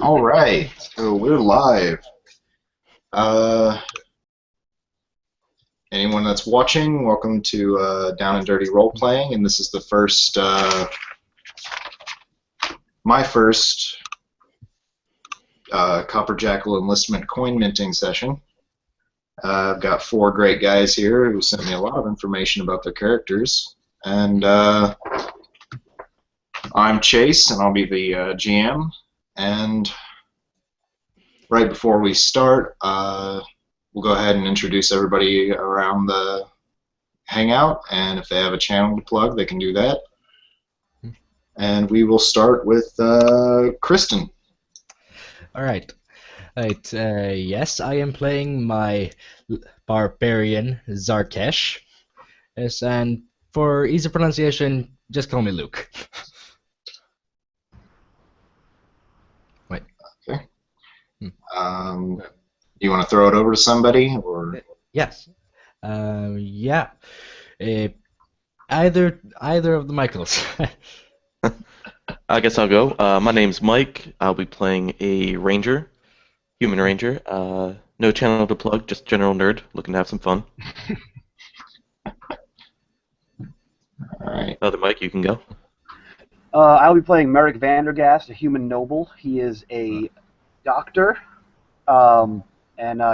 All right, so we're live. Uh, Anyone that's watching, welcome to Down and Dirty Role Playing, and this is the first, my first Copper Jackal enlistment coin minting session. I've got four great guys here who sent me a lot of information about their characters, and I'm Chase, and I'll be the GM. And right before we start, we'll go ahead and introduce everybody around the hangout, and if they have a channel to plug, they can do that. And we will start with Kristen. All right. Right. Yes, I am playing my barbarian Zarkesh. Yes, and for easy pronunciation, just call me Luke. Wait. Okay. Hmm. You want to throw it over to somebody, or Yes. Yeah. Uh, either of the Michaels. I guess I'll go. My name's Mike. I'll be playing a ranger, human ranger. No channel to plug, just general nerd, looking to have some fun. all right? Other Mike, you can go. I'll be playing Merrick Vandergast, a human noble. He is a doctor, and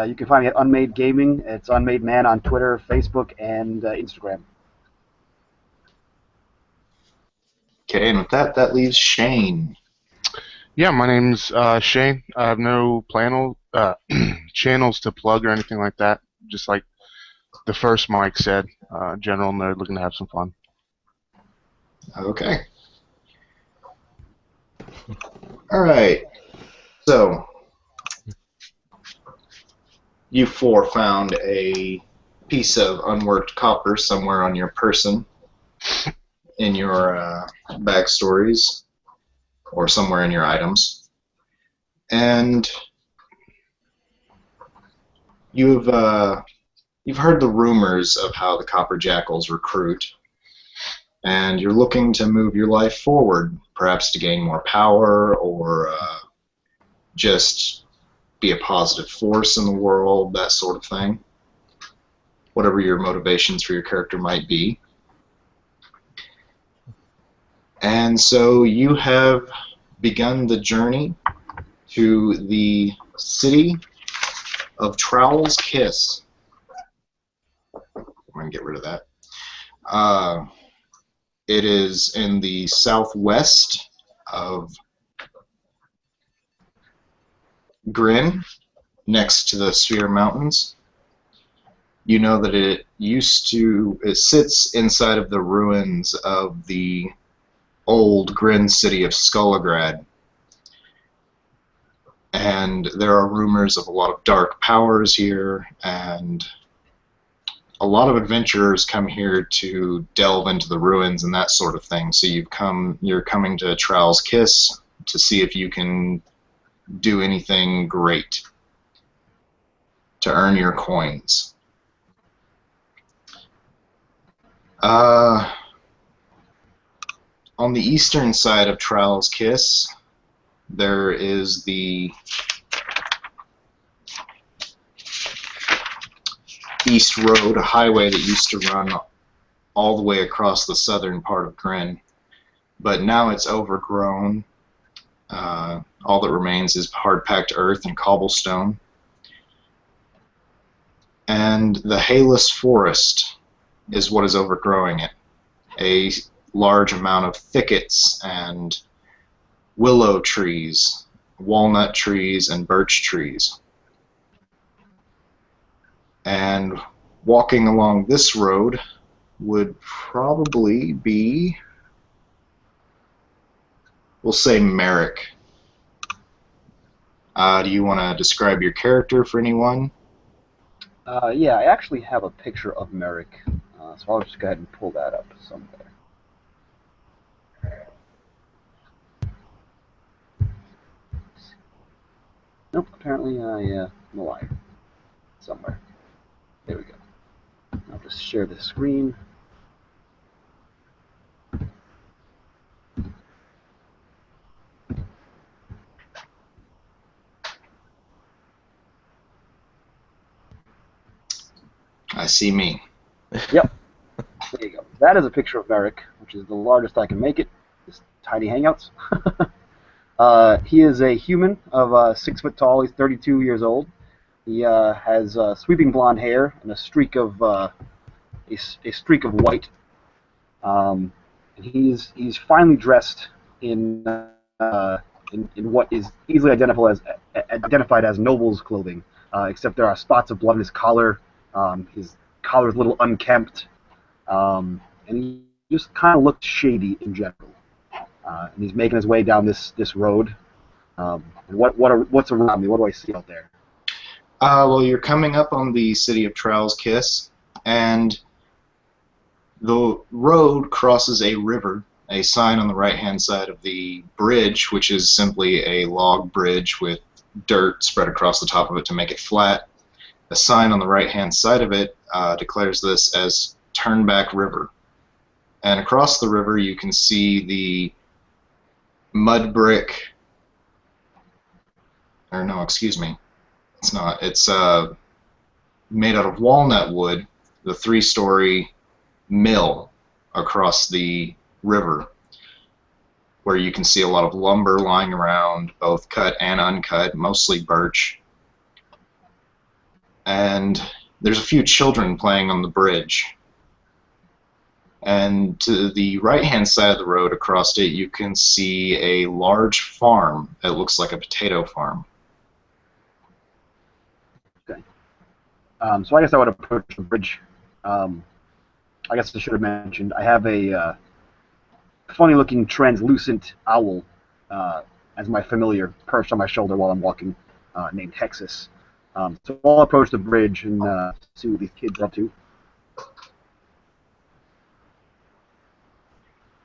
you can find me at Unmade Gaming. It's Unmade Man on Twitter, Facebook, and Instagram. Okay, and with that, that leaves Shane. Yeah, my name's Shane. I have no channels to plug or anything like that. Just like the first Mike said, general nerd looking to have some fun. Okay. All right. So you four found a piece of unworked copper somewhere on your person in your backstories or somewhere in your items, and you've heard the rumors of how the Copper Jackals recruit, and you're looking to move your life forward, perhaps to gain more power or just be a positive force in the world, that sort of thing. Whatever your motivations for your character might be. And so you have begun the journey to the city of Trowel's Kiss. I'm going to get rid of that. It is in the southwest of Grinn, next to the Svir Mountains. You know that it sits inside of the ruins of the old Grinn city of Skullagrad. And there are rumors of a lot of dark powers here, and a lot of adventurers come here to delve into the ruins and that sort of thing. So you're coming to Trowel's Kiss to see if you can do anything great to earn your coins. On the eastern side of Trowel's Kiss, there is the East Road, a highway that used to run all the way across the southern part of Grinn, but now it's overgrown. All that remains is hard-packed earth and cobblestone. And the Halus Forest is what is overgrowing it. A large amount of thickets and willow trees, walnut trees, and birch trees. And walking along this road would probably be, we'll say, Merrick. Do you want to describe your character for anyone? Yeah, I actually have a picture of Merrick, so I'll just go ahead and pull that up somewhere. Nope, apparently I'm alive somewhere. There we go. I'll just share the screen. I see me. Yep. There you go. That is a picture of Merrick, which is the largest I can make it. This tiny hangouts. He is a human of 6 foot tall. He's 32 years old. He has sweeping blonde hair and a streak of white. And he's finely dressed in what is easily identified as noble's clothing, except there are spots of blood on his collar. His collar is a little unkempt, and he just kind of looks shady in general. And he's making his way down this road. And what's around me? What do I see out there? Well, you're coming up on the city of Trowel's Kiss, and the road crosses a river. A sign on the right-hand side of the bridge, which is simply a log bridge with dirt spread across the top of it to make it flat. A sign on the right-hand side of it declares this as Turnback River. And across the river you can see the mud brick, or no, excuse me, it's not. It's made out of walnut wood, the 3-story mill across the river, where you can see a lot of lumber lying around, both cut and uncut, mostly birch. And there's a few children playing on the bridge. And to the right-hand side of the road across it, you can see a large farm. It looks like a potato farm. Okay. So I guess I would approach the bridge. I guess I should have mentioned I have a funny-looking translucent owl as my familiar perched on my shoulder while I'm walking, named Hexus. So I'll approach the bridge and see what these kids are up to.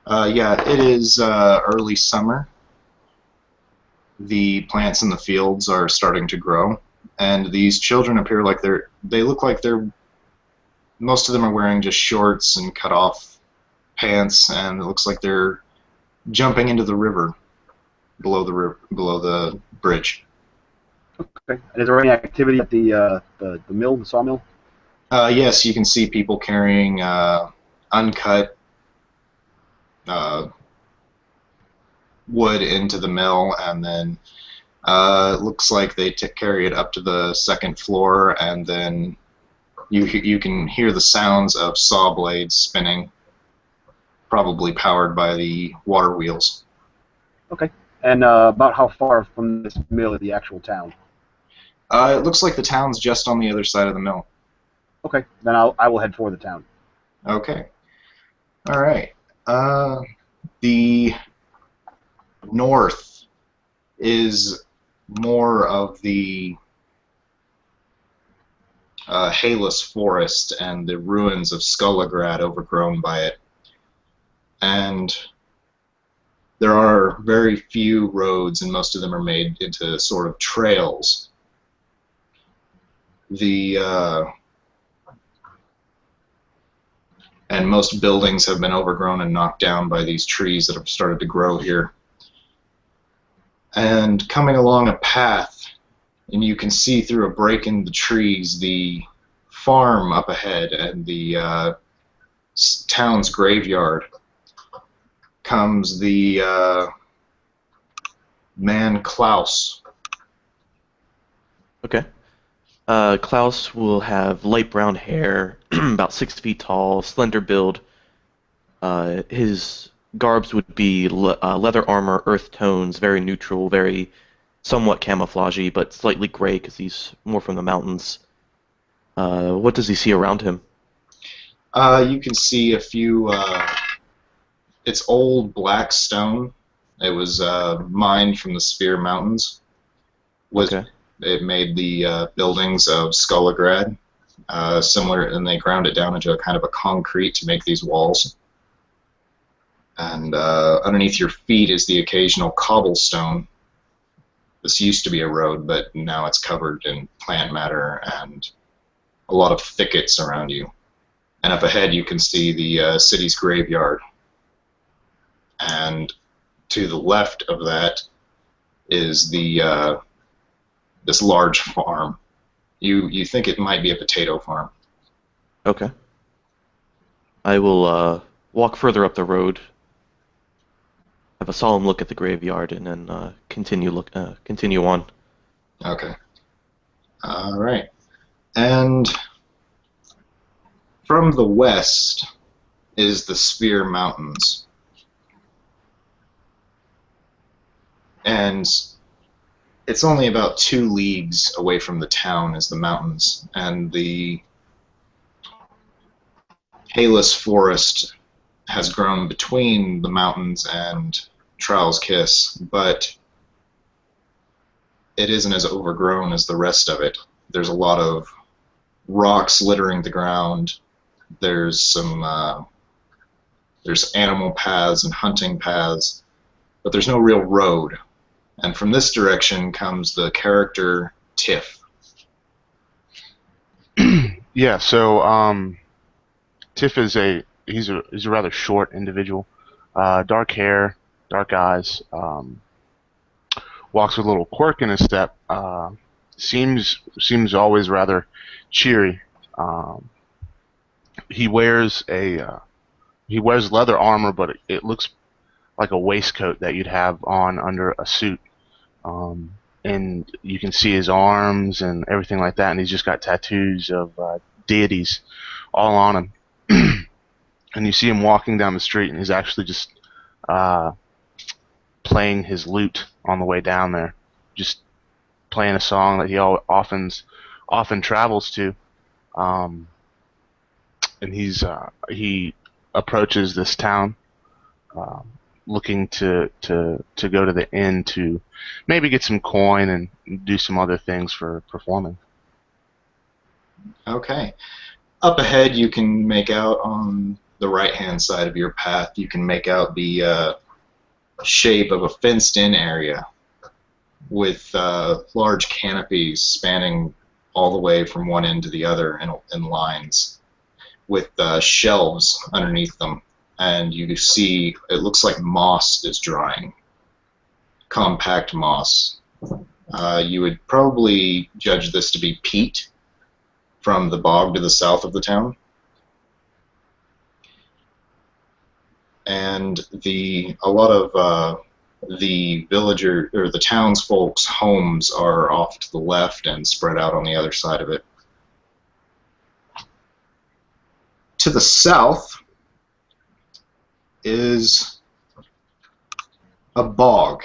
Yeah, it is early summer. The plants in the fields are starting to grow, and these children appear like they look like most of them are wearing just shorts and cut off pants, and it looks like they're jumping into the river below the bridge. Okay. And is there any activity at the mill, the sawmill? Yes, you can see people carrying uncut wood into the mill, and then it looks like they carry it up to the second floor, and then you can hear the sounds of saw blades spinning, probably powered by the water wheels. Okay. And about how far from this mill is the actual town? It looks like the town's just on the other side of the mill. Okay. Then I will head for the town. Okay. All right. The north is more of the Halus Forest and the ruins of Skullagrad overgrown by it. And there are very few roads, and most of them are made into sort of trails. And most buildings have been overgrown and knocked down by these trees that have started to grow here. And coming along a path, and you can see through a break in the trees the farm up ahead and the town's graveyard, comes the man Klaus. Okay. Klaus will have light brown hair, about 6 feet tall, slender build. His garbs would be leather armor, earth tones, very neutral, very somewhat camouflagey, but slightly gray because he's more from the mountains. What does he see around him? You can see a few. It's old black stone. It was mined from the Svir Mountains. Okay. It made the buildings of Skullagrad similar, and they ground it down into a kind of a concrete to make these walls. And underneath your feet is the occasional cobblestone. This used to be a road, but now it's covered in plant matter and a lot of thickets around you. And up ahead you can see the city's graveyard. And to the left of that is the this large farm. You think it might be a potato farm. Okay. I will walk further up the road, have a solemn look at the graveyard, and then continue on. Okay. All right. And from the west is the Svir Mountains. And it's only about 2 leagues away from the town is the mountains. And the Halus forest has grown between the mountains and Trowel's Kiss, but it isn't as overgrown as the rest of it. There's a lot of rocks littering the ground. There's there's animal paths and hunting paths, but there's no real road. And from this direction comes the character Tiff. Yeah. So Tiff is he's a rather short individual, dark hair, dark eyes, walks with a little quirk in his step. Seems always rather cheery. He wears leather armor, but it looks like a waistcoat that you'd have on under a suit. And you can see his arms and everything like that, and he's just got tattoos of deities all on him. And you see him walking down the street, and he's actually just playing his lute on the way down there, just playing a song that he often travels to. And he approaches this town, looking to go to the inn to maybe get some coin and do some other things for performing. Okay. Up ahead, you can make out on the right-hand side of your path, you can make out the shape of a fenced-in area with large canopies spanning all the way from one end to the other in lines, with shelves underneath them. And you see, it looks like moss is drying, compact moss. You would probably judge this to be peat from the bog to the south of the town. And a lot of the villager or the townsfolk's homes are off to the left and spread out on the other side of it. To the south is a bog.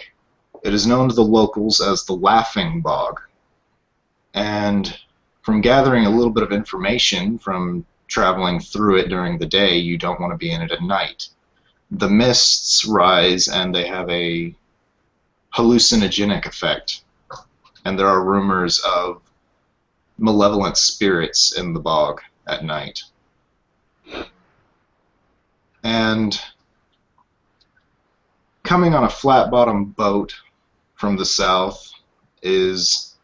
It is known to the locals as the Laughing Bog. And from gathering a little bit of information from traveling through it during the day, you don't want to be in it at night. The mists rise and they have a hallucinogenic effect. And there are rumors of malevolent spirits in the bog at night. And coming on a flat-bottom boat from the south is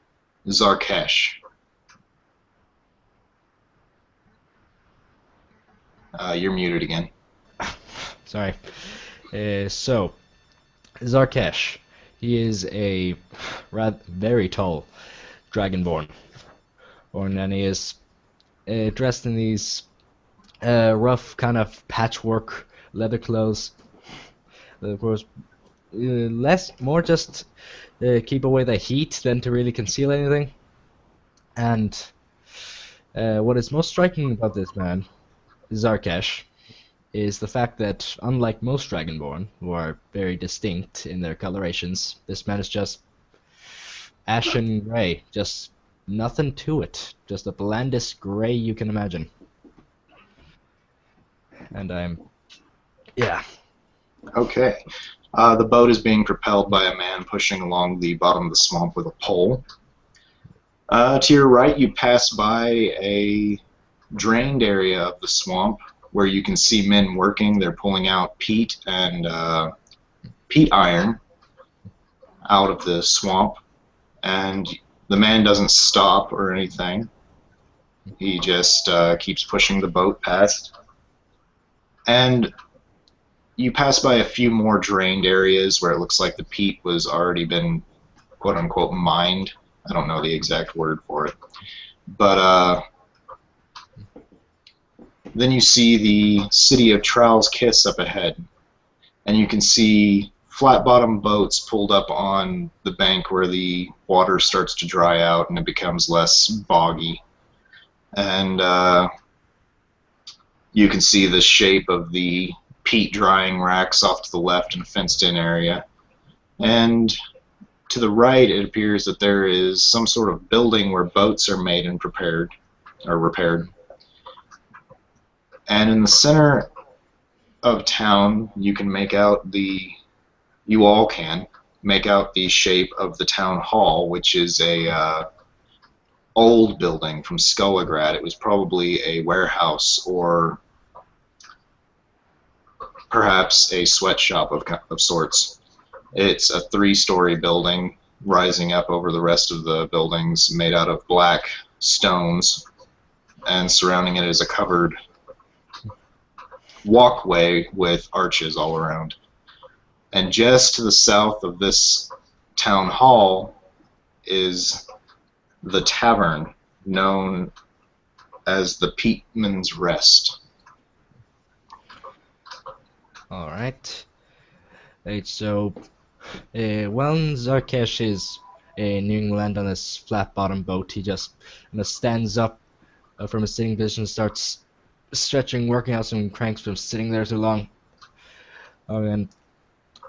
Zarkesh. You're muted again. Sorry. So, Zarkesh. He is a very tall dragonborn. And he is dressed in these rough kind of patchwork leather clothes. Of course, more just keep away the heat than to really conceal anything. And what is most striking about this man, Zarkesh, is the fact that, unlike most Dragonborn, who are very distinct in their colorations, this man is just ashen gray, just nothing to it, just the blandest gray you can imagine. And yeah. Okay. The boat is being propelled by a man pushing along the bottom of the swamp with a pole. To your right, you pass by a drained area of the swamp where you can see men working. They're pulling out peat and peat iron out of the swamp, and the man doesn't stop or anything. He just keeps pushing the boat past. And you pass by a few more drained areas where it looks like the peat was already been quote-unquote mined. I don't know the exact word for it. But Then you see the city of Trowel's Kiss up ahead, and you can see flat-bottom boats pulled up on the bank where the water starts to dry out and it becomes less boggy. And you can see the shape of the peat drying racks off to the left in a fenced-in area. And to the right, it appears that there is some sort of building where boats are made and prepared, or repaired. And in the center of town, you all can make out the shape of the town hall, which is a old building from Skullagrad. It was probably a warehouse or perhaps a sweatshop of sorts. It's a 3-story building rising up over the rest of the buildings, made out of black stones, and surrounding it is a covered walkway with arches all around. And just to the south of this town hall is the tavern known as the Peatman's Rest. Alright. Right, so when Zarkesh is in New England on his flat-bottom boat, he just stands up from his sitting position and starts stretching, working out some cranks from sitting there too long. And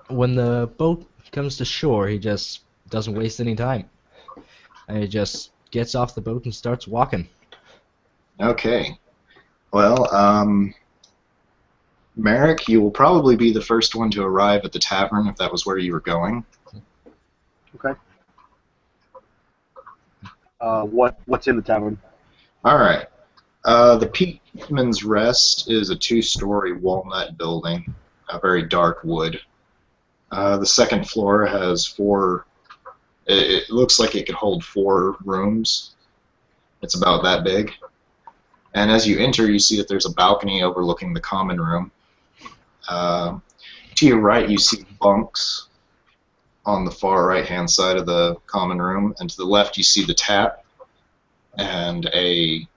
when the boat comes to shore, he just doesn't waste any time. And he just gets off the boat and starts walking. Okay. Well, Merrick, you will probably be the first one to arrive at the tavern if that was where you were going. Okay. What's in the tavern? All right. The Peatman's Rest is a 2-story walnut building, a very dark wood. The second floor has 4. It looks like it could hold 4 rooms. It's about that big. And as you enter, you see that there's a balcony overlooking the common room. To your right, you see bunks on the far right-hand side of the common room, and to the left, you see the tap and a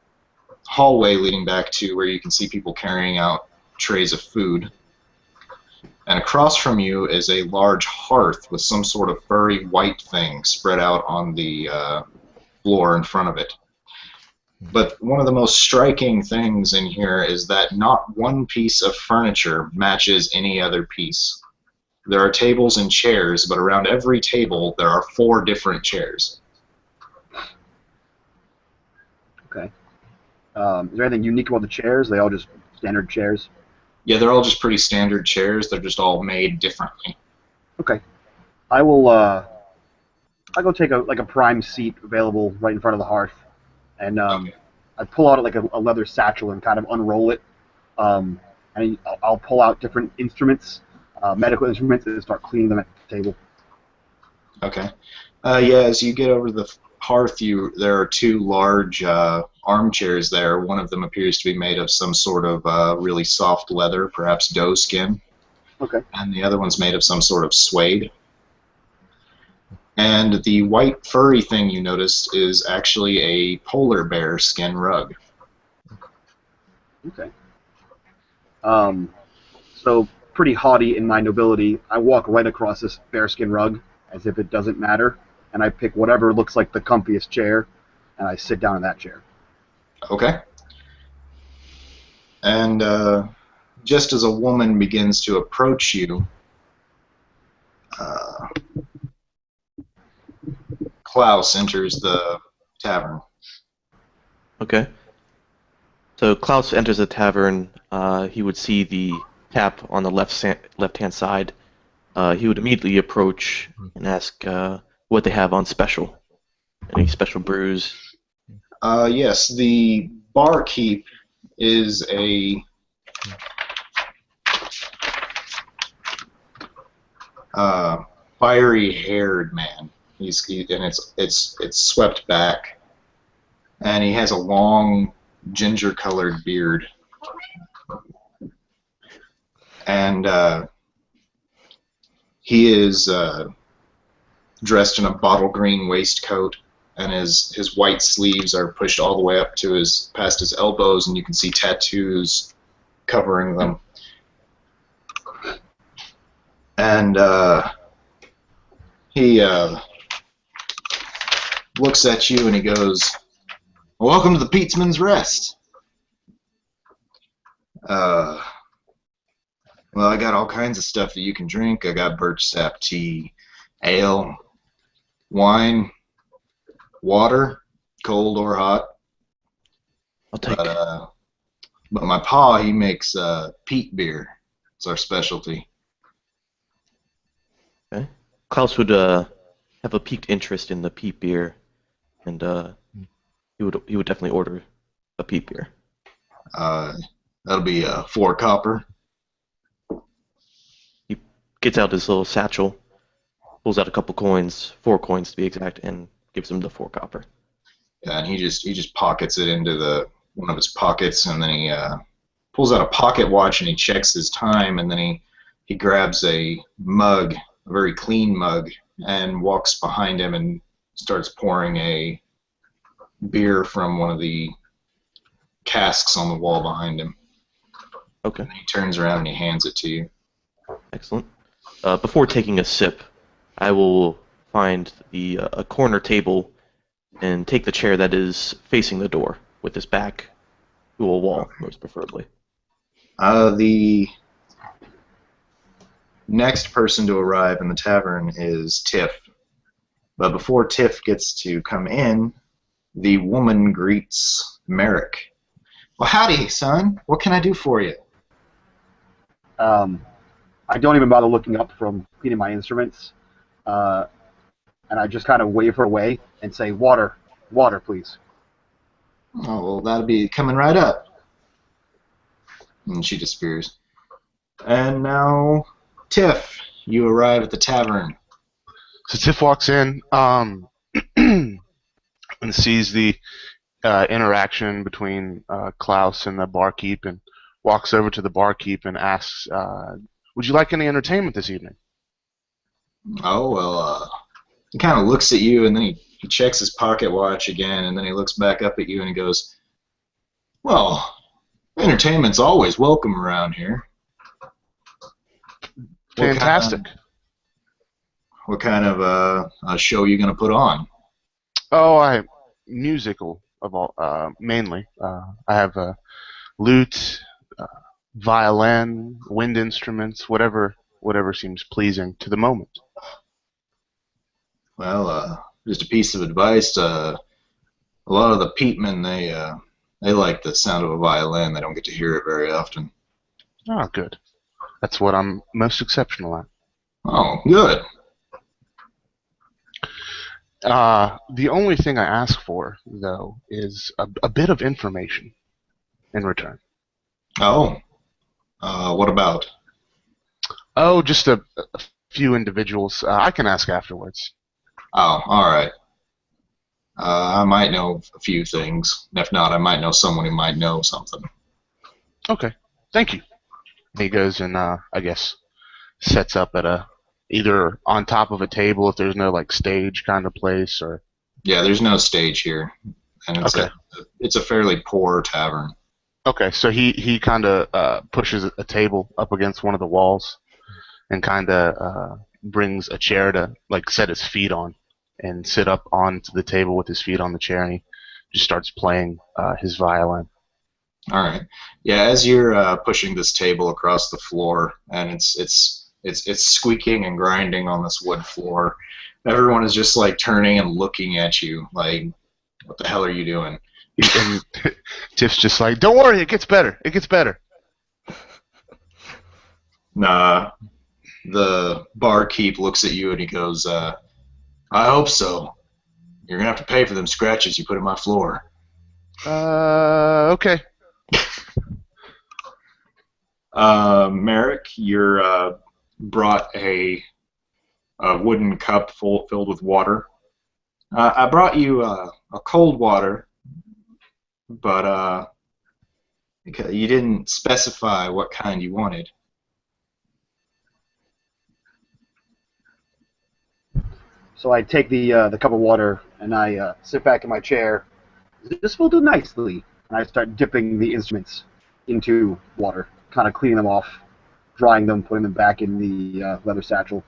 hallway leading back to where you can see people carrying out trays of food. And across from you is a large hearth with some sort of furry white thing spread out on the floor in front of it. But one of the most striking things in here is that not one piece of furniture matches any other piece. There are tables and chairs, but around every table there are 4 different chairs. Okay. Is there anything unique about the chairs? Are they all just standard chairs? Yeah, they're all just pretty standard chairs. They're just all made differently. Okay. I will. I'll go take a prime seat available right in front of the hearth, and Okay. I pull out like a leather satchel and kind of unroll it, and I'll pull out different instruments, medical instruments, and start cleaning them at the table. Okay. Yeah, as you get over the hearth, there are 2 large armchairs there. One of them appears to be made of some sort of really soft leather, perhaps doe skin. Okay. And the other one's made of some sort of suede. And the white furry thing you noticed is actually a polar bear skin rug. Okay. So pretty haughty in my nobility, I walk right across this bearskin rug as if it doesn't matter, and I pick whatever looks like the comfiest chair, and I sit down in that chair. Okay. And just as a woman begins to approach you, Klaus enters the tavern. Okay. So Klaus enters the tavern. He would see the tap on the left-hand side. He would immediately approach and ask what they have on special. Any special brews? Yes, the barkeep is a fiery-haired man. And it's swept back, and he has a long ginger-colored beard, and he is dressed in a bottle green waistcoat and his white sleeves are pushed all the way up to past his elbows, and you can see tattoos covering them. And he looks at you and he goes, "Welcome to the Peatsman's Rest. Well, I got all kinds of stuff that you can drink. I got birch sap tea, ale, wine, water, cold or hot. I'll take. But my pa, he makes peat beer. It's our specialty." Okay. Klaus would have a piqued interest in the peat beer, and he would definitely order a peat beer. That'll be 4 copper. He gets out his little satchel, pulls out a couple coins, 4 coins to be exact, and gives him the 4 copper. Yeah, and he just pockets it into one of his pockets, and then he pulls out a pocket watch and he checks his time, and then he grabs a mug, a very clean mug, and walks behind him and starts pouring a beer from one of the casks on the wall behind him. Okay. And he turns around and he hands it to you. Excellent. Before taking a sip, I will find a corner table and take the chair that is facing the door with his back to a wall, most preferably. The next person to arrive in the tavern is Tiff. But before Tiff gets to come in, the woman greets Merrick. "Well, howdy, son. What can I do for you?" I don't even bother looking up from cleaning my instruments, and I just kind of wave her away and say, "Water, water, please." "Oh, well, that'll be coming right up." And she disappears. And now, Tiff, you arrive at the tavern. So Tiff walks in and sees the interaction between Klaus and the barkeep, and walks over to the barkeep and asks, "Would you like any entertainment this evening?" Oh, well, he kind of looks at you, and then he checks his pocket watch again, and then he looks back up at you and he goes, "Well, entertainment's always welcome around here." Fantastic. What kind of a show are you going to put on? Oh, musical of all, mainly. I have a lute, violin, wind instruments, whatever seems pleasing to the moment. Well, just a piece of advice. A lot of the peatmen, they like the sound of a violin. They don't get to hear it very often. Oh, good. That's what I'm most exceptional at. Oh, good. The only thing I ask for, though, is a bit of information in return. Oh, what about? Oh, just a few individuals. I can ask afterwards. Oh, all right. I might know a few things. If not, I might know someone who might know something. Okay, thank you. He goes and, I guess, sets up at either on top of a table if there's no like stage kind of place, or Yeah, there's no stage here, and Okay. It's a fairly poor tavern. Okay, so he kind of pushes a table up against one of the walls and kind of brings a chair to like set his feet on and sit up onto the table with his feet on the chair, and he just starts playing his violin. All right. Yeah, as you're pushing this table across the floor, and it's squeaking and grinding on this wood floor, everyone is just like turning and looking at you, like, "What the hell are you doing?" And Tiff's just like, "Don't worry, it gets better. It gets better." Nah. The barkeep looks at you and he goes, "I hope so. You're gonna have to pay for them scratches you put in my floor." Okay. Merrick, you're brought a wooden cup filled with water. I brought you a cold water, but you didn't specify what kind you wanted. So I take the cup of water and I sit back in my chair. This will do nicely. And I start dipping the instruments into water, kind of cleaning them off, drying them, putting them back in the leather satchel.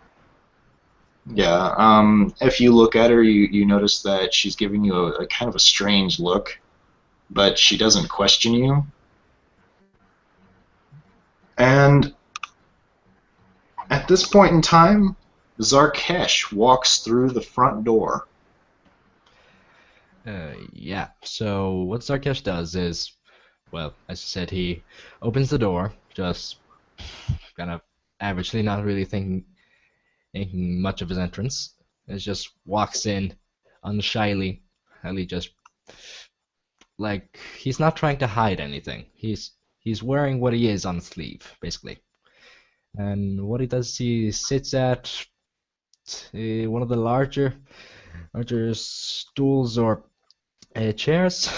Yeah. If you look at her, you notice that she's giving you a kind of a strange look, but she doesn't question you. And at this point in time, Zarkesh walks through the front door. Yeah, so what Zarkesh does is, well, as I said, he opens the door, just kind of averagely, not really thinking much of his entrance. And just walks in unshyly, and he just, like, he's not trying to hide anything. He's wearing what he is on his sleeve, basically. And what he does, he sits at one of the larger stools or chairs,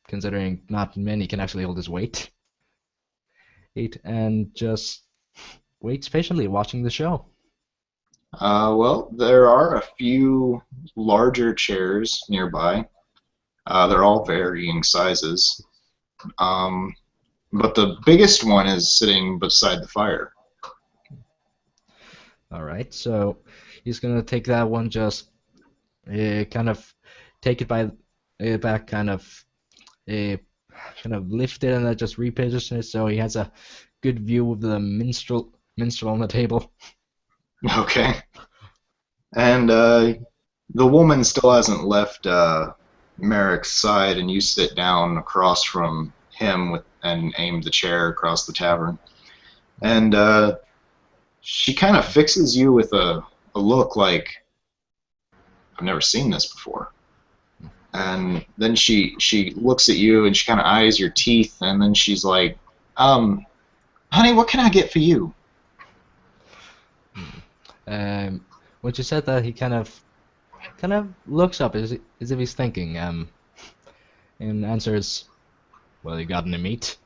considering not many can actually hold his weight. And just waits patiently watching the show. Well, there are a few larger chairs nearby. They're all varying sizes. But the biggest one is sitting beside the fire. Alright, so he's gonna take that one, just kind of take it by back, lift it and then just reposition it so he has a good view of the minstrel on the table. Okay. And the woman still hasn't left Merrick's side, and you sit down across from him and aim the chair across the tavern. And she kind of fixes you with a look like, I've never seen this before. And then she looks at you and she kind of eyes your teeth, and then she's like, honey, what can I get for you? When she said that, he kind of looks up as if he's thinking, and answers, "Well, you got any meat?"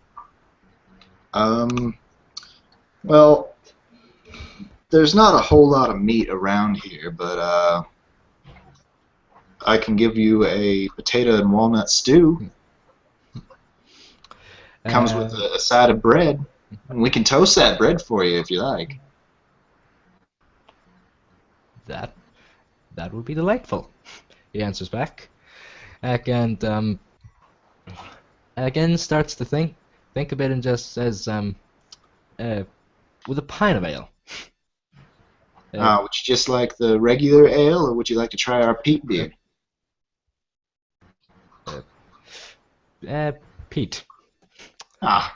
Well, there's not a whole lot of meat around here, but I can give you a potato and walnut stew. Comes with a side of bread, and we can toast that bread for you if you like. That would be delightful. He answers back, and again starts to think a bit and just says, with a pint of ale. Would you just like the regular ale, or would you like to try our peat beer? Pete. Ah.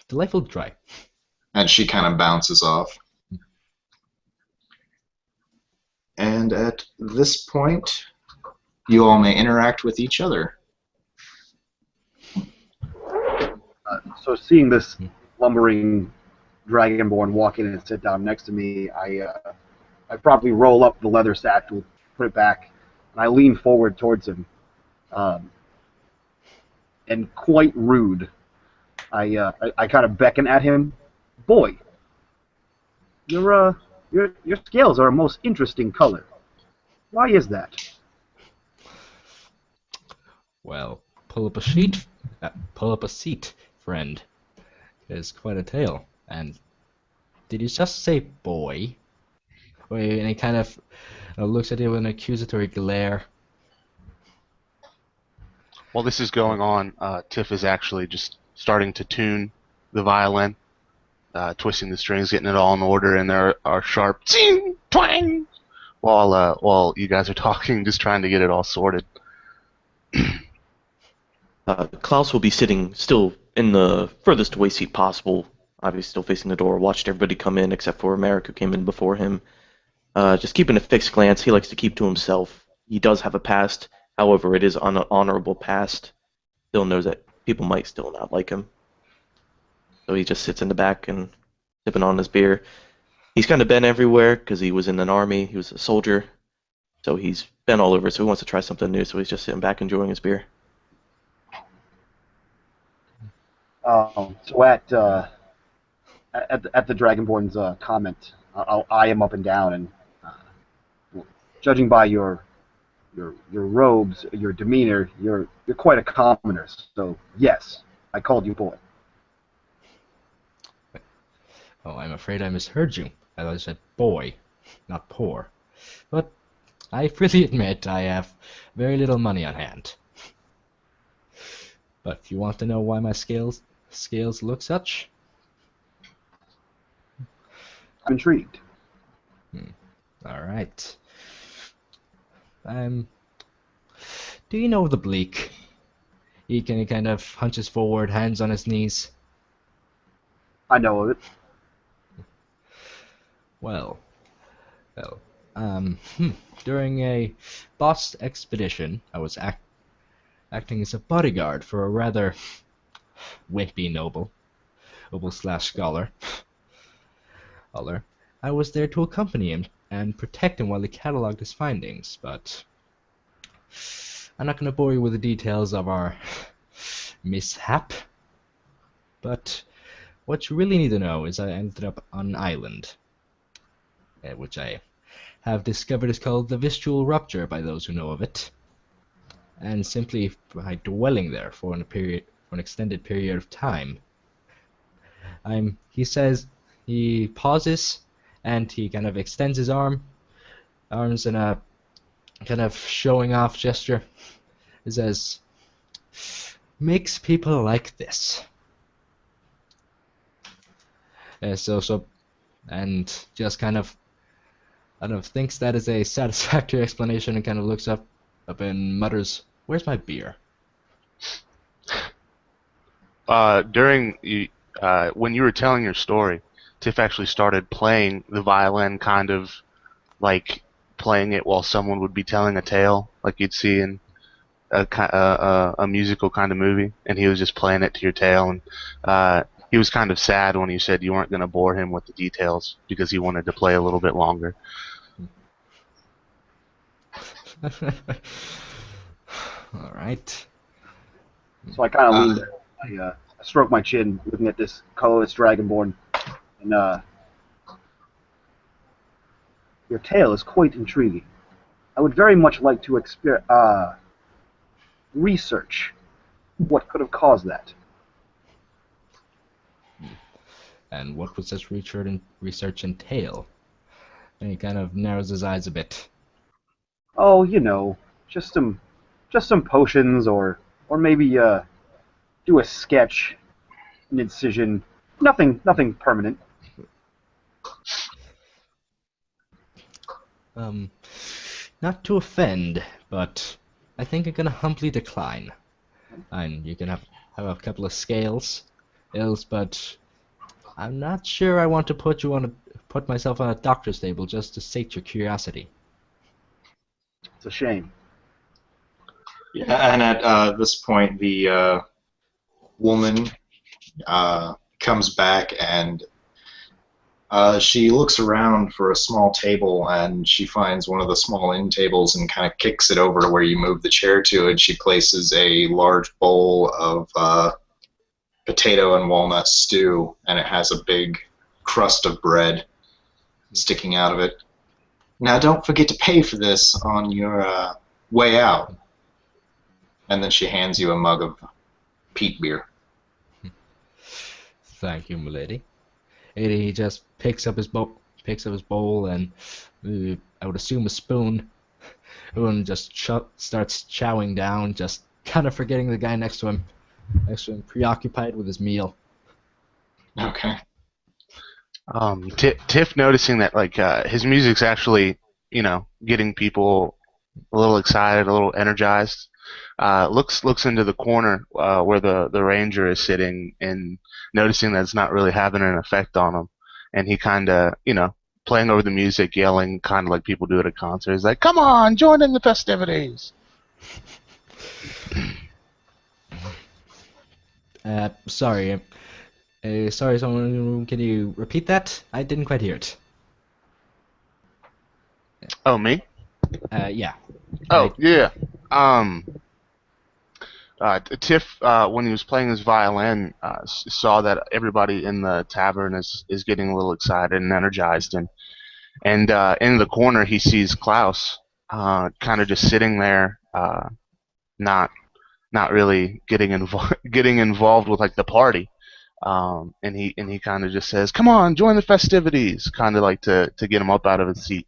Delightful dry. And she kind of bounces off. And at this point, you all may interact with each other. So seeing this lumbering dragonborn walk in and sit down next to me, I probably roll up the leather satchel, put it back, and I lean forward towards him. And quite rude, I kind of beckon at him. Boy, your scales are a most interesting color. Why is that? Well, pull up a seat, friend. There's quite a tale. And did you just say boy? And he kind of looks at you with an accusatory glare. While this is going on, Tiff is actually just starting to tune the violin, twisting the strings, getting it all in order, and there are sharp ting, twang, while you guys are talking, just trying to get it all sorted. Klaus will be sitting still in the furthest away seat possible, obviously still facing the door, watched everybody come in except for Merrick, who came in before him. Just keeping a fixed glance. He likes to keep to himself. He does have a past, however, it is an honorable past. Still knows that people might still not like him. So he just sits in the back and sipping on his beer. He's kind of been everywhere because he was in an army, he was a soldier. So he's been all over, so he wants to try something new, so he's just sitting back enjoying his beer. So at the Dragonborn's comment, I'll eye him up and down, and judging by your robes, your demeanor, you're quite a commoner. So yes, I called you boy. Oh, I'm afraid I misheard you. I thought you said boy, not poor. But I freely admit I have very little money on hand. But if you want to know why my scales look such, I'm intrigued. all right. Um, do you know the bleak? He kind of hunches forward, hands on his knees. I know of it. Well, well. During a boss expedition, I was acting as a bodyguard for a rather wimpy noble slash scholar. I was there to accompany him and protect him while he cataloged his findings, but I'm not going to bore you with the details of our mishap. But what you really need to know is I ended up on an island, which I have discovered is called the Visual Rupture by those who know of it. And simply by dwelling there for an extended period of time, he pauses and he kind of extends his arms in a kind of showing off gesture. He says, "Makes people like this." And just kind of thinks that is a satisfactory explanation and kind of looks up and mutters, "Where's my beer?" When you were telling your story, Tiff actually started playing the violin, kind of like playing it while someone would be telling a tale, like you'd see in a musical kind of movie, and he was just playing it to your tale. And he was kind of sad when you said you weren't going to bore him with the details because he wanted to play a little bit longer. All right. So I kind of lean there. I stroke my chin, looking at this colorless dragonborn, and your tale is quite intriguing. I would very much like to research what could have caused that. And what would such research entail? And he kind of narrows his eyes a bit. Oh, just some potions, or maybe do a sketch, an incision. Nothing permanent. Not to offend, but I think I'm gonna humbly decline. And you can have a couple of scales, but I'm not sure I want to put myself on a doctor's table just to sate your curiosity. It's a shame. Yeah, and at this point, the woman comes back and she looks around for a small table, and she finds one of the small end tables and kind of kicks it over to where you move the chair to, and she places a large bowl of potato and walnut stew, and it has a big crust of bread sticking out of it. Now, don't forget to pay for this on your way out. And then she hands you a mug of peat beer. Thank you, milady. And he just picks up his bowl, and I would assume a spoon, and just starts chowing down, just kind of forgetting the guy next to him, preoccupied with his meal. Okay. Tiff noticing that his music's actually getting people a little excited, a little energized. Looks into the corner where the ranger is sitting, and noticing that it's not really having an effect on him, and he kind of playing over the music, yelling kind of like people do at a concert. He's like, "Come on, join in the festivities." Sorry. Sorry, someone, can you repeat that? I didn't quite hear it. Oh, me? Yeah. Oh, yeah. Tiff, when he was playing his violin, saw that everybody in the tavern is getting a little excited and energized, and in the corner he sees Klaus, kind of just sitting there, not not really getting involved with like the party. And he kind of just says, "Come on, join the festivities," kind of like to get him up out of his seat.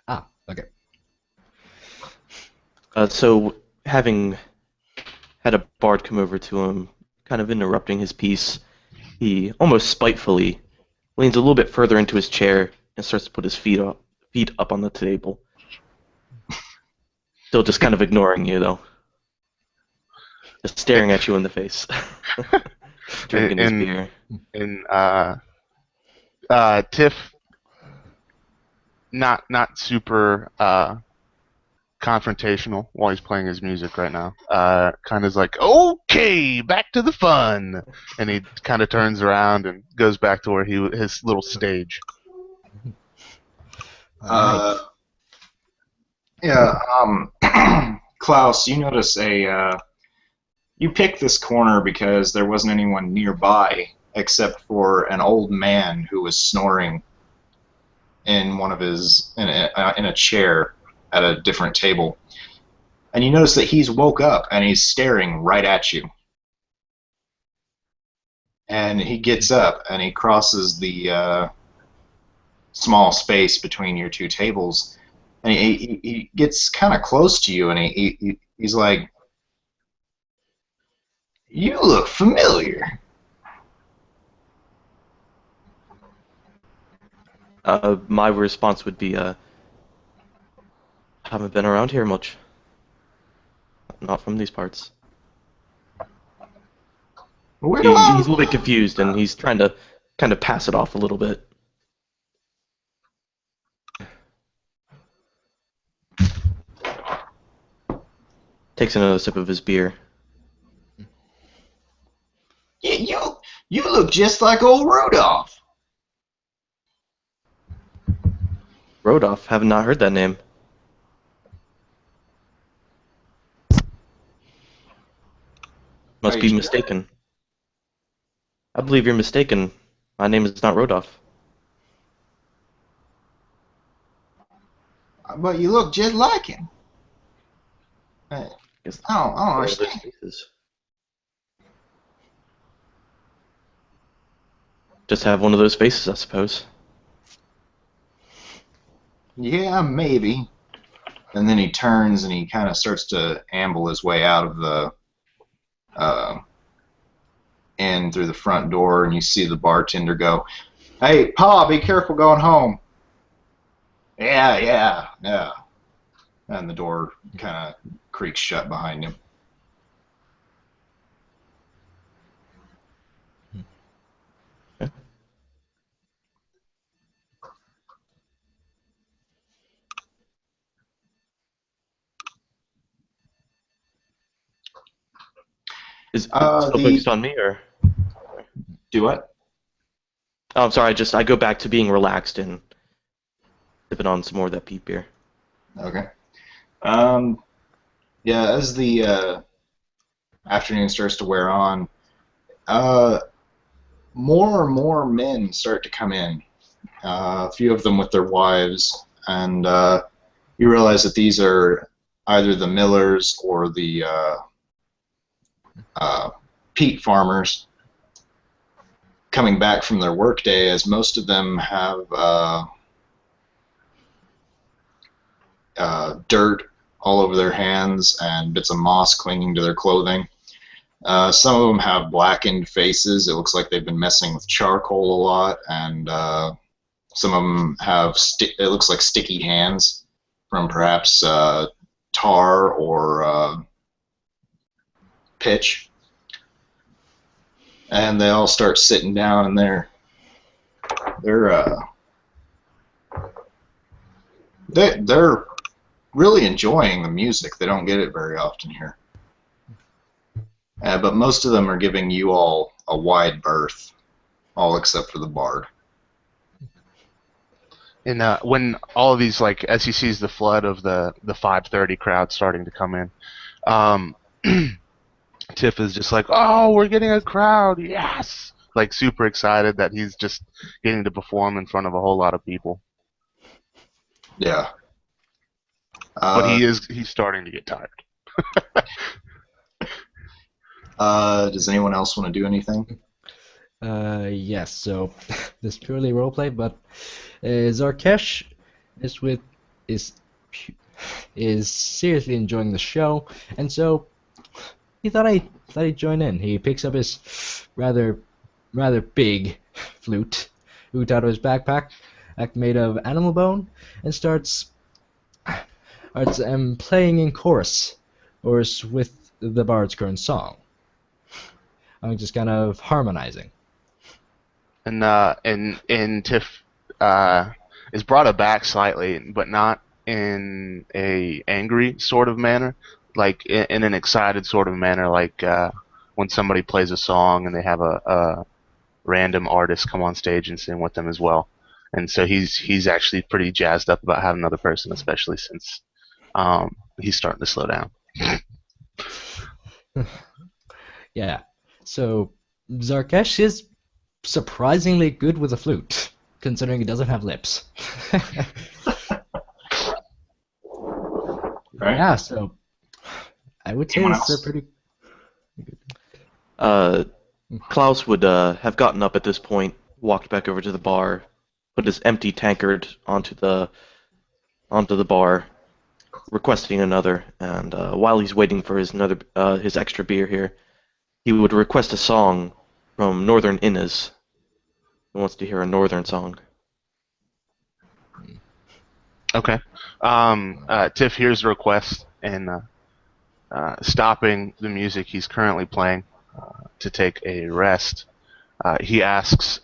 Ah, okay. So, having had a bard come over to him, kind of interrupting his piece, he almost spitefully leans a little bit further into his chair and starts to put his feet up on the table. Still just kind of ignoring you, though. Just staring at you in the face. Drinking his And beer. and Tiff, not super confrontational while he's playing his music right now. Kind of is like, okay, back to the fun, and he kind of turns around and goes back to where his little stage. Uh, yeah. Klaus, you notice you picked this corner because there wasn't anyone nearby except for an old man who was snoring in in a chair at a different table. And you notice that he's woke up and he's staring right at you. And he gets up and he crosses the small space between your two tables, and he gets kind of close to you, and he's like, "You look familiar." My response would be, haven't been around here much. Not from these parts. Where He's do a I? little bit confused, and he's trying to kind of pass it off a little bit. Takes another sip of his beer. You look just like old Rudolph. Rodolph, have not heard that name. Must Are be you mistaken. I believe you're mistaken. My name is not Rodolph. sure? But you look just like him. I Guess don't one of those understand. faces. Just have one of those faces, I suppose. Yeah, maybe. And then he turns and he kind of starts to amble his way out of the in through the front door, and you see the bartender go, "Hey, Pa, be careful going home." Yeah, yeah, yeah. And the door kind of creaks shut behind him. Is it still The focused on me, or? do what? Oh, I'm sorry. I go back to being relaxed and sipping on some more of that peat beer. Okay. Yeah, as the afternoon starts to wear on, uh, more and more men start to come in. A few of them with their wives, and you realize that these are either the millers or the peat farmers coming back from their workday, as most of them have dirt all over their hands and bits of moss clinging to their clothing. Some of them have blackened faces. It looks like they've been messing with charcoal a lot, and some of them have it looks like sticky hands from perhaps tar or pitch. And they all start sitting down, and they're they're really enjoying the music. They don't get it very often here. But most of them are giving you all a wide berth, all except for the bard. And when all of these, like, as he sees the flood of the 5:30 crowd starting to come in, um, Tiff is just like, "Oh, we're getting a crowd, yes!" Like super excited that he's just getting to perform in front of a whole lot of people. Yeah. But he's starting to get tired. Does anyone else want to do anything? Yes, so this is purely roleplay, but Zarkesh is with is pu- is seriously enjoying the show, and so he thought he'd join in. He picks up his rather big flute out of his backpack, made of animal bone, and starts playing in chorus, or with the bard's current song. I'm just kind of harmonizing. And Tiff is brought aback slightly, but not in a angry sort of manner, like in an excited sort of manner, like when somebody plays a song and they have a random artist come on stage and sing with them as well. And so he's actually pretty jazzed up about having another person, especially since he's starting to slow down. Yeah. So Zarkesh is surprisingly good with a flute, considering he doesn't have lips. Right. Yeah, so I would say Anyone this is else? a pretty Klaus would have gotten up at this point, walked back over to the bar, put his empty tankard onto the bar, requesting another. And while he's waiting for his extra beer here, he would request a song from Northern Innes. He wants to hear a northern song. Okay. Tiff hears the request and stopping the music he's currently playing to take a rest. He asks,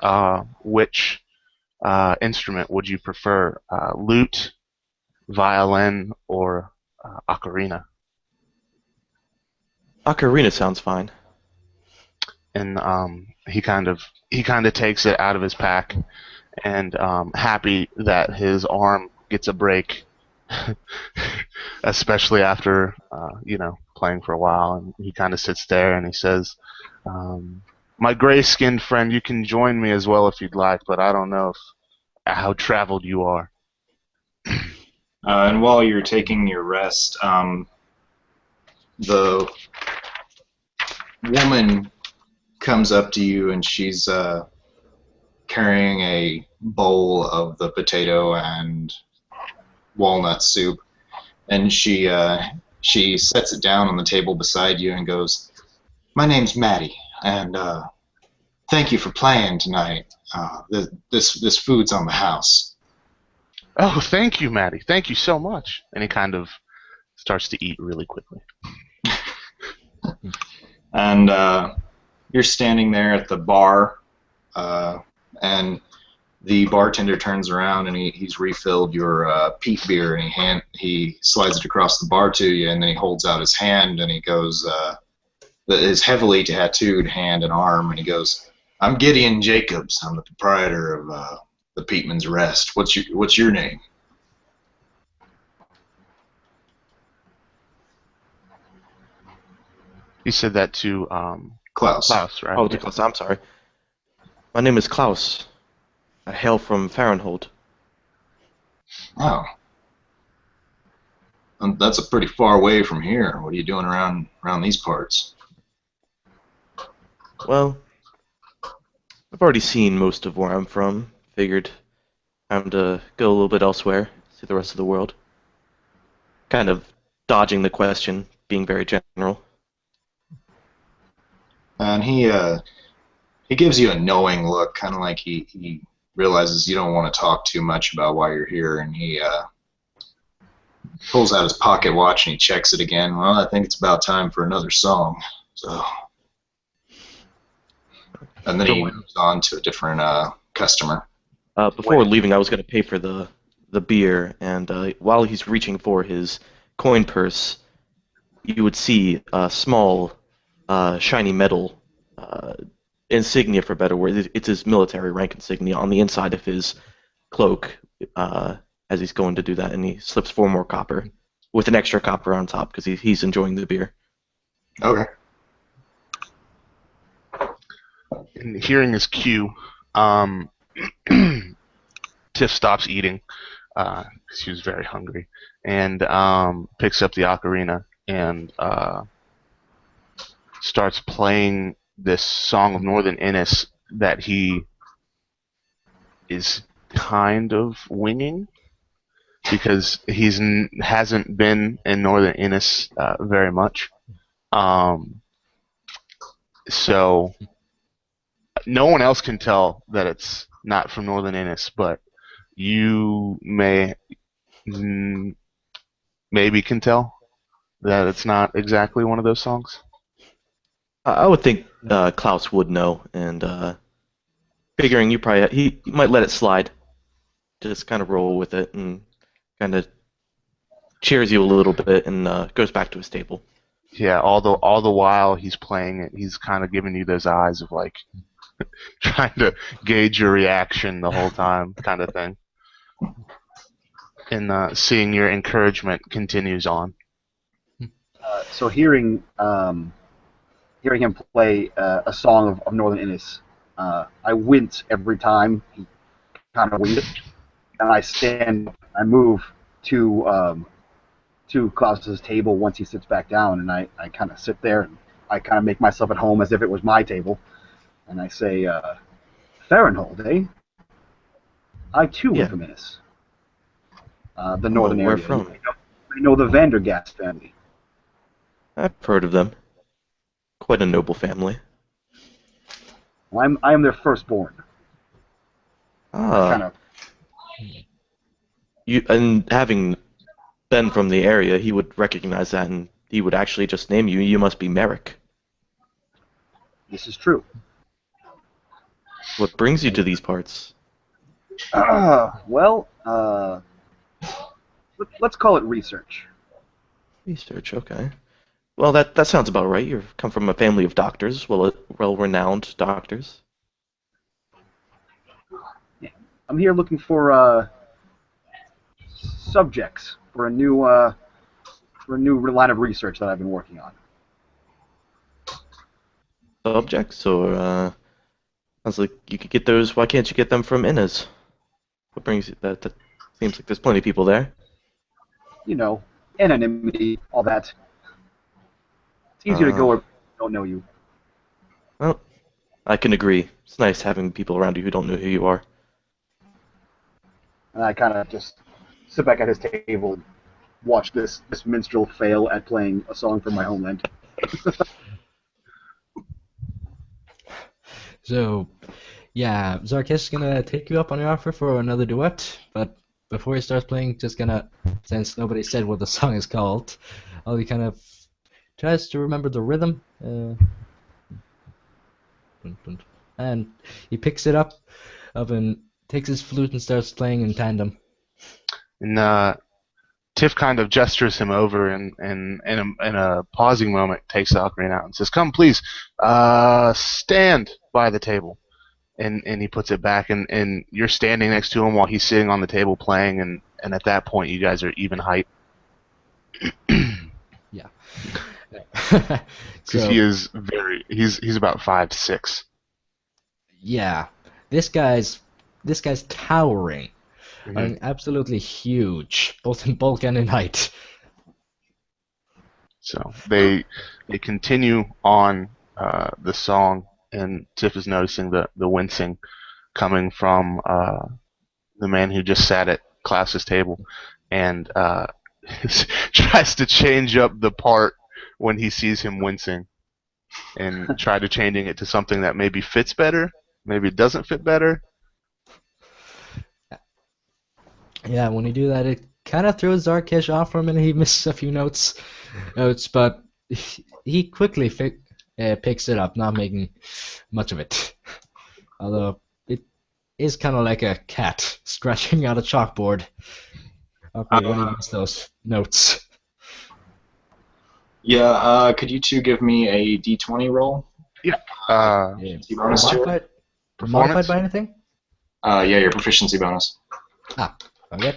which instrument would you prefer, lute, violin, or ocarina? Ocarina sounds fine. And he kind of takes it out of his pack, and happy that his arm gets a break, especially after playing for a while. And he kind of sits there and he says, "My gray-skinned friend, you can join me as well if you'd like, but I don't know how traveled you are." And while you're taking your rest, the woman comes up to you and she's carrying a bowl of the potato and walnut soup, and she sets it down on the table beside you and goes, "My name's Maddie, and thank you for playing tonight. This food's on the house." "Oh, thank you, Maddie. Thank you so much." And he kind of starts to eat really quickly. And you're standing there at the bar, and the bartender turns around and he's refilled your peat beer, and he slides it across the bar to you, and then he holds out his hand and he goes, his heavily tattooed hand and arm, and he goes, "I'm Gideon Jacobs. I'm the proprietor of the Peatman's Rest. What's your name?" He said that to Klaus. Klaus, right? Oh, to Klaus, I'm sorry. My name is Klaus. I hail from Fahrenhold. Oh. That's a pretty far away from here. What are you doing around these parts? Well, I've already seen most of where I'm from. Figured time to go a little bit elsewhere, see the rest of the world. Kind of dodging the question, being very general. And he gives you a knowing look, kind of like he realizes you don't want to talk too much about why you're here, and he pulls out his pocket watch and he checks it again. "Well, I think it's about time for another song." So, and then he moves on to a different customer. Before leaving, I was going to pay for the beer, and while he's reaching for his coin purse, you would see a small, shiny metal insignia, for better word. It's his military rank insignia on the inside of his cloak as he's going to do that, and he slips 4 more copper with an extra copper on top because he's enjoying the beer. Okay. And hearing his cue, Tiff stops eating because she was very hungry, and picks up the ocarina and starts playing this song of Northern Innis that he is kind of winging because hasn't been in Northern Innis very much. So no one else can tell that it's not from Northern Innis, but you maybe can tell that it's not exactly one of those songs. I would think Klaus would know, and figuring you probably he might let it slide, just kind of roll with it, and kind of cheers you a little bit, and goes back to his table. Yeah, all the while he's playing it, he's kind of giving you those eyes of like trying to gauge your reaction the whole time, kind of thing. And seeing your encouragement continues on. So hearing him play a song of Northern Innis, I wince every time he kind of wings it, and I stand, I move to Klaus's table once he sits back down, and I kind of sit there and I kind of make myself at home as if it was my table, and I say, Farenhold, eh? I too am from Innis. The northern area. Where from? I know the Vandergast family. I've heard of them. Quite a noble family. Well, I am their firstborn. Kind of. And having been from the area, he would recognize that, and he would actually just name you. You must be Merrick. This is true. What brings you to these parts? Well, let's call it research. Research, okay. Well, that sounds about right. You come from a family of doctors, well-renowned doctors. Yeah. I'm here looking for subjects for a new line of research that I've been working on. Subjects, or sounds like you could get those. Why can't you get them from Innis? What brings you? That seems like there's plenty of people there. You know, anonymity, all that. It's easier to go where people don't know you. Well, I can agree. It's nice having people around you who don't know who you are. And I kind of just sit back at his table and watch this minstrel fail at playing a song from my homeland. So, yeah, Zarkesh is gonna take you up on your offer for another duet, but before he starts playing, just gonna, since nobody said what the song is called, he kind of tries to remember the rhythm, and he picks it up and takes his flute and starts playing in tandem. And Tiff kind of gestures him over and in a pausing moment takes the ocarina out and says, "Come, please, stand by the table." And he puts it back, and you're standing next to him while he's sitting on the table playing, and at that point you guys are even height. Yeah. Because he is he's about 5'6". Yeah, this guy's towering. Mm-hmm. Absolutely huge, both in bulk and in height. So they continue on the song, and Tiff is noticing the wincing coming from the man who just sat at Klaus's table, and tries to change up the part when he sees him wincing, and try to changing it to something that maybe fits better, maybe it doesn't fit better. Yeah, when you do that, it kind of throws Zarkesh off for a minute. He misses a few notes, but he quickly picks it up, not making much of it. Although it is kind of like a cat scratching out a chalkboard when he makes those notes. Yeah, could you two give me a D20 roll? Yeah. Bonus to it? Modified by anything? Yeah, your proficiency bonus. Okay.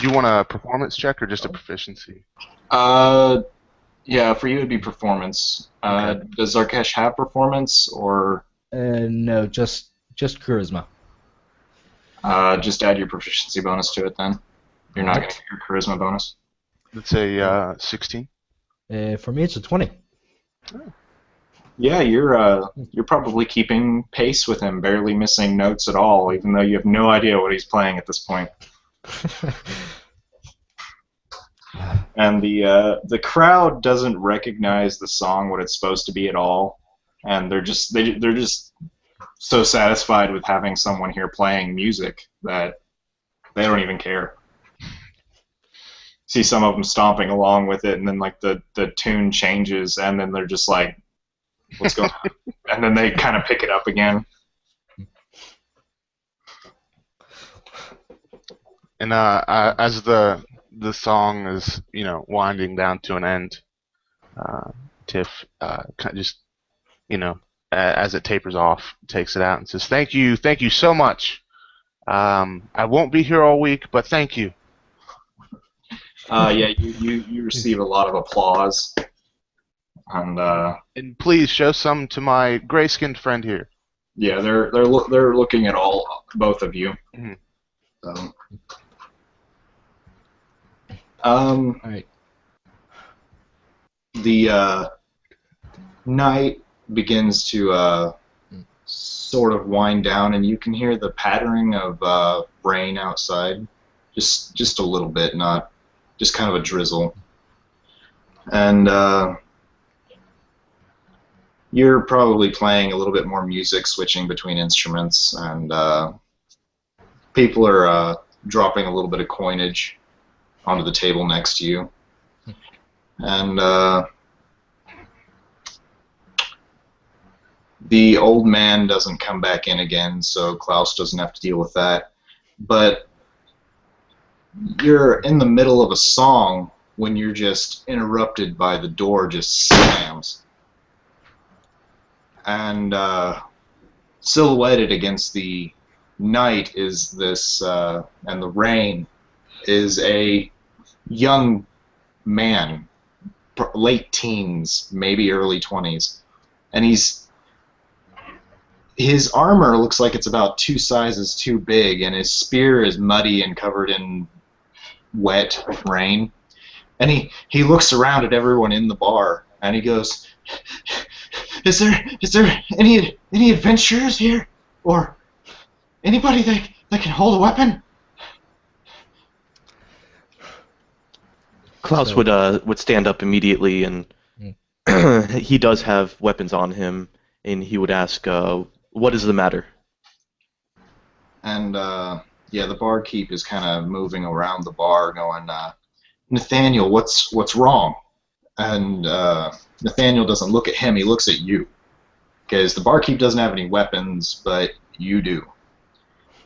You want a performance check or just a proficiency? Yeah, for you it'd be performance. Okay. Does Zarkesh have performance, or No, just charisma. just add your proficiency bonus to it then? You're not going Alright. to get your charisma bonus. Let's say 16. For me, it's a 20. Yeah, you're probably keeping pace with him, barely missing notes at all, even though you have no idea what he's playing at this point. And the crowd doesn't recognize the song what it's supposed to be at all, and they're just so satisfied with having someone here playing music that they don't even care. See some of them stomping along with it, and then like the tune changes, and then they're just like, "What's going on?" And then they kind of pick it up again. And as the song is winding down to an end, Tiff just as it tapers off, takes it out and says, thank you so much. I won't be here all week, but thank you. Yeah, you receive a lot of applause, And please show some to my gray-skinned friend here. yeah, they're looking at both of you. Mhm. So, Alright. the night begins to sort of wind down, and you can hear the pattering of rain outside, just a little bit, not just kind of a drizzle. And you're probably playing a little bit more music, switching between instruments, and people are dropping a little bit of coinage onto the table next to you. And the old man doesn't come back in again, so Klaus doesn't have to deal with that. But you're in the middle of a song when you're just interrupted by the door just slams. And silhouetted against the night is this, and the rain, is a young man, late teens, maybe early 20s. And his armor looks like it's about 2 sizes too big, and his spear is muddy and covered in wet rain. And he looks around at everyone in the bar, and he goes, Is there any adventurers here, or anybody that can hold a weapon? Klaus So- would stand up immediately, and he does have weapons on him, and he would ask, "What is the matter?" And yeah, the barkeep is kind of moving around the bar, going, Nathaniel, what's wrong? And Nathaniel doesn't look at him; he looks at you, because the barkeep doesn't have any weapons, but you do.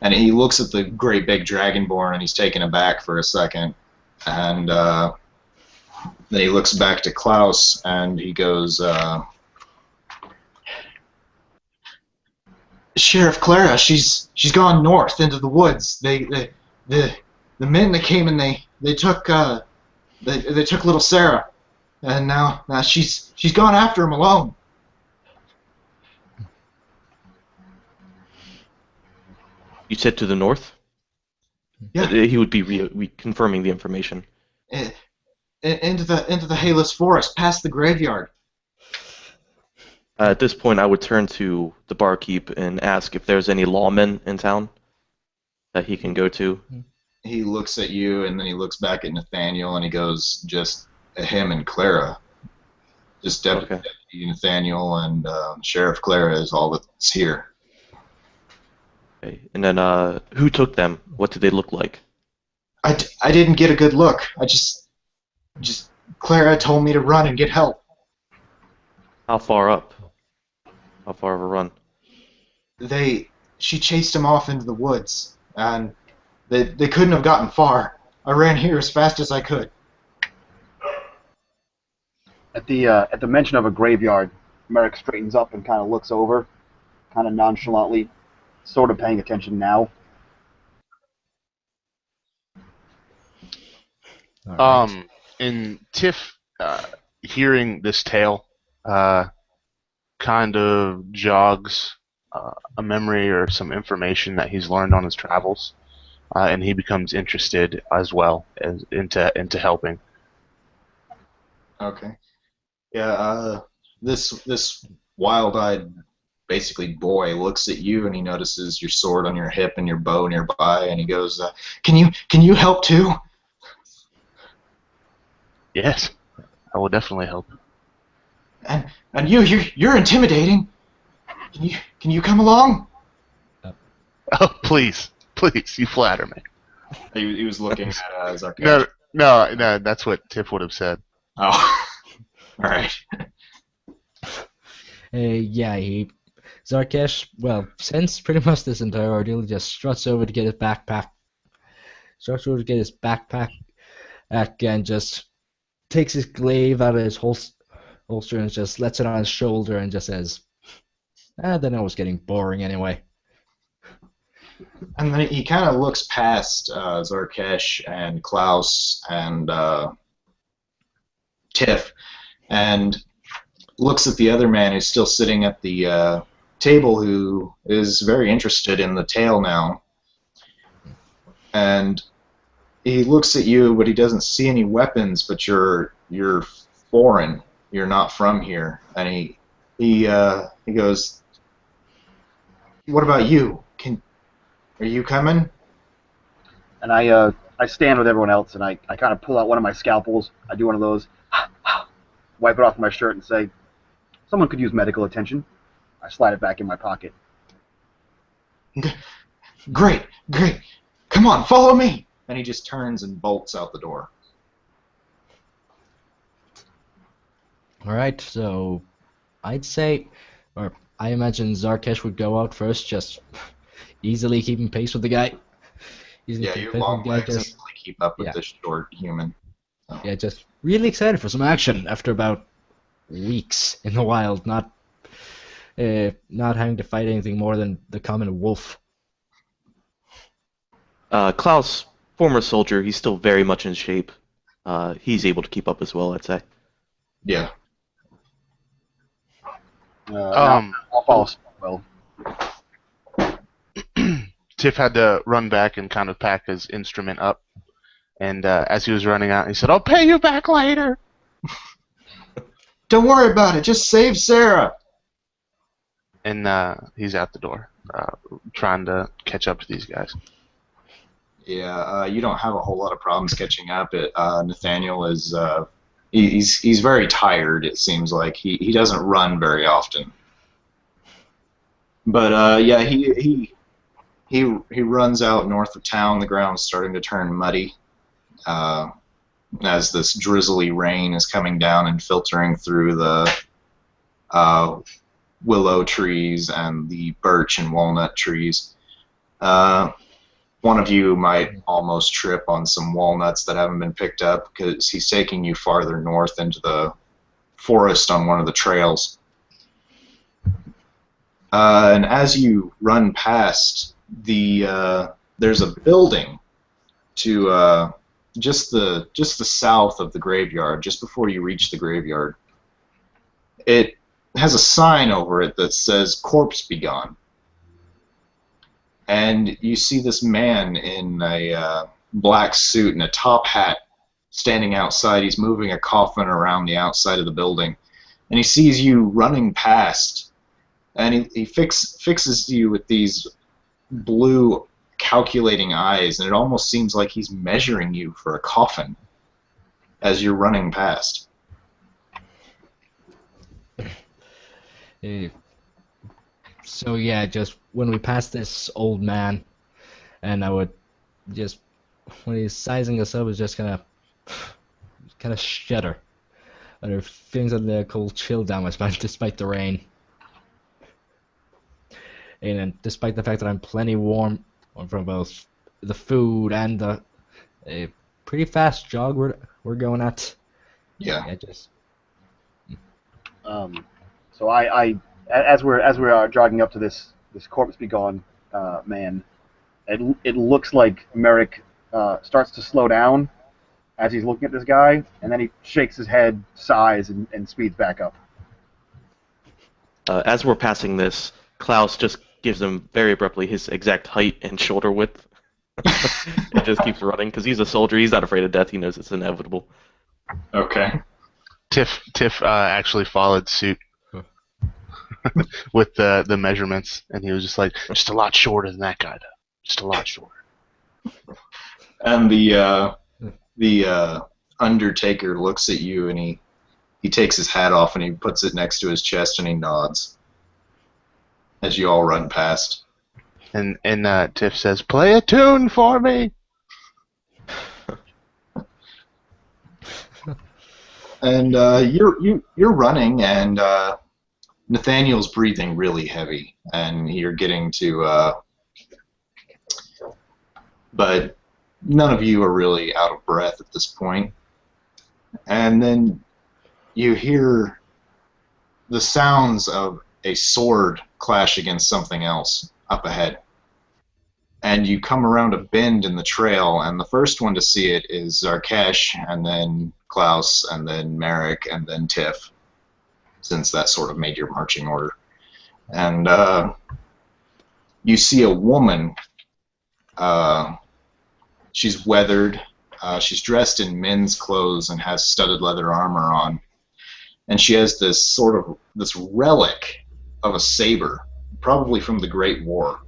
And he looks at the great big dragonborn, and he's taken aback for a second, and then he looks back to Klaus, and he goes, Sheriff Clara, she's gone north into the woods. The men that came and they took they took little Sarah, and now she's gone after him alone. You said to the north? Yeah. He would be confirming the information. Into the Hayless Forest, past the graveyard. At this point, I would turn to the barkeep and ask if there's any lawmen in town that he can go to. He looks at you, and then he looks back at Nathaniel, and he goes, just him and Clara. Just Deputy Nathaniel and Sheriff Clara is all that's here. Okay. And then, who took them? What did they look like? I didn't get a good look. I just Clara told me to run and get help. How far up? How far of a run? She chased him off into the woods, and they couldn't have gotten far. I ran here as fast as I could. At the mention of a graveyard, Merrick straightens up and kind of looks over, kind of nonchalantly, sort of paying attention now. Alright. And Tiff, hearing this tale, kind of jogs a memory or some information that he's learned on his travels. and he becomes interested as well as into helping. Okay. Yeah. This wild-eyed, basically boy, looks at you and he notices your sword on your hip and your bow nearby, and he goes, "Can you help too?" Yes, I will definitely help. And you're intimidating. Can you come along? Oh, please, you flatter me. He was looking at Zarkesh. No, that's what Tiff would have said. Oh, all right. Yeah, Zarkesh, well, since pretty much this entire ordeal, just struts over to get his backpack, and just takes his glaive out of his holster and just lets it on his shoulder and just says, then it was getting boring anyway. And then he kind of looks past Zarkesh and Klaus and Tiff, and looks at the other man who's still sitting at the table, who is very interested in the tale now. And he looks at you, but he doesn't see any weapons. But you're foreign. You're not from here. And he goes, "What about you? Are you coming?" And I stand with everyone else, and I kind of pull out one of my scalpels. I do one of those, wipe it off my shirt, and say, "Someone could use medical attention." I slide it back in my pocket. Great. Come on, follow me. And he just turns and bolts out the door. All right, so I'd say, or I imagine Zarkesh would go out first, just easily keeping pace with the guy. Yeah, your long legs easily keep up with this short human. So. Yeah, just really excited for some action after about weeks in the wild, not having to fight anything more than the common wolf. Klaus, former soldier, he's still very much in shape. He's able to keep up as well, I'd say. Yeah. I'll follow well. Tiff had to run back and kind of pack his instrument up, and as he was running out, he said, "I'll pay you back later." Don't worry about it. Just save Sarah. And he's out the door, trying to catch up to these guys. Yeah, you don't have a whole lot of problems catching up. Nathaniel is he's very tired. It seems like he doesn't run very often. But yeah, he runs out north of town. The ground's starting to turn muddy as this drizzly rain is coming down and filtering through the willow trees and the birch and walnut trees. One of you might almost trip on some walnuts that haven't been picked up because he's taking you farther north into the forest on one of the trails. And as you run past, there's a building to just the south of the graveyard, just before you reach the graveyard. It has a sign over it that says "Corpse Be Gone." And you see this man in a black suit and a top hat standing outside. He's moving a coffin around the outside of the building. And he sees you running past. And he fixes you with these blue calculating eyes. And it almost seems like he's measuring you for a coffin as you're running past. So yeah, just when we pass this old man, and I would just, when he's sizing us up, is just kind of shudder. And there are feelings of the cold chill down my spine despite the rain. And despite the fact that I'm plenty warm from both the food and the pretty fast jog we're going at. Yeah. So I as we're jogging up to this Corpse Be Gone man, it looks like Merrick starts to slow down as he's looking at this guy, and then he shakes his head, sighs, and speeds back up. As we're passing this, Klaus just gives him very abruptly his exact height and shoulder width. It just keeps running because he's a soldier. He's not afraid of death. He knows it's inevitable. Okay. Tiff actually followed suit with the measurements, and he was just like, just a lot shorter than that guy, though. Just a lot shorter. And the Undertaker looks at you and he takes his hat off and he puts it next to his chest and he nods as you all run past. And Tiff says, "Play a tune for me." And you're running, and Nathaniel's breathing really heavy, and you're getting to. But none of you are really out of breath at this point. And then you hear the sounds of a sword clash against something else up ahead. And you come around a bend in the trail, and the first one to see it is Zarkesh, and then Klaus, and then Merrick, and then Tiff, since that sort of made your marching order. And you see a woman. She's weathered. She's dressed in men's clothes and has studded leather armor on. And she has this relic of a saber, probably from the Great War.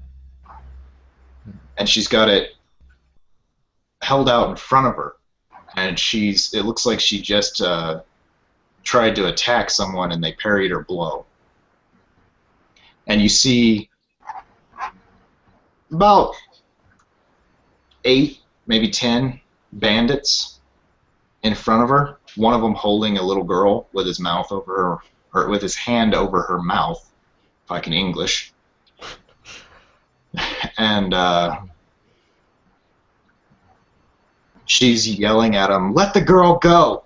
And she's got it held out in front of her. And it looks like she just tried to attack someone and they parried her blow. And you see about 8, maybe 10 bandits in front of her. One of them holding a little girl with his mouth over her, or with his hand over her mouth, if I can English. And she's yelling at him, "Let the girl go!"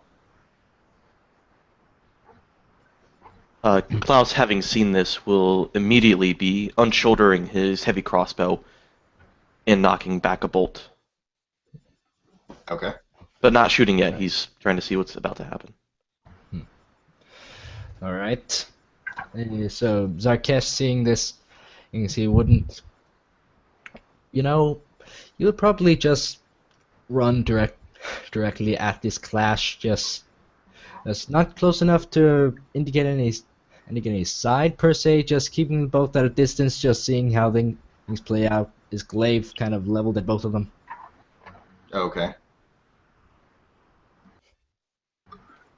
Klaus, having seen this, will immediately be unshouldering his heavy crossbow and knocking back a bolt. Okay. But not shooting yet. He's trying to see what's about to happen. All right. So Zarkesh, seeing this, he wouldn't. You would probably just run directly at this clash. Just it's not close enough to indicate any side per se. Just keeping both at a distance, just seeing how things play out. Is glaive kind of leveled at both of them? Okay.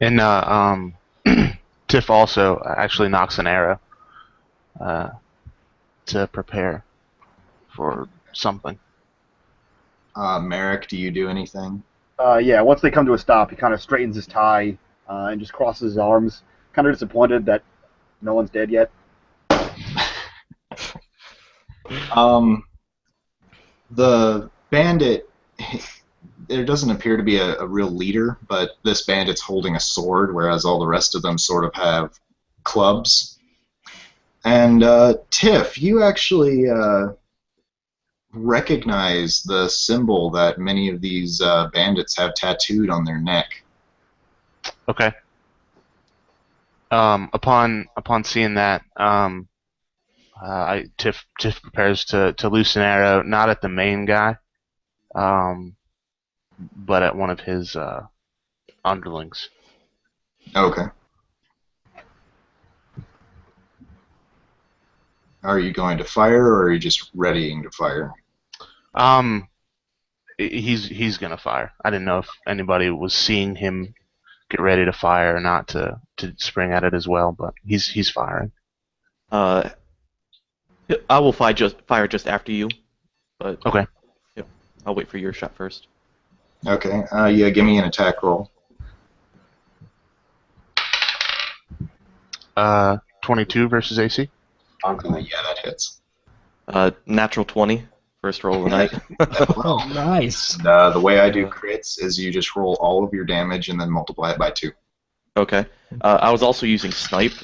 And Tiff also actually knocks an arrow to prepare for something. Merrick, do you do anything? Yeah, once they come to a stop, he kind of straightens his tie and just crosses his arms, kind of disappointed that no one's dead yet. The bandit, there doesn't appear to be a real leader, but this bandit's holding a sword, whereas all the rest of them sort of have clubs. And Tiff, you actually recognize the symbol that many of these bandits have tattooed on their neck. Okay. Upon seeing that, Tiff prepares to loose an arrow, not at the main guy, but at one of his underlings. Okay. Are you going to fire, or are you just readying to fire? He's gonna fire. I didn't know if anybody was seeing him get ready to fire or not to spring at it as well, but he's firing. I will fire just after you, but Okay. Yep, I'll wait for your shot first. Okay. Yeah, give me an attack roll. 22 versus AC. Yeah, that hits. Natural 20, first roll of the night. Oh, nice. And, the way I do crits is you just roll all of your damage and then multiply it by 2. Okay. I was also using snipe,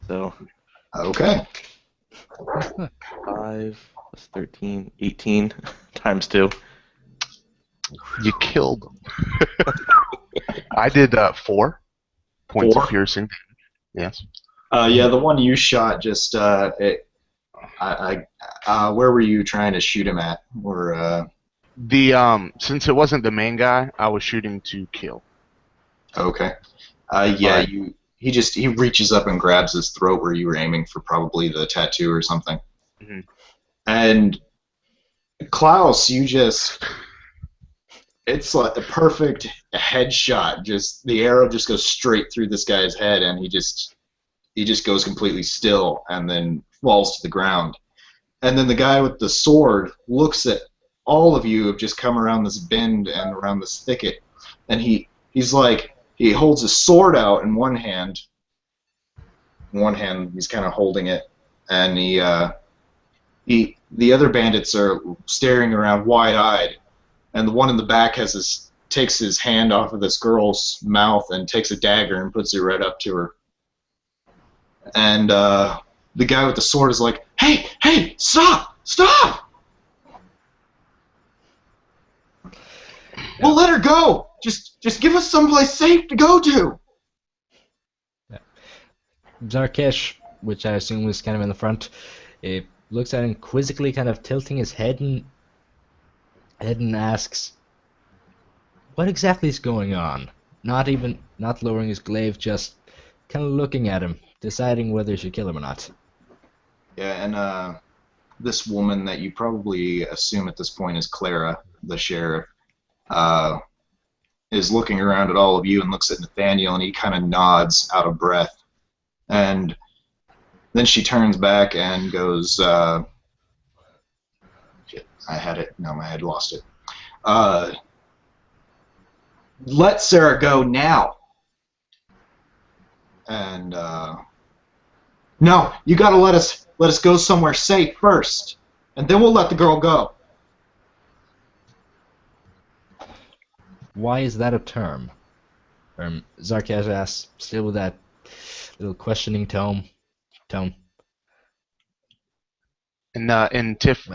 so Okay. 5 plus 13, 18 times 2. You killed him. I did 4 points 4? of piercing. Yes. Yeah, the one you shot just where were you trying to shoot him at? Or Since it wasn't the main guy, I was shooting to kill. Okay. Yeah, But he reaches up and grabs his throat where you were aiming for probably the tattoo or something. Mhm. And Klaus, it's like a perfect headshot. Just the arrow just goes straight through this guy's head, and he just goes completely still and then falls to the ground. And then the guy with the sword looks at all of you have just come around this bend and around this thicket, and he's like, he holds his sword out in one hand. In one hand he's kind of holding it, and the other bandits are staring around wide-eyed, and the one in the back takes his hand off of this girl's mouth and takes a dagger and puts it right up to her. And the guy with the sword is like, hey, stop! We'll let her go. Just give us someplace safe to go to. Zarkesh, which I assume was kind of in the front, looks at him quizzically, kind of tilting his head and asks, "What exactly is going on?" Not lowering his glaive, just kind of looking at him, deciding whether he should kill him or not. Yeah, and this woman that you probably assume at this point is Clara, the sheriff, is looking around at all of you and looks at Nathaniel, and he kind of nods out of breath. And then she turns back and goes, shit, I had it. No, I had lost it. Let Sarah go now. And no, you gotta let us go somewhere safe first, and then we'll let the girl go. Why is that a term? Zarkesh asks, still with that little questioning tone. And Tiff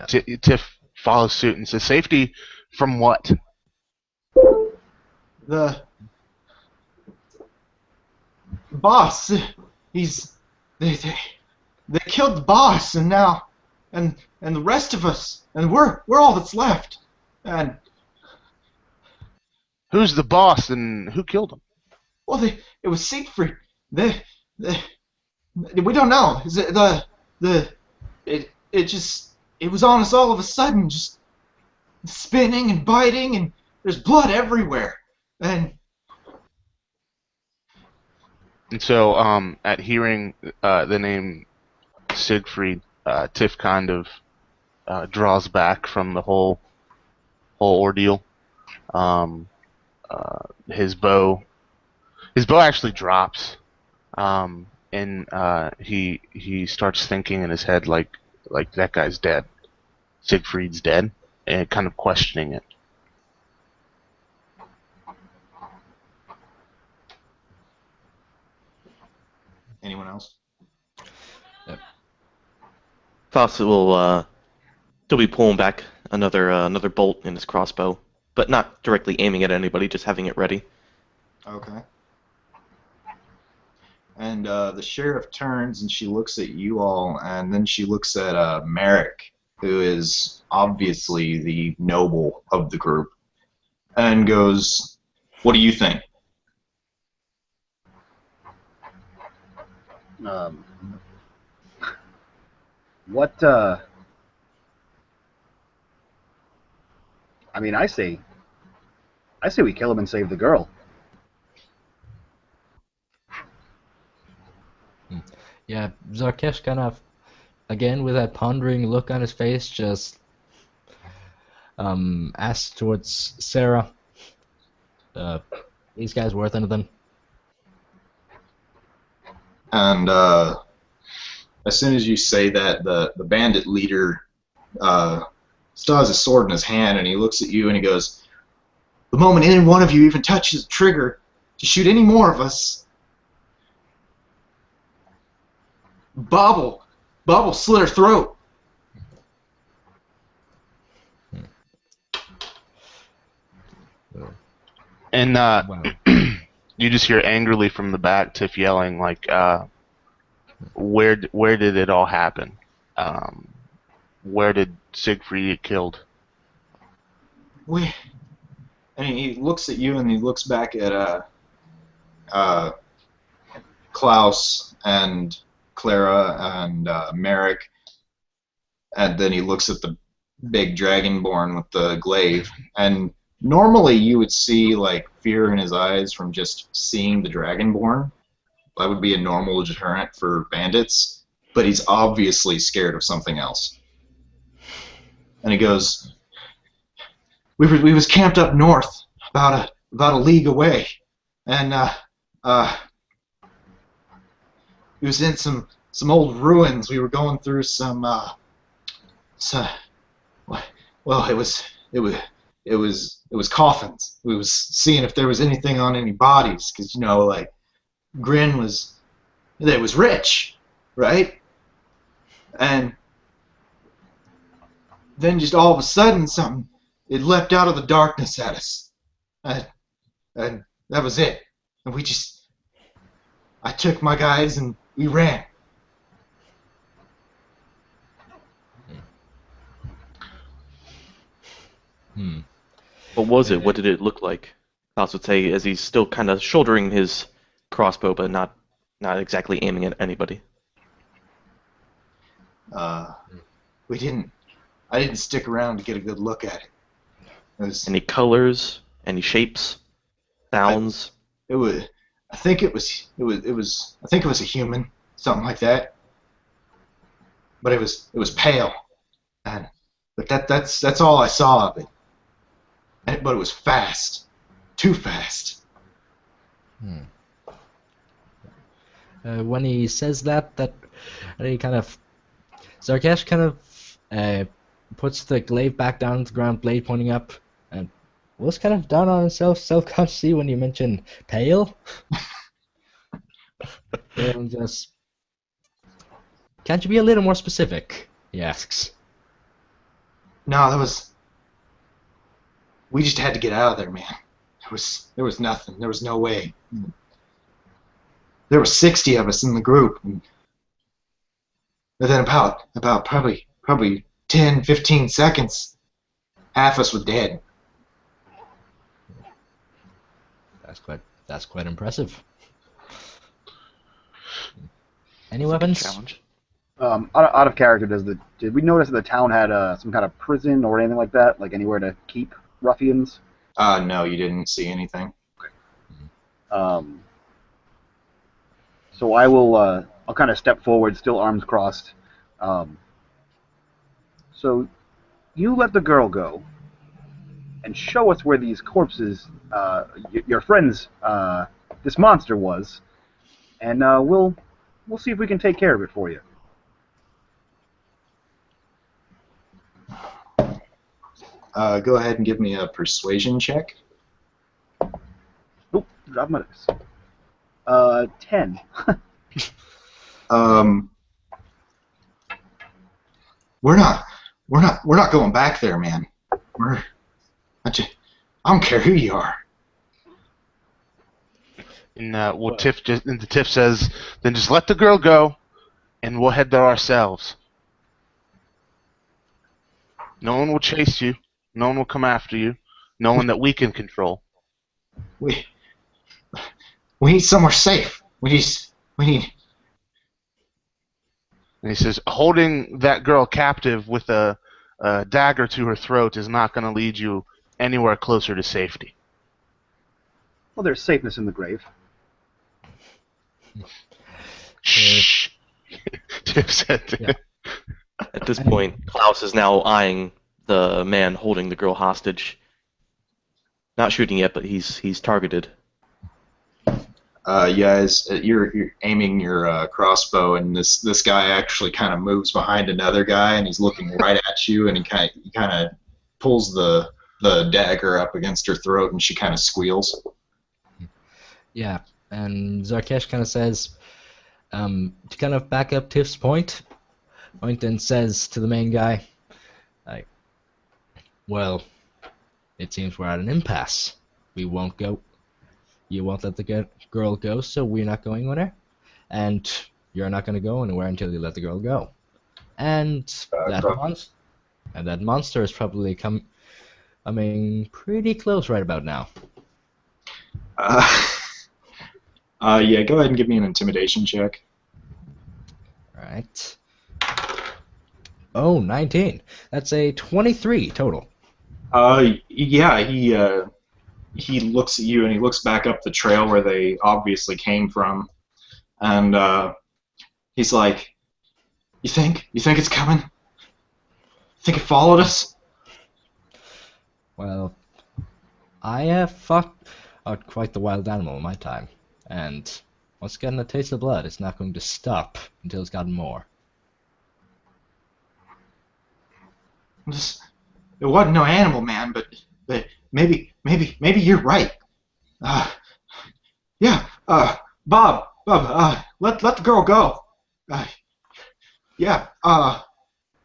follows suit and says, "Safety from what?" The boss, they killed the boss, and now and the rest of us, and we're all that's left. And Who's the boss and who killed him? well, it was Siegfried. We don't know. Is it it was on us all of a sudden, just spinning and biting, and there's blood everywhere. And so, at hearing the name Siegfried, Tiff kind of draws back from the whole ordeal. His bow actually drops, and he starts thinking in his head like that guy's dead, Siegfried's dead, and kind of questioning it. anyone else? Fawcett will still be pulling back another bolt in his crossbow, but not directly aiming at anybody, just having it ready. Okay. And the sheriff turns and she looks at you all, and then she looks at Merrick, who is obviously the noble of the group, and goes, "What do you think?" What? I mean, I say we kill him and save the girl. Yeah, Zarkesh kind of, again with that pondering look on his face, just asks towards Sarah, "These guys worth anything?" And as soon as you say that, the bandit leader still has his sword in his hand, and he looks at you and he goes, "The moment any one of you even touches the trigger to shoot any more of us, Bob will slit her throat." And Wow. you just hear angrily from the back Tiff yelling like, where did it all happen? Where did Siegfried get killed? we, and he looks at you and he looks back at uh, Klaus and Clara and Merrick, and then he looks at the big dragonborn with the glaive. And normally you would see like fear in his eyes from just seeing the dragonborn. That would be a normal deterrent for bandits, but he's obviously scared of something else. And he goes, we was camped up north, about a league away, and we was in some old ruins. We were going through some well, it was coffins. We was seeing if there was anything on any bodies, because like Grinn was rich, right? And then just all of a sudden it leapt out of the darkness at us, and that was it. And I took my guys and we ran. What was it? What did it look like? Klaus would say as he's still kind of shouldering his crossbow, but not exactly aiming at anybody. I didn't stick around to get a good look at it. Any colors? Any shapes? Sounds? I think it was a human, something like that. But it was pale, but that's all I saw of it. But it was fast, too fast. When he says that he kind of Zarkesh kind of puts the glaive back down to the ground, blade pointing up, and was kind of down on himself self-consciously when you mentioned pale. And just, can't you be a little more specific? He asks. No, we just had to get out of there, man. There was nothing. There was no way. There were 60 of us in the group, and then about probably 10, 15 seconds, half us were dead. That's quite impressive. Any weapons? Challenge. Out of character, did we notice that the town had some kind of prison or anything like that, like anywhere to keep ruffians? No, you didn't see anything. So I'll kind of step forward, still arms crossed. So you let the girl go, and show us where these corpses, your friends, this monster was, and we'll see if we can take care of it for you. Go ahead and give me a persuasion check. Oop, drop my dice. 10. We're not going back there, man. I don't care who you are. And the Tiff says, then just let the girl go, and we'll head there ourselves. No one will chase you. No one will come after you. No one that we can control. We need somewhere safe. We need. And he says, holding that girl captive with a dagger to her throat is not going to lead you anywhere closer to safety. Well, there's safeness in the grave. Shh. Tiff said. Yeah. At this point, Klaus is now eyeing the man holding the girl hostage. Not shooting yet, but he's targeted. You're aiming your crossbow, and this guy actually kind of moves behind another guy, and he's looking right at you, and he kind of pulls the dagger up against her throat, and she kind of squeals. Yeah, and Zarkesh kind of says, to kind of back up Tiff's point, and says to the main guy, like, well, it seems we're at an impasse. We won't go. You won't let the girl go, so we're not going with her. And you're not going to go anywhere until you let the girl go. And that monster is probably I mean, pretty close right about now. Yeah, go ahead and give me an intimidation check. Alright. Oh, 19. That's a 23 total. Yeah, he looks at you and he looks back up the trail where they obviously came from, and he's like, "You think it's coming? Think it followed us?" Well, I have fought quite the wild animal in my time, and once getting a taste of blood, it's not going to stop until it's gotten more. It wasn't no animal, man, but maybe you're right. Uh, yeah, Bob, let the girl go. Uh, yeah,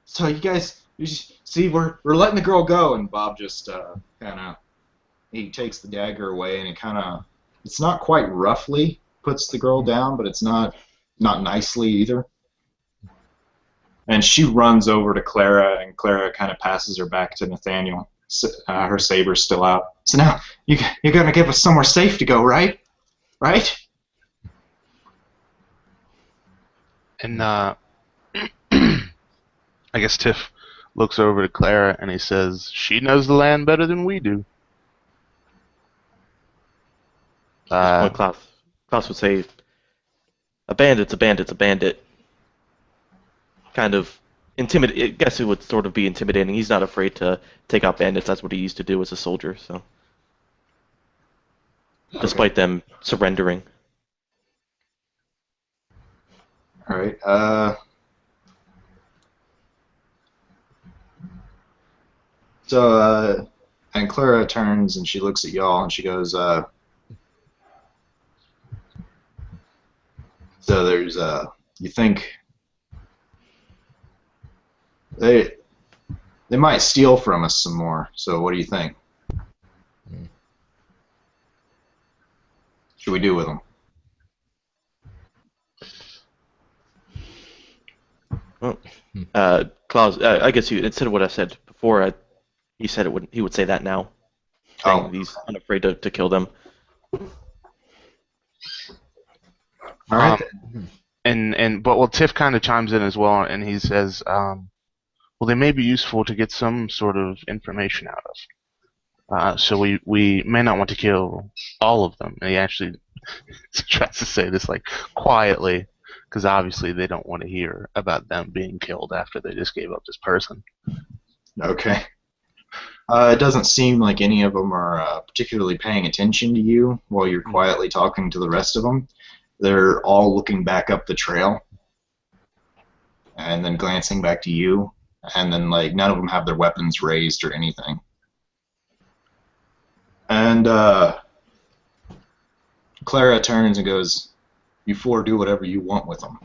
so you see, we're letting the girl go, and Bob just kind of he takes the dagger away, and it's not quite roughly puts the girl down, but it's not nicely either. And she runs over to Clara, and Clara kind of passes her back to Nathaniel. Her saber's still out. So now you're gonna give us somewhere safe to go, right? Right? And I guess Tiff looks over to Clara and he says, "She knows the land better than we do." Klaus would say, "A bandit's a bandit's a bandit." Kind of I guess it would sort of be intimidating. He's not afraid to take out bandits. That's what he used to do as a soldier. So, despite them surrendering. All right. And Clara turns and she looks at y'all and she goes, so there's, you think they might steal from us some more. So what do you think? Should we do with them? Well, Klaus, I guess instead of what I said before, he said he would say that now. Saying he's unafraid to kill them. All right. But Tiff kind of chimes in as well, and he says, "Well, they may be useful to get some sort of information out of. So we may not want to kill all of them." And he actually tries to say this like quietly, because obviously they don't want to hear about them being killed after they just gave up this person. Okay. It doesn't seem like any of them are particularly paying attention to you while you're quietly talking to the rest of them. They're all looking back up the trail and then glancing back to you, and then like none of them have their weapons raised or anything. And Clara turns and goes, "You four do whatever you want with them.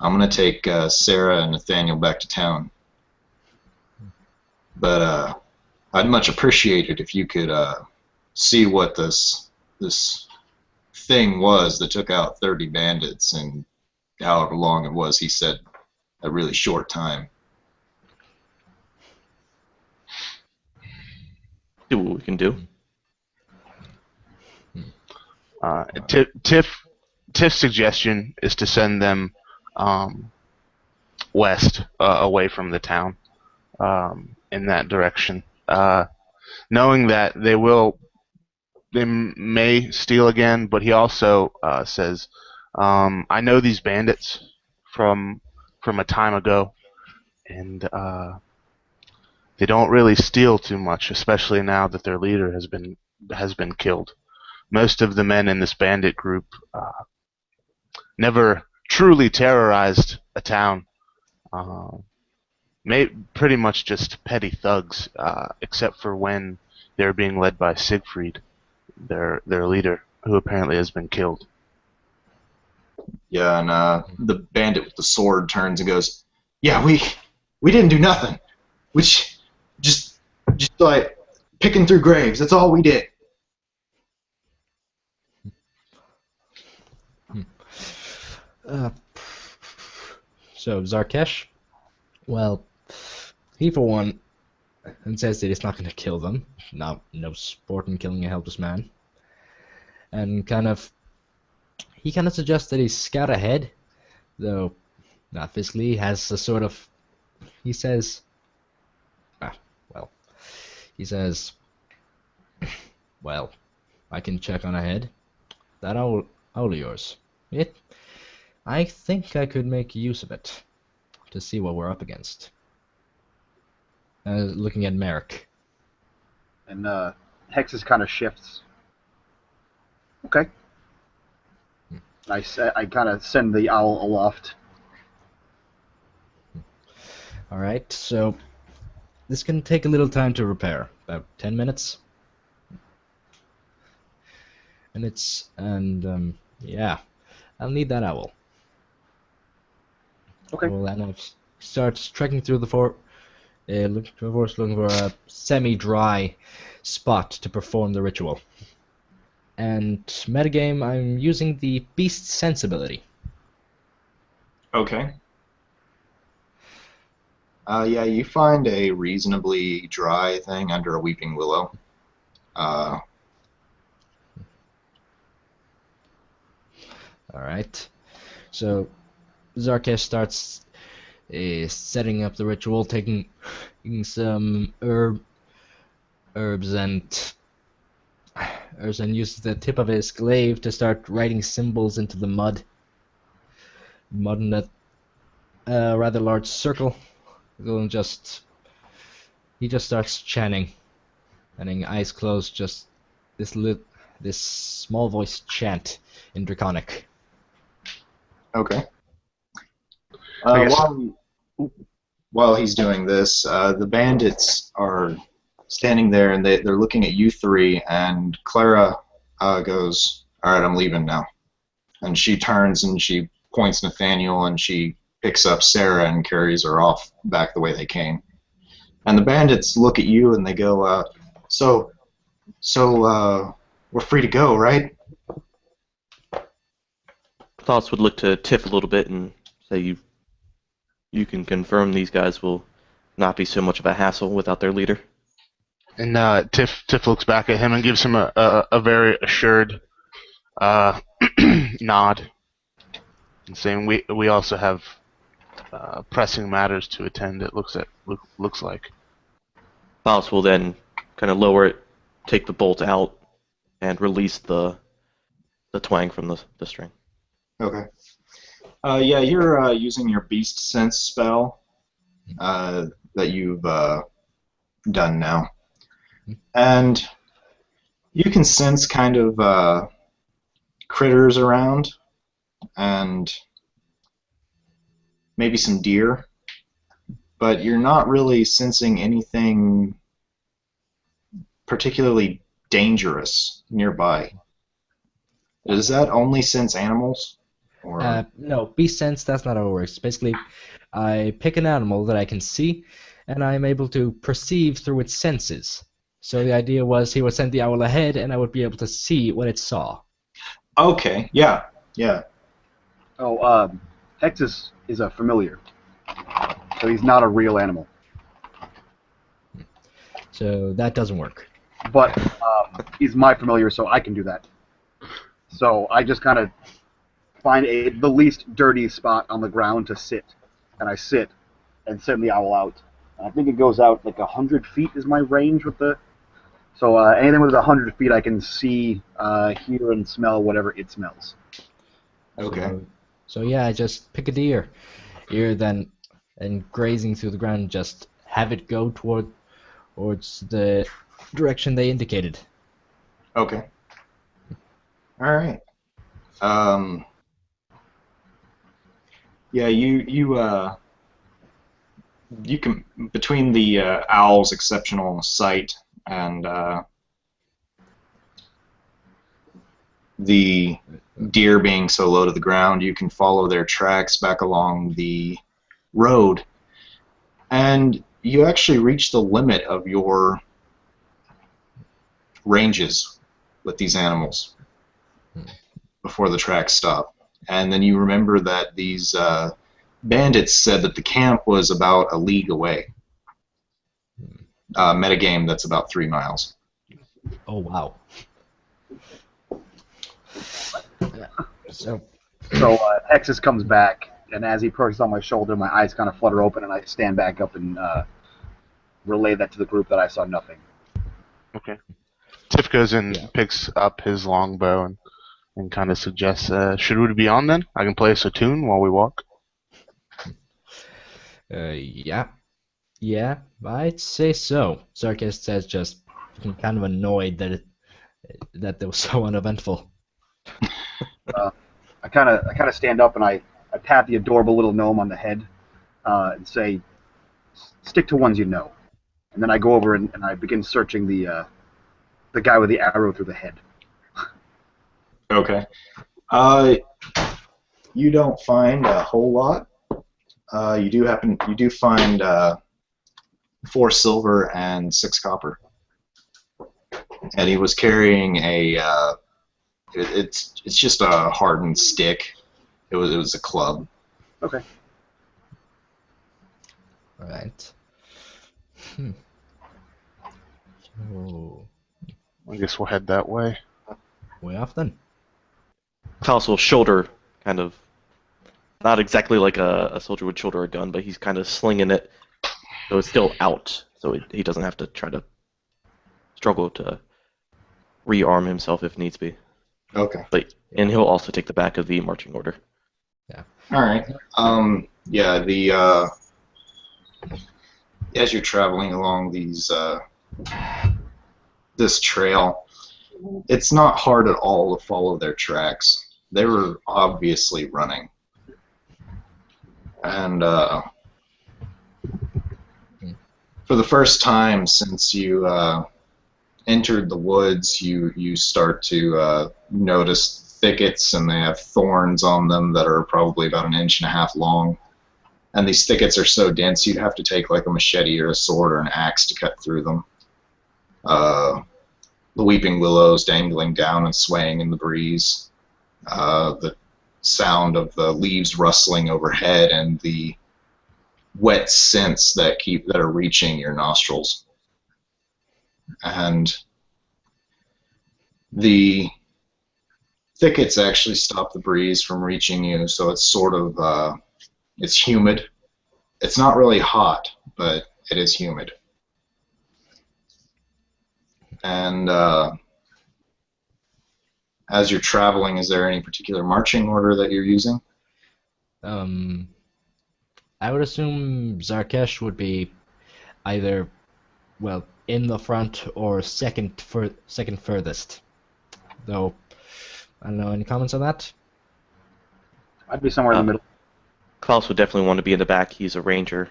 I'm going to take Sarah and Nathaniel back to town. But I'd much appreciate it if you could see what this thing was that took out 30 bandits in however long it was, he said, a really short time." Do what we can do. Tiff's suggestion is to send them west, away from the town, in that direction, knowing that they may steal again. But he also says, "I know these bandits from a time ago, and they don't really steal too much, especially now that their leader has been killed. Most of the men in this bandit group never truly terrorized a town. Pretty much just petty thugs, except for when they're being led by Siegfried, their leader, who apparently has been killed." Yeah, and the bandit with the sword turns and goes, "Yeah, we didn't do nothing. We just like picking through graves. That's all we did." So Zarkesh, well, he for one and says that he's not going to kill them. No sport in killing a helpless man. And he kind of suggests that he scout ahead, though not physically. He has a sort of, he says, he says, well, I can check on ahead. That owl of yours. I think I could make use of it to see what we're up against. Looking at Merrick. And Hex's kind of shifts. Okay. I kind of send the owl aloft. Alright, so this can take a little time to repair. About 10 minutes. Yeah, I'll need that owl. Okay. Well, then I starts trekking through the forest, looking for a semi-dry spot to perform the ritual. And metagame, I'm using the Beast Sense ability. Okay. Yeah, you find a reasonably dry thing under a weeping willow. Alright. So, Zarkesh starts setting up the ritual, taking some herbs and uses the tip of his glaive to start writing symbols into the mud. Mud in a rather large circle. And he just starts chanting, and eyes closed, just this small voice chant in Draconic. Okay. I guess- While he's doing this, the bandits are standing there, and they're looking at you three, and Clara goes, "All right, I'm leaving now." And she turns and she points Nathaniel, and she picks up Sarah and carries her off back the way they came. And the bandits look at you and they go, so we're free to go, right? Klaus would look to Tiff a little bit and say, you can confirm these guys will not be so much of a hassle without their leader. And Tiff looks back at him and gives him a very assured nod, and saying, "We also have pressing matters to attend. It looks like." Klaus will then kind of lower it, take the bolt out, and release the twang from the string. Okay. Yeah, you're using your Beast Sense spell that you've done now. And you can sense kind of critters around and maybe some deer, but you're not really sensing anything particularly dangerous nearby. Does that only sense animals? Or No, Beast Sense, that's not how it works. Basically, I pick an animal that I can see, and I'm able to perceive through its senses. So the idea was he would send the owl ahead, and I would be able to see what it saw. Okay, yeah. Oh, Hex is a familiar, so he's not a real animal. So that doesn't work. But he's my familiar, so I can do that. So I just kind of find the least dirty spot on the ground to sit, and I sit and send the owl out. I think it goes out like 100 feet is my range with the. So anything within 100 feet, I can see, hear, and smell whatever it smells. Okay. So yeah, I just pick a deer, then, and grazing through the ground, just have it go towards the direction they indicated. Okay. All right. Yeah, you can, between the owl's exceptional sight and the deer being so low to the ground, you can follow their tracks back along the road, and you actually reach the limit of your ranges with these animals before the tracks stop. And then you remember that these bandits said that the camp was about a league away. metagame that's about 3 miles. Oh wow. So So Hexus comes back, and as he perches on my shoulder, my eyes kind of flutter open, and I stand back up and relay that to the group that I saw nothing. Okay. Tiff goes and Yeah. picks up his longbow and kind of suggests, should we be on then? I can play us a tune while we walk. yeah. Yeah, I'd say so. Sarkis says, just kind of annoyed that it was so uneventful. I kind of stand up and I pat the adorable little gnome on the head and say, "Stick to ones you know." And then I go over and I begin searching the guy with the arrow through the head. Okay. You don't find a whole lot. You do find 4 silver and 6 copper. And he was carrying a it's just a hardened stick. It was a club. Okay. All right. So, I guess we'll head that way. way off then. Klaus will shoulder, kind of, not exactly like a soldier would shoulder a gun, but he's kind of slinging it, so it's still out, so he doesn't have to try to struggle to rearm himself if needs be. Okay. And he'll also take the back of the marching order. All right. Yeah. As you're traveling along this trail, it's not hard at all to follow their tracks. They were obviously running, and for the first time since you entered the woods, you start to notice thickets, and they have thorns on them that are probably about 1.5 inches long. And these thickets are so dense you'd have to take like a machete or a sword or an axe to cut through them. The weeping willows dangling down and swaying in the breeze. The sound of the leaves rustling overhead, and the wet scents that are reaching your nostrils. And the thickets actually stop the breeze from reaching you, so it's sort of it's humid. It's not really hot, but it is humid. And as you're traveling, is there any particular marching order that you're using? I would assume Zarkesh would be either, well, in the front or second furthest. Though, I don't know, any comments on that? I'd be somewhere in the middle. Klaus would definitely want to be in the back. He's a ranger.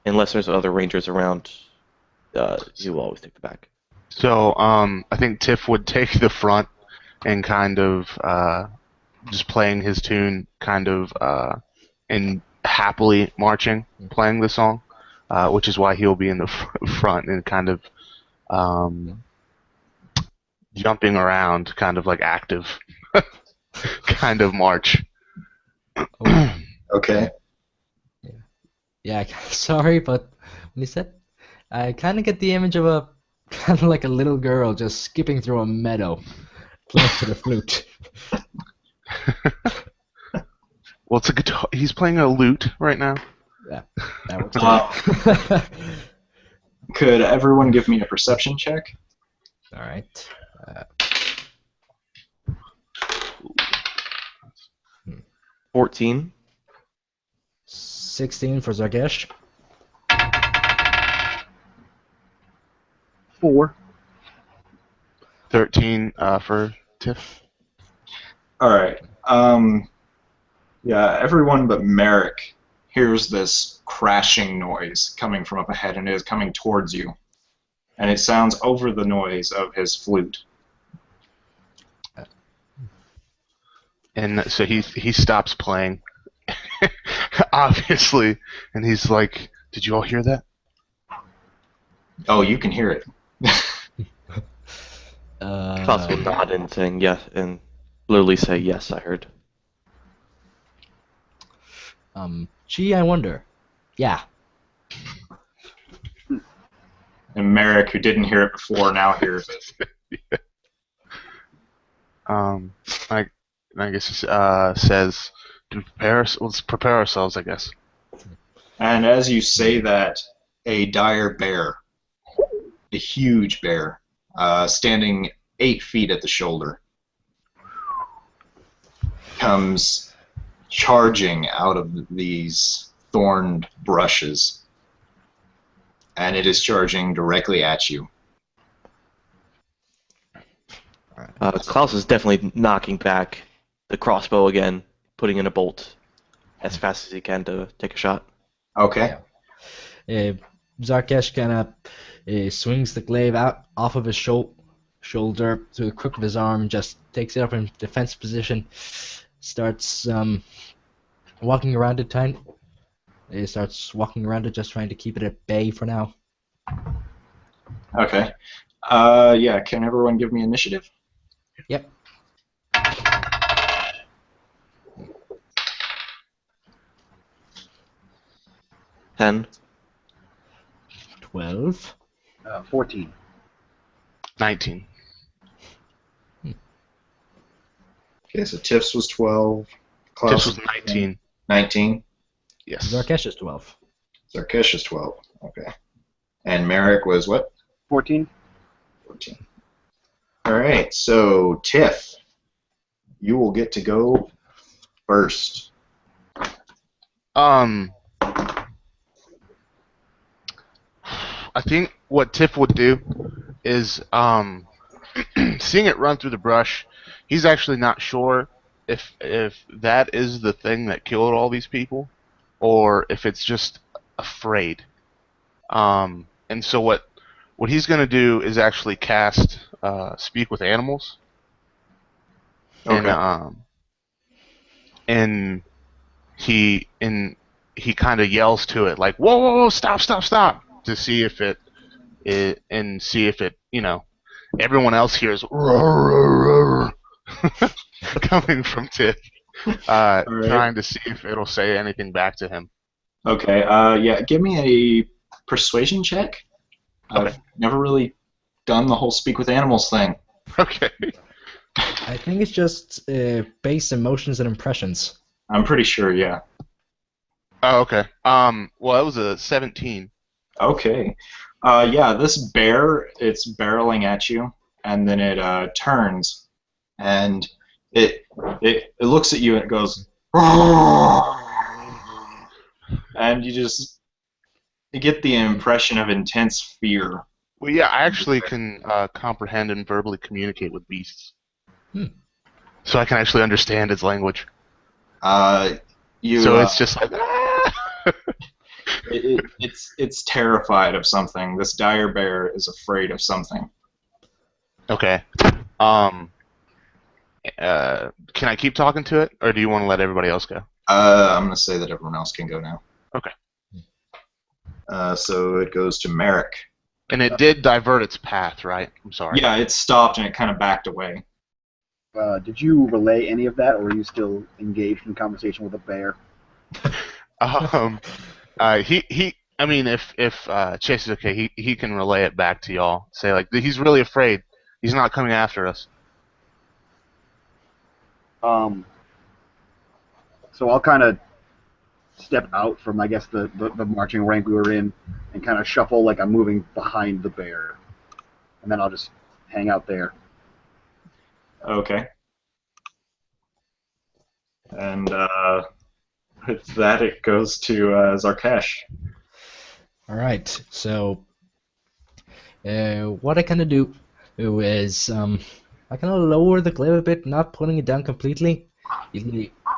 Unless there's other rangers around, he will always take the back. So I think Tiff would take the front and kind of just playing his tune, kind of and happily marching, playing the song, which is why he'll be in the front and kind of jumping around, kind of like active kind of march. Okay. Yeah, sorry, but when you said, I kind of get the image of a kind of like a little girl just skipping through a meadow, close to the flute. Well, it's a guitar. He's playing a lute right now. Yeah, that works. Could everyone give me a perception check? All right. 14. 16 for Zarkesh. 4. 13 for Tiff. All right. Yeah, everyone but Merrick hears this crashing noise coming from up ahead, and it is coming towards you. And it sounds over the noise of his flute. And so he stops playing, obviously, and he's like, "Did you all hear that?" Oh, you can hear it. Klaus will nod and saying yes, and literally say, "Yes, I heard." Gee, I wonder. Yeah. And Merrick, who didn't hear it before, now hears it. I guess says, let's prepare ourselves, I guess. And as you say that, a dire bear, a huge bear, standing 8 feet at the shoulder, comes charging out of these thorned brushes, and it is charging directly at you. Klaus is definitely knocking back the crossbow again, putting in a bolt as fast as he can to take a shot. Okay. Zarkesh kind of swings the glaive out off of his shoulder to the crook of his arm, just takes it up in defensive position, starts walking around it. He starts walking around it, just trying to keep it at bay for now. Okay. Yeah, can everyone give me initiative? Yep. 10. 12. 14. 19. Okay, so Tiff's was 12. Klaus Tips was 19. 19. Yes. Zarkesh is 12. Zarkesh is 12. Okay. And Merrick was what? 14. 14. All right, so Tiff, you will get to go first. I think what Tiff would do is, seeing it run through the brush, he's actually not sure if that is the thing that killed all these people, or if it's just afraid. And so what he's going to do is actually cast Speak with Animals. Okay. And he kind of yells to it like, "Whoa, whoa, whoa! Stop, stop, stop!" to see if it everyone else hears roar, roar, roar, coming from Tiff, right. trying to see if it'll say anything back to him. Okay, yeah, give me a persuasion check. Okay. I've never really done the whole speak with animals thing. Okay. I think it's just base emotions and impressions. I'm pretty sure, yeah. Oh, okay. Well, that was a 17. Okay. Yeah, this bear, it's barreling at you, and then it turns, and it looks at you and it goes, and you get the impression of intense fear. Well, yeah, I actually can comprehend and verbally communicate with beasts. So I can actually understand its language. So it's just like, it's terrified of something. This dire bear is afraid of something. Okay. Can I keep talking to it, or do you want to let everybody else go? I'm gonna say that everyone else can go now. Okay. So it goes to Merrick. And it did divert its path, right? I'm sorry. Yeah, it stopped and it kind of backed away. Did you relay any of that, or were you still engaged in conversation with a bear? I mean, if Chase is okay, he can relay it back to y'all. Say like, he's really afraid. He's not coming after us. So I'll kind of step out from, I guess, the marching rank we were in, and kind of shuffle like I'm moving behind the bear, and then I'll just hang out there. Okay. And with that, it goes to Zarkesh. All right. So what I kind of do is I kind of lower the glaive a bit, not putting it down completely,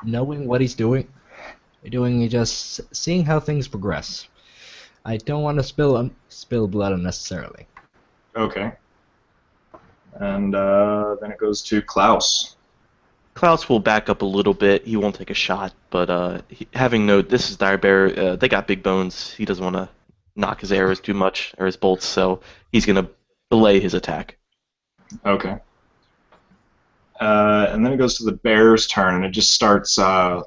knowing what he's doing, just seeing how things progress. I don't want to spill blood unnecessarily. Okay. And then it goes to Klaus. Klaus will back up a little bit. He won't take a shot, but having known this is dire bear, they got big bones. He doesn't want to knock his arrows too much, or his bolts, so he's going to delay his attack. Okay. And then it goes to the bear's turn, and it just starts kind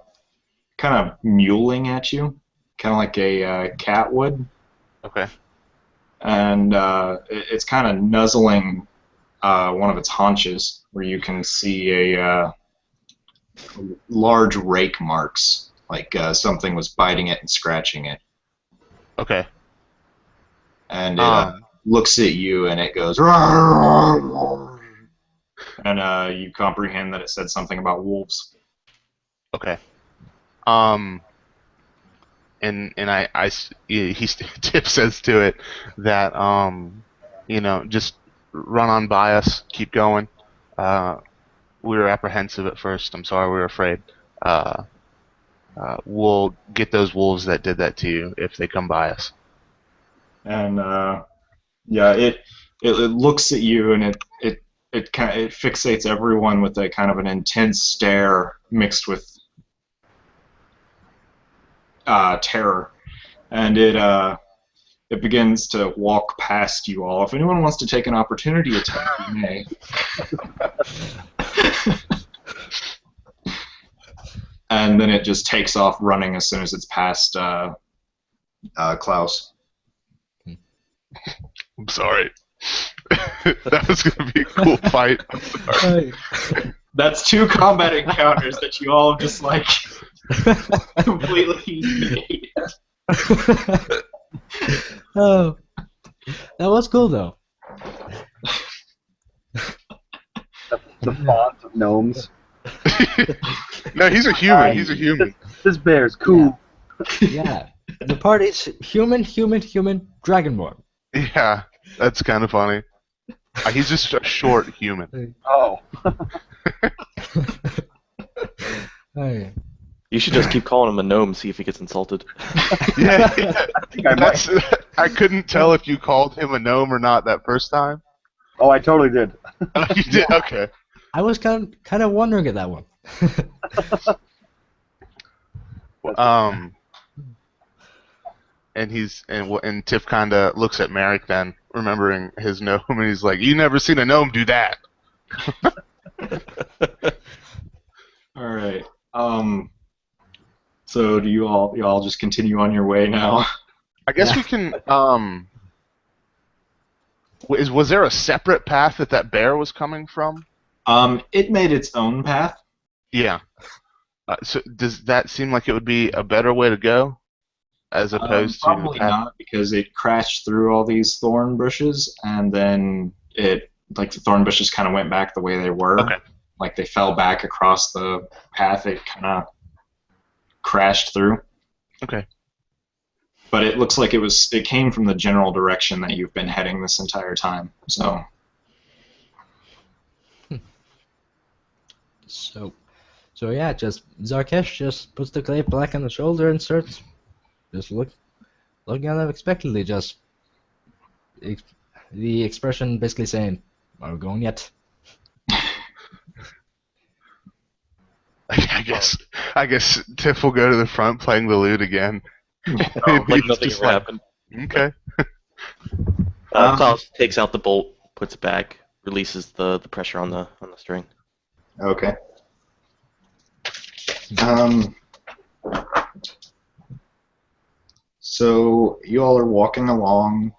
of mewling at you, kind of like a cat would. Okay. and it's kind of nuzzling one of its haunches, where you can see a large rake marks, like something was biting it and scratching it. Okay. And it looks at you and it goes, "Roar!" And you comprehend that it said something about wolves. Okay. And Tip says to it that just run on by us, keep going. We were apprehensive at first. I'm sorry, we were afraid. We'll get those wolves that did that to you if they come by us. And yeah, it looks at you and it fixates everyone with a kind of an intense stare mixed with terror, and it begins to walk past you all. If anyone wants to take an opportunity attack, you may. And then it just takes off running as soon as it's past Klaus. I'm sorry. That was going to be a cool fight. I'm sorry. That's 2 combat encounters that you all just like completely negate. Oh, that was cool though. The font of gnomes. No, he's a human. He's a human. This bear's cool. Yeah, the party's human, dragonborn. Yeah, that's kind of funny. He's just a short human. Oh. Hey. You should just keep calling him a gnome, see if he gets insulted. Yeah, I think I might. I couldn't tell if you called him a gnome or not that first time. Oh, I totally did. Oh, you did? Okay. I was kind of wondering at that one. And Tiff kind of looks at Merrick then, remembering his gnome, and he's like, "You never seen a gnome do that." All right. So do you all just continue on your way now? I guess we can. Was there a separate path that bear was coming from? It made its own path. Yeah. So does that seem like it would be a better way to go, as opposed to probably not, because it crashed through all these thorn bushes, and then the thorn bushes kind of went back the way they were. Okay. Like they fell back across the path it kind of crashed through. Okay. But it looks like it came from the general direction that you've been heading this entire time. So. So yeah, just Zarkesh just puts the clay black on the shoulder and starts just looking unexpectedly, just the expression basically saying, "Are we going yet?" I guess Tiff will go to the front playing the lute again. Like nothing ever happened. Okay. Klaus takes out the bolt, puts it back, releases the pressure on the string. Okay. So you all are walking along,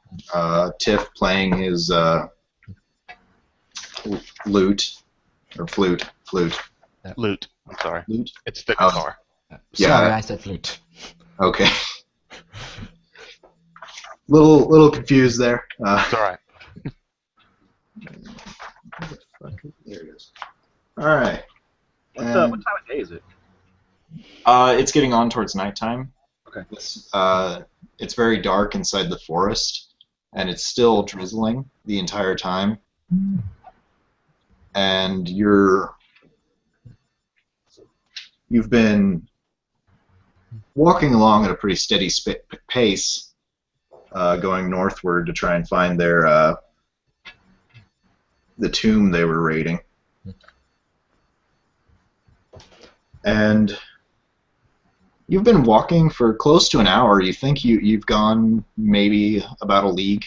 Tiff playing his lute, or flute. Lute. I'm sorry. Lute? It's the guitar. Sorry, I said flute. Okay. little confused there. It's all right. There it is. All right. What time of day is it? It's getting on towards nighttime. Okay. It's very dark inside the forest, and it's still drizzling the entire time. And you've been walking along at a pretty steady pace, going northward to try and find the tomb they were raiding. And you've been walking for close to an hour. You think you've gone maybe about a league,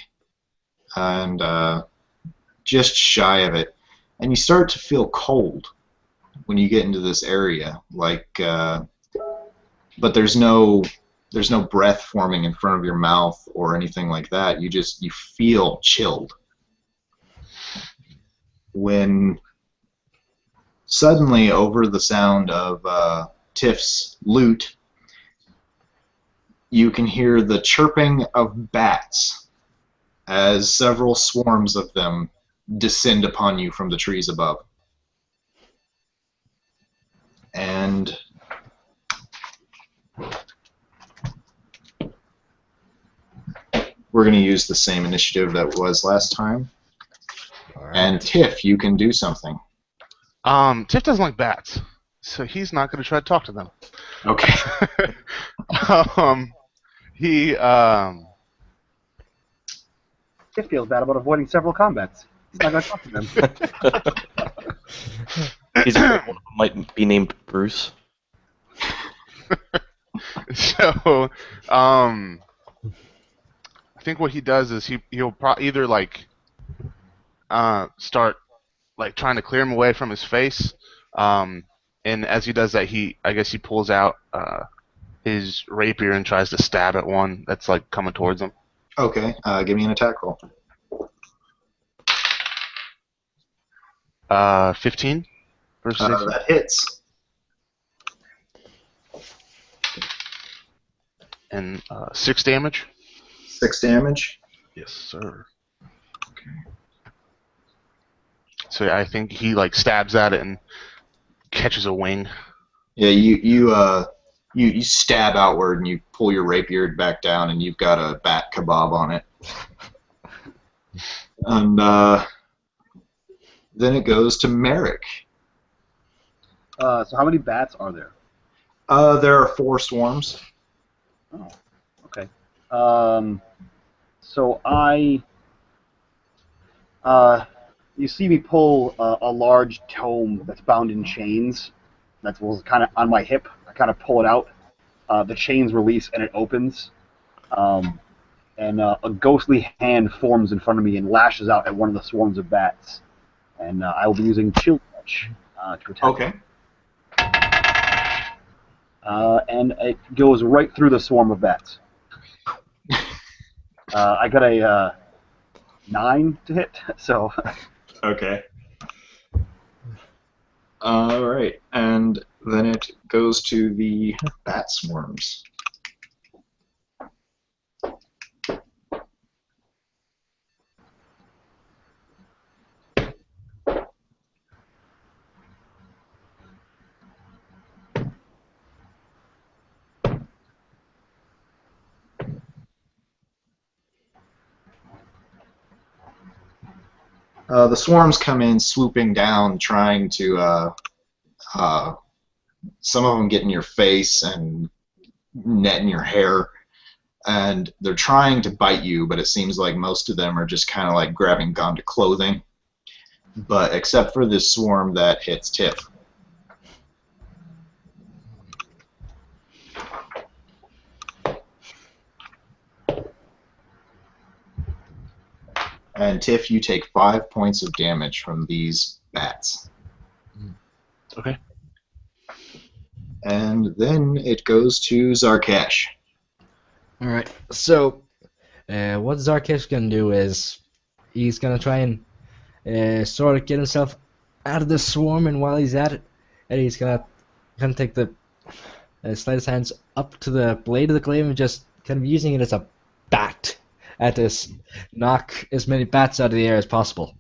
and just shy of it. And you start to feel cold when you get into this area, but there's no there's no breath forming in front of your mouth or anything like that. You feel chilled. When suddenly, over the sound of Tiff's lute, you can hear the chirping of bats as several swarms of them descend upon you from the trees above. And we're going to use the same initiative that was last time. Alright. And Tiff, you can do something. Tiff doesn't like bats, so he's not going to try to talk to them. Okay. He It feels bad about avoiding several combats. He's not going to talk to them. He's afraid one of them might be named Bruce. So, I think what he does is he'll either like start like trying to clear him away from his face, and as he does that, I guess he pulls out his rapier and tries to stab at one that's like coming towards him. Okay, give me an attack roll. 15 versus 16. That hits. And 6 damage. 6 damage. Yes, sir. So I think he like stabs at it and catches a wing. Yeah, you stab outward and you pull your rapier back down and you've got a bat kebab on it. And then it goes to Merrick. So how many bats are there? There are 4 swarms. Oh, okay. So you see me pull a large tome that's bound in chains. That was kind of on my hip. I kind of pull it out. The chains release and it opens. And a ghostly hand forms in front of me and lashes out at one of the swarms of bats. And I will be using Chill Touch to attack. Okay. And it goes right through the swarm of bats. I got a 9 to hit, so... Okay. Alright, and then it goes to the bat swarms. The swarms come in swooping down, trying to, some of them get in your face and net in your hair, and they're trying to bite you, but it seems like most of them are just kind of like grabbing onto clothing. But except for this swarm that hits Tiff. And Tiff, you take 5 points of damage from these bats. Okay. And then it goes to Zarkesh. Alright, so what Zarkesh gonna do is he's gonna try and sort of get himself out of the swarm, and while he's at it, he's gonna take the slide his hands up to the blade of the glaive and just kind of using it as a bat at this, knock as many bats out of the air as possible.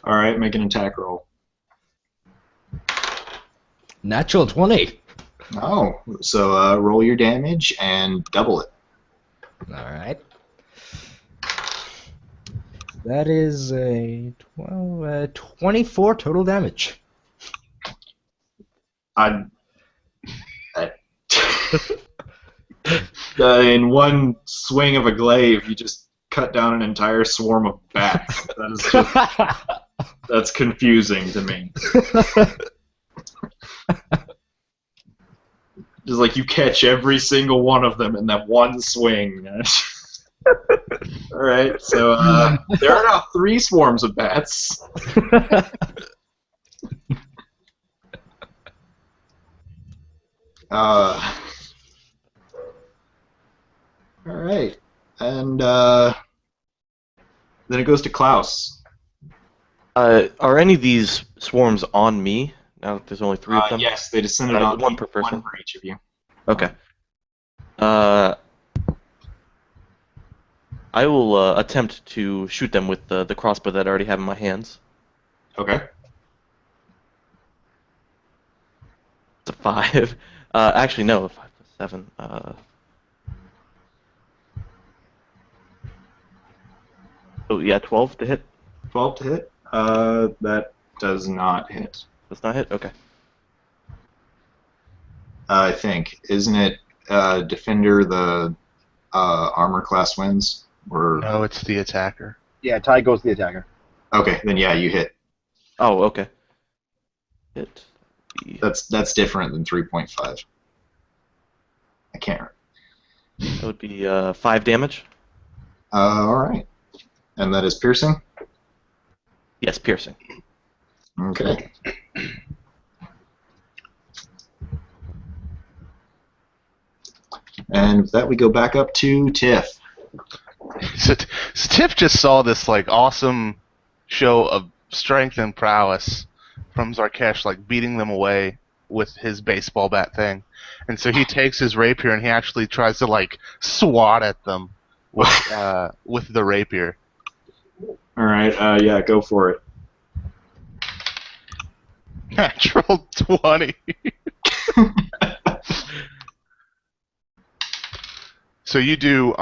Alright, make an attack roll. Natural 20. Oh, so roll your damage and double it. Alright. That is a 24 total damage. In one swing of a glaive, you just cut down an entire swarm of bats. That is just, that's confusing to me. Just like you catch every single one of them in that one swing. Alright, so there are now 3 swarms of bats. And then it goes to Klaus. Are any of these swarms on me? Now that there's only 3 of them? Yes, they descended on one per person. One for each of you. Okay. I will attempt to shoot them with the crossbow that I already have in my hands. Okay. It's a 5. Actually, no, 5 plus 7. Oh, yeah, 12 to hit. 12 to hit. That does not hit. Does not hit? Okay. I think. Isn't it Defender the armor class wins? Or No, it's the attacker. Yeah, tie goes to the attacker. okay, then yeah, you hit. Oh, okay. Hit. That's different than 3.5. I can't. That would be 5 damage. All right. And that is piercing? Yes, piercing. Okay. And with that, we go back up to Tiff. So Tiff just saw this like awesome show of strength and prowess from Zarkesh, like beating them away with his baseball bat thing, and so he takes his rapier and he actually tries to like swat at them with the rapier. All right. Yeah, go for it. Natural 20. So you do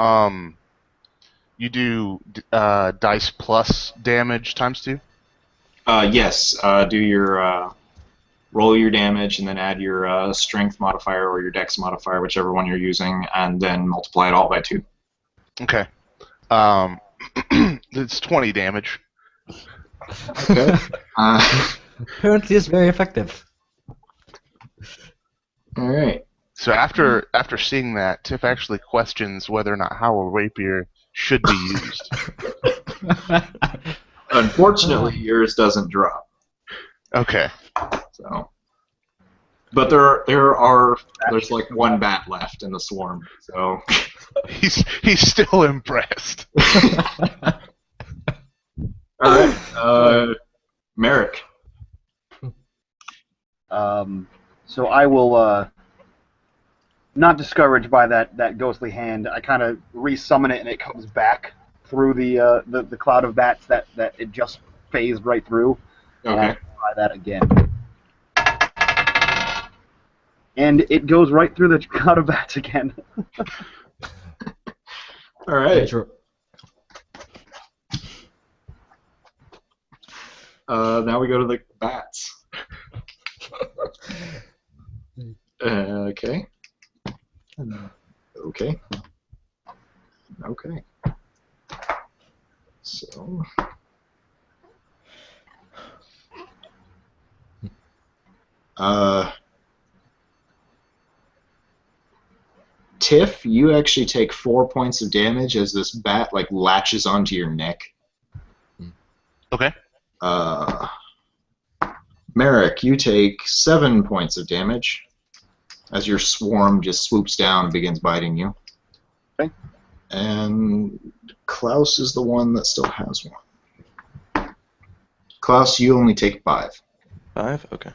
dice plus damage times 2? Yes. Do your roll your damage and then add your strength modifier or your dex modifier, whichever one you're using, and then multiply it all by 2. Okay. It's 20 damage. Okay. Apparently, it's very effective. All right. So after seeing that, Tiff actually questions whether or not how a rapier should be used. Unfortunately, yours doesn't drop. Okay. So, but there's like one bat left in the swarm. So He's still impressed. all right. Merrick. So I will, not discouraged by that ghostly hand, I kind of resummon it and it comes back through the cloud of bats that it just phased right through. And I Okay. try that again. And it goes right through the cloud of bats again. All right. Now we go to the bats. Okay. Okay. Okay. So. Tiff, you actually take 4 points of damage as this bat like latches onto your neck. Okay. Merrick, you take 7 points of damage as your swarm just swoops down and begins biting you. Okay. And Klaus is the one that still has one. Klaus, you only take 5. 5? Okay.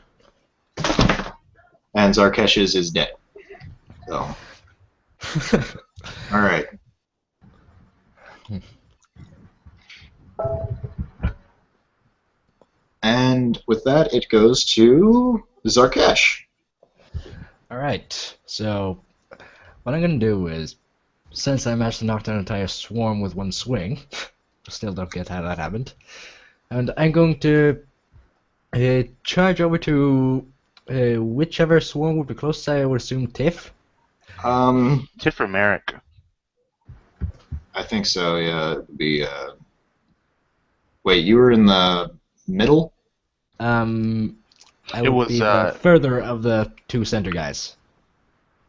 And Zarkesh's is dead. So. All right. And with that, it goes to Zarkesh. Alright, so what I'm going to do is, since I managed to knock down an entire swarm with one swing, still don't get how that happened, and I'm going to charge over to whichever swarm would be closest. I would assume Tiff. Tiff or Merrick? I think so, yeah. It'd be, wait, you were in the middle? I It would was, be the further of the two center guys.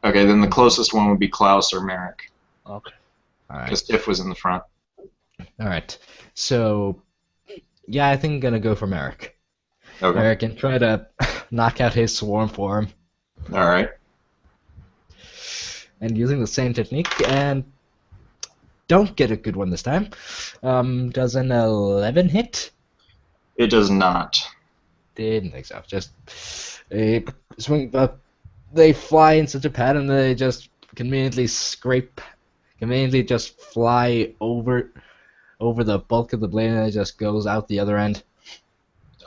Okay, then the closest one would be Klaus or Merrick. Okay. Alright. Because Tiff was in the front. Alright. So, yeah, I think I'm going to go for Merrick. Okay. Merrick and try to knock out his swarm for him. Alright. And using the same technique, and don't get a good one this time. Does an 11 hit? It does not. Didn't think so. Just a swing. They fly in such a pattern that they just conveniently just fly over the bulk of the blade, and it just goes out the other end.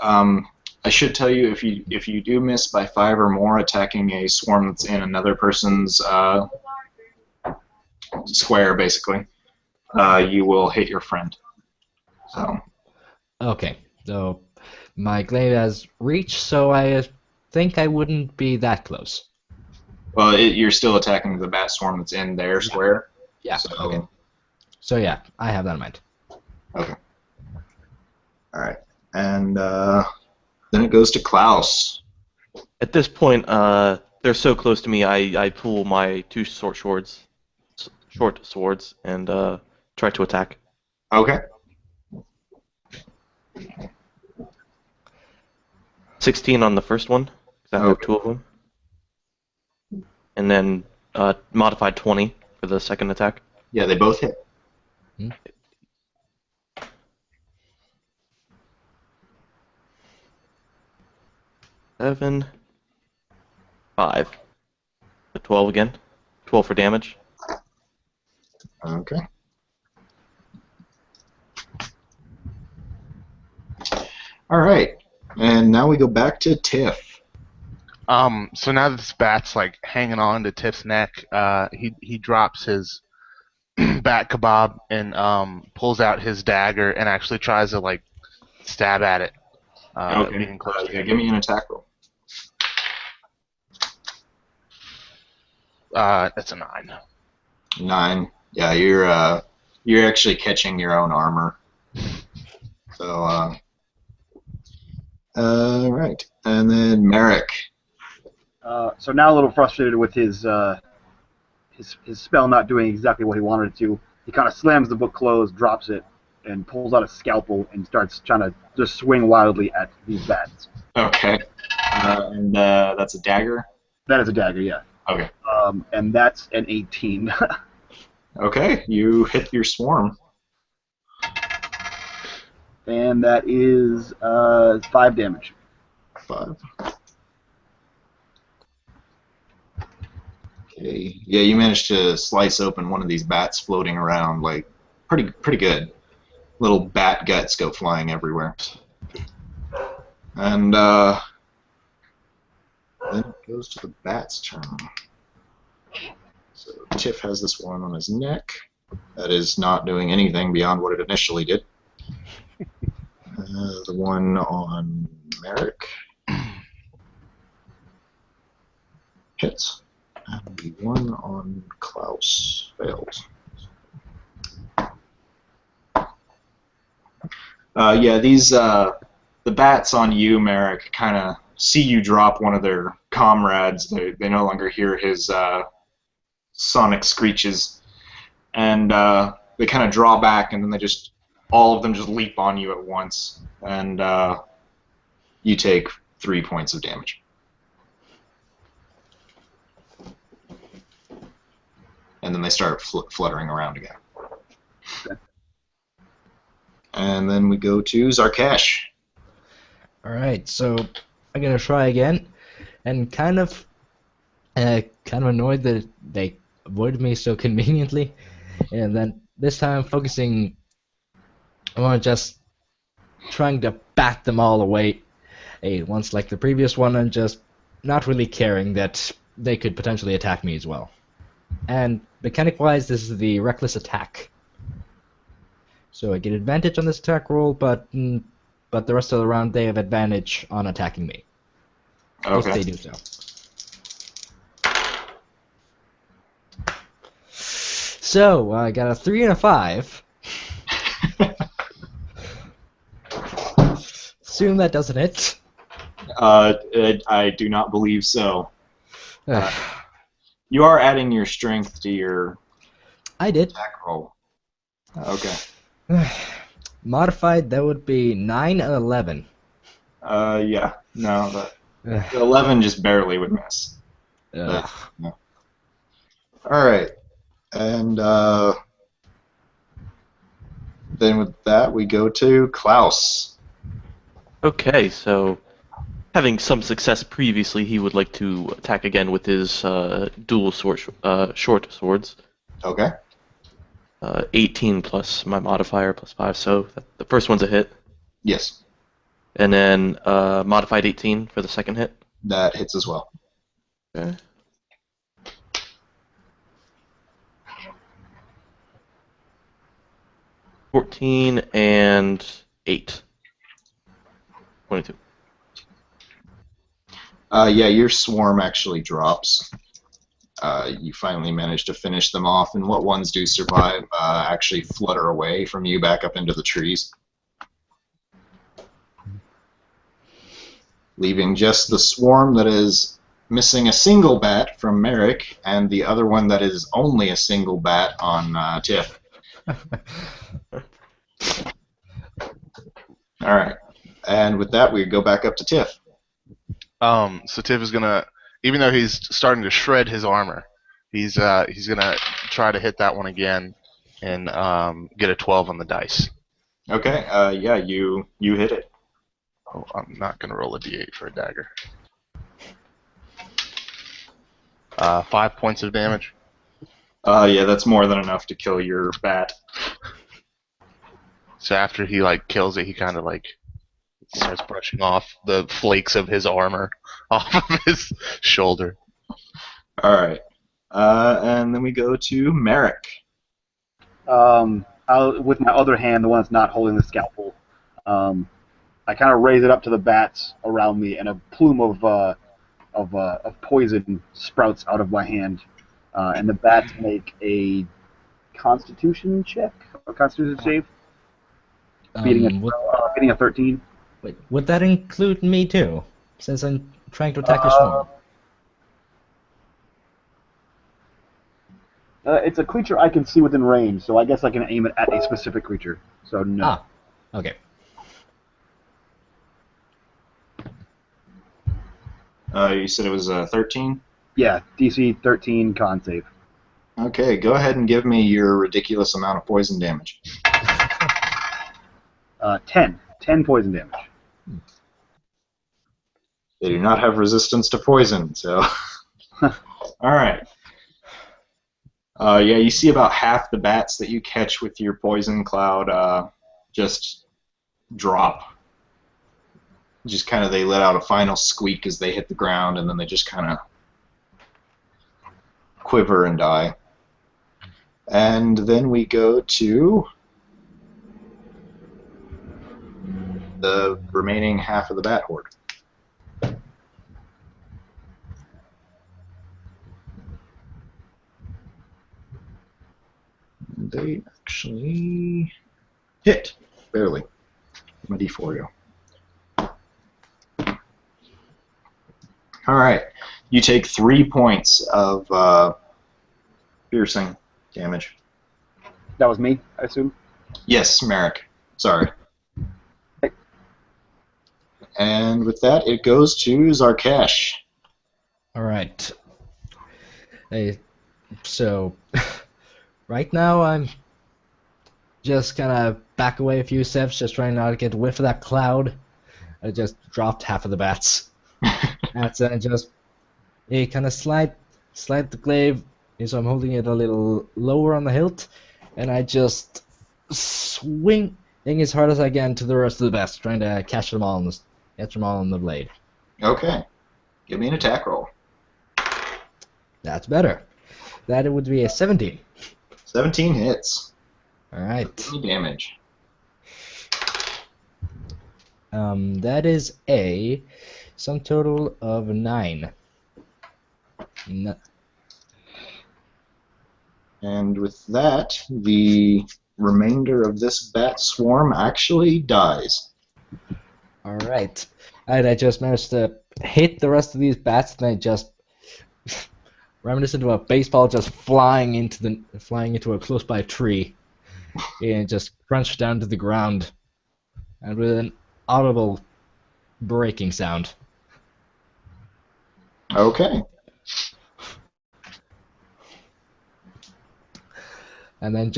I should tell you, if you do miss by 5 or more attacking a swarm that's in another person's square, basically, you will hit your friend. So. Okay, so my glaive has reach, so I think I wouldn't be that close. Well, you're still attacking the bat swarm that's in their square. Yeah. So, Okay. So yeah, I have that in mind. Okay. All right, and then it goes to Klaus. At this point, they're so close to me, I pull my 2 short swords, and try to attack. Okay. 16 on the first one, because I have 2 of them. And then modified 20 for the second attack. Yeah, they both hit. 7, 5. 12 again. 12 for damage. Okay. All right, and now we go back to Tiff. So now that this bat's like hanging on to Tiff's neck, he drops his bat kebab and pulls out his dagger and actually tries to like stab at it. Okay. Being close to Yeah, him. give me an attack roll. That's a 9. 9. Yeah, you're actually catching your own armor. So, right, and then Merrick. So now a little frustrated with his spell not doing exactly what he wanted it to. He kind of slams the book closed, drops it, and pulls out a scalpel and starts trying to just swing wildly at these bats. Okay. And that's a dagger? That is a dagger, yeah. Okay. And that's an 18. Okay, you hit your swarm. And that is 5 damage. 5. Okay. Yeah, you managed to slice open one of these bats floating around, like pretty good. Little bat guts go flying everywhere. And then it goes to the bat's turn. So Tiff has this one on his neck. That is not doing anything beyond what it initially did. The one on Merrick hits. And the one on Klaus fails. Yeah, these the bats on you, Merrick, kind of see you drop one of their comrades. They no longer hear his sonic screeches, and they kind of draw back, and then all of them just leap on you at once, and you take 3 points of damage. And then they start fluttering around again. Okay. And then we go to Zarkesh. Alright, so I'm gonna try again, and kind of annoyed that they avoided me so conveniently, and then this time focusing on just trying to bat them all away, once like the previous one, and just not really caring that they could potentially attack me as well. And mechanic-wise, this is the reckless attack. So I get advantage on this attack roll, but the rest of the round they have advantage on attacking me. Okay. If they do so. So I got a 3 and a 5. Assume that doesn't hit. I do not believe so. You are adding your strength to your I did. attack roll. Okay. Modified, that would be 9 and 11. Yeah. No, the 11 just barely would miss. Ugh. No. All right. And Then with that, we go to Klaus. Okay, so having some success previously, he would like to attack again with his dual short swords. Okay. 18 plus my modifier plus 5, so the first one's a hit. Yes, And then modified 18 for the second hit. that hits as well. Okay. $14 and 8. 22. Yeah, your swarm actually drops. You finally manage to finish them off, and what ones do survive actually flutter away from you back up into the trees, leaving just the swarm that is missing a single bat from Merrick, and the other one that is only a single bat on Tiff. All right, and with that, we go back up to Tiff. So Tiff is gonna, even though he's starting to shred his armor, he's gonna try to hit that one again and get a 12 on the dice. Okay, yeah, you hit it. Oh, I'm not gonna roll a d8 for a dagger. 5 points of damage. Yeah, that's more than enough to kill your bat. So after he kills it, he kind of starts brushing off the flakes of his armor off of his shoulder. All right, and then we go to Merrick. With my other hand, the one that's not holding the scalpel, I kind of raise it up to the bats around me, and a plume of poison sprouts out of my hand, and the bats make a Constitution check, a Constitution save, beating a 13. Wait, would that include me too? Since I'm trying to attack your swarm. It's a creature I can see within range, so I guess I can aim it at a specific creature. So no. Ah, okay. You said it was 13? Yeah, DC 13 con save. Okay, go ahead and give me your ridiculous amount of poison damage. 10 poison damage. They do not have resistance to poison, so... Alright. Yeah, you see about half the bats that you catch with your poison cloud just drop. Just kind of, they let out a final squeak as they hit the ground, and then they just kind of quiver and die. And then we go to the remaining half of the bat horde. They actually hit, barely. My D4 go. All right, you take 3 points of piercing damage. That was me, I assume? Yes, Merrick. Sorry. And with that, it goes to Zarkesh. All right. Hey, so right now I'm just gonna back away a few steps, just trying not to get whiff of that cloud. I just dropped half of the bats. That's just a kind of slide the glaive, so I'm holding it a little lower on the hilt, and I just swing as hard as I can to the rest of the bats, trying to catch them all on the blade. Okay. Give me an attack roll. That's better. That would be a 17. 17 hits. All right. Any damage? That is a sum total of 9. And with that, the remainder of this bat swarm actually dies. All right. And I just managed to hit the rest of these bats, and I just reminiscent of a baseball just flying into a close by tree, and just crunched down to the ground, and with an audible breaking sound. Okay. And then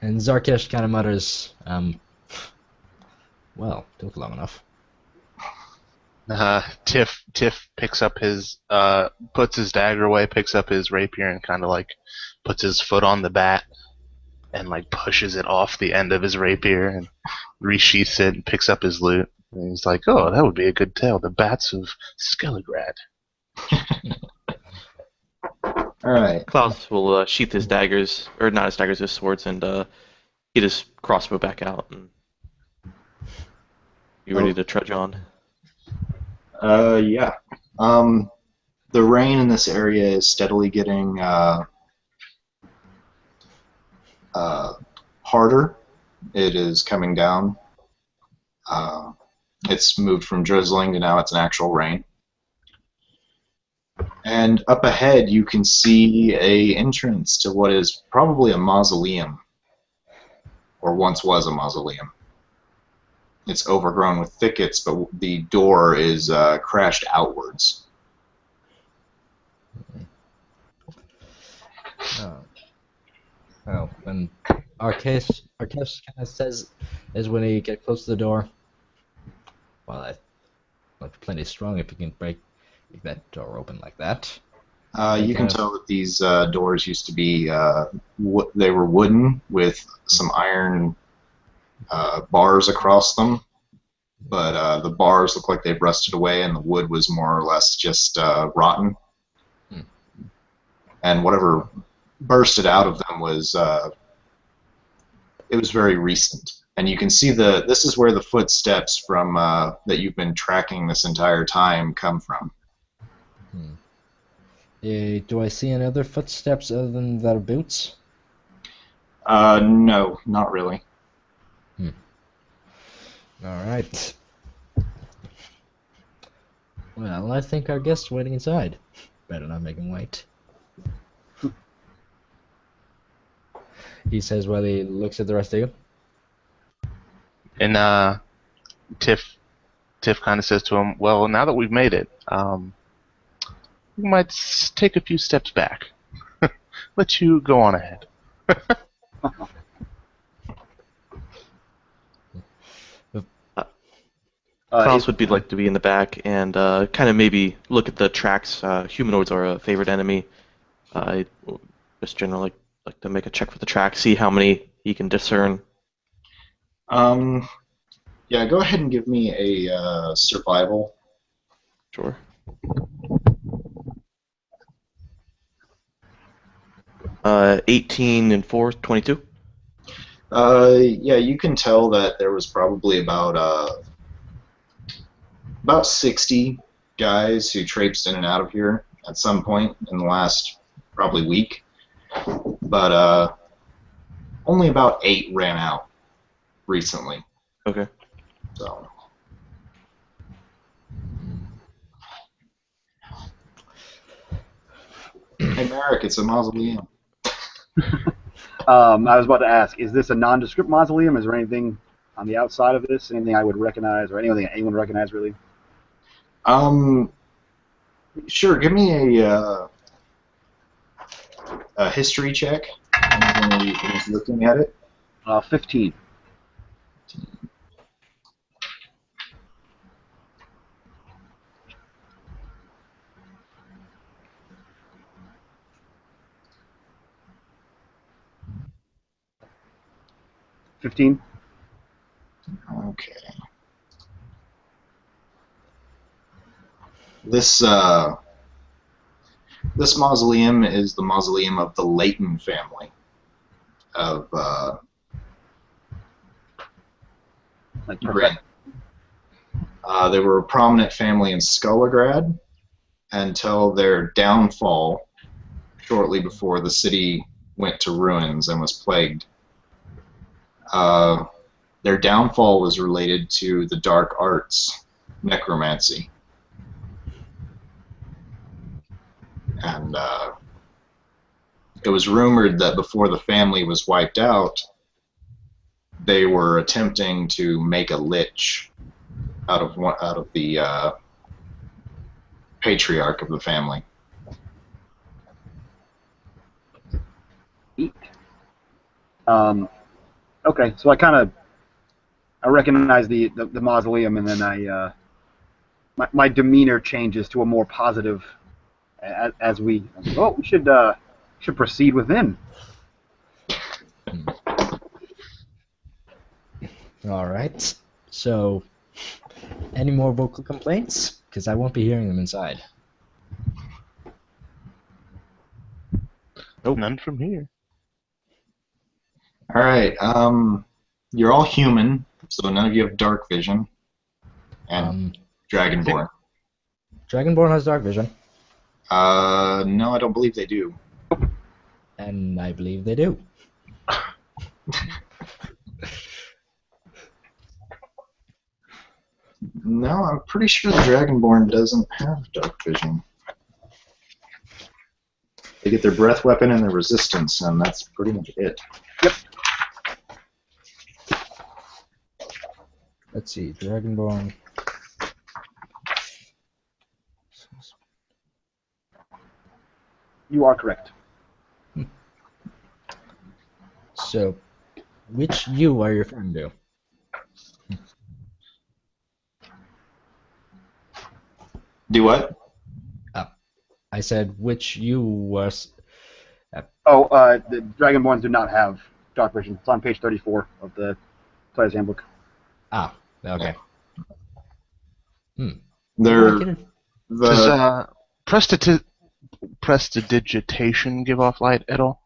And Zarkesh kind of mutters, well, took long enough. Tiff picks up his puts his dagger away, picks up his rapier, and kind of like puts his foot on the bat and like pushes it off the end of his rapier and resheaths it and picks up his loot. And he's like, "Oh, that would be a good tale. The bats of Skelegrad." All right. Klaus will sheath his daggers, or not his daggers, his swords, and get his crossbow back out and be ready to trudge on. Yeah. The rain in this area is steadily getting harder. It is coming down. It's moved from drizzling to now it's an actual rain. And up ahead you can see a entrance to what is probably a mausoleum, or once was a mausoleum. It's overgrown with thickets, but the door is crashed outwards. Oh, and Arkesh kind of says, is when he get close to the door, well, that might be plenty strong if you can break that door open like that. You can tell that these doors used to be, they were wooden with some iron bars across them, but the bars look like they've rusted away and the wood was more or less just rotten. And whatever bursted out of them was, it was very recent. And you can see this is where the footsteps from that you've been tracking this entire time come from. Do I see any other footsteps other than their boots? No, not really. Alright. Well, I think our guest's waiting inside. Better not make him wait. He says while he looks at the rest of you. And Tiff kind of says to him, "Well, now that we've made it, we might take a few steps back. Let you go on ahead." Klaus would be like to be in the back and kind of maybe look at the tracks. Humanoids are a favorite enemy. I just generally like to make a check for the tracks, see how many he can discern. Yeah, go ahead and give me a survival. Sure. Uh, 18 and 4, 22. Yeah, you can tell that there was probably about 60 guys who traipsed in and out of here at some point in the last probably week, but only about 8 ran out recently. Okay. So. Hey, Merrick, it's a mausoleum. I was about to ask, is this a nondescript mausoleum? Is there anything on the outside of this? Anything I would recognize, or anything anyone would recognize, really? Sure. Give me a history check when you're looking at it. 15. $15. Okay. This mausoleum is the mausoleum of the Leighton family of Like Grinn. They were a prominent family in Skelegrad until their downfall shortly before the city went to ruins and was plagued. Their downfall was related to the dark arts, necromancy. And it was rumored that before the family was wiped out, they were attempting to make a lich out of the patriarch of the family. Okay, so I recognize the mausoleum, and then my demeanor changes to a more positive as we. Oh, we should proceed within. All right. So, any more vocal complaints? Because I won't be hearing them inside. Nope. None from here. All right. You're all human, so none of you have dark vision. And Dragonborn. Dragonborn has dark vision, No, I don't believe they do. and I believe they do. No, I'm pretty sure the Dragonborn doesn't have dark vision. They get their breath weapon and their resistance, and that's pretty much it. Let's see, Dragonborn. You are correct. So, which you are you referring to? Do what? I said which you was. Oh, the Dragonborns do not have dark vision. It's on page 34 of the Player's Handbook. Okay. They're Does prestidigitation give off light at all?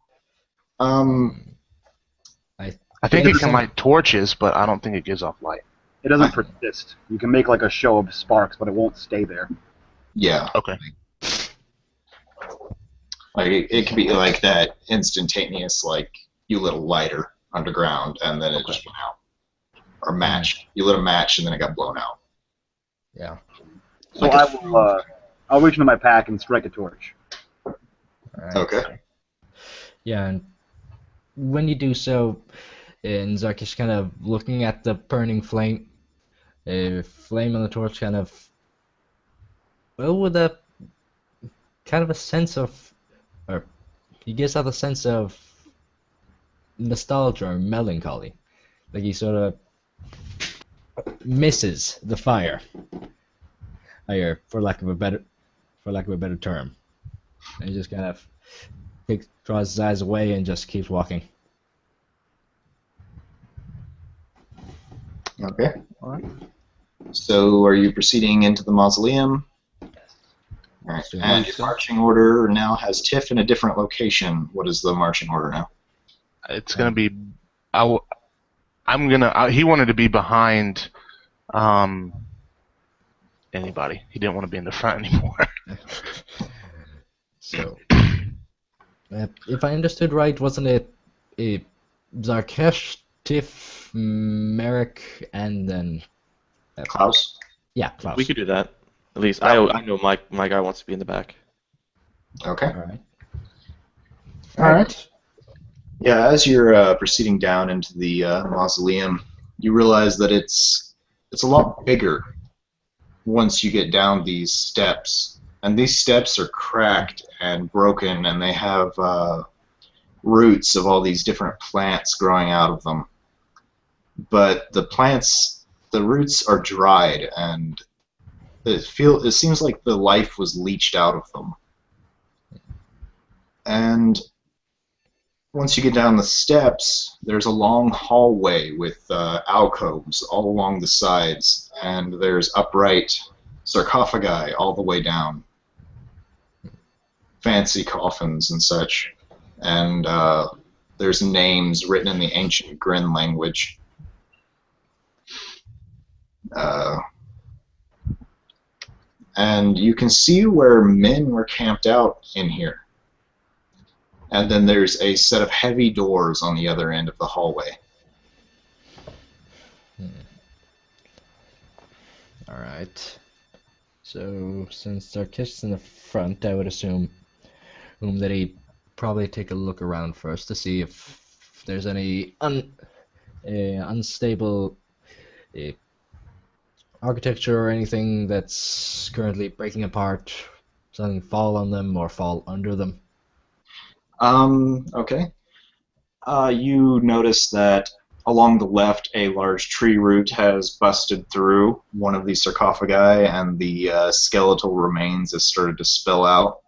I think it can light torches, but I don't think it gives off light. It doesn't persist. You can make like a show of sparks, but it won't stay there. Yeah. Okay. Like it could be like that instantaneous, like you lit a lighter underground and then it just went out. Or match. You lit a match and then it got blown out. Yeah. So Like I'll reach into my pack and strike a torch. Alright. Okay. Yeah, and when you do so, and Zarkish kind of looking at the burning flame on the torch, kind of, well, with a kind of a sense of, or he gives out a sense of nostalgia or melancholy, like he sort of misses the fire, for lack of a better term, and he just kind of draws his eyes away and just keeps walking. Okay. All right. So, are you proceeding into the mausoleum? All right. And your marching order now has Tiff in a different location. What is the marching order now? It's gonna be. He wanted to be behind. Anybody. He didn't want to be in the front anymore. So, if I understood right, wasn't it Zarkesh, Tiff, Merrick, and then Klaus? Yeah, Klaus. We could do that. At least I know my guy wants to be in the back. Okay. All right. All right. Yeah, as you're proceeding down into the mausoleum, you realize that it's a lot bigger once you get down these steps. And these steps are cracked and broken, and they have roots of all these different plants growing out of them. But the roots are dried, and it seems like the life was leached out of them. And once you get down the steps, there's a long hallway with alcoves all along the sides, and there's upright sarcophagi all the way down. Fancy coffins and such. And there's names written in the ancient Grinn language. And you can see where men were camped out in here. And then there's a set of heavy doors on the other end of the hallway. Alright. So, since Zarkesh is in the front, I would assume that he'd probably take a look around first to see if there's any unstable architecture or anything that's currently breaking apart, something fall on them or fall under them. Okay. You notice that along the left, a large tree root has busted through one of the sarcophagi, and the skeletal remains has started to spill out.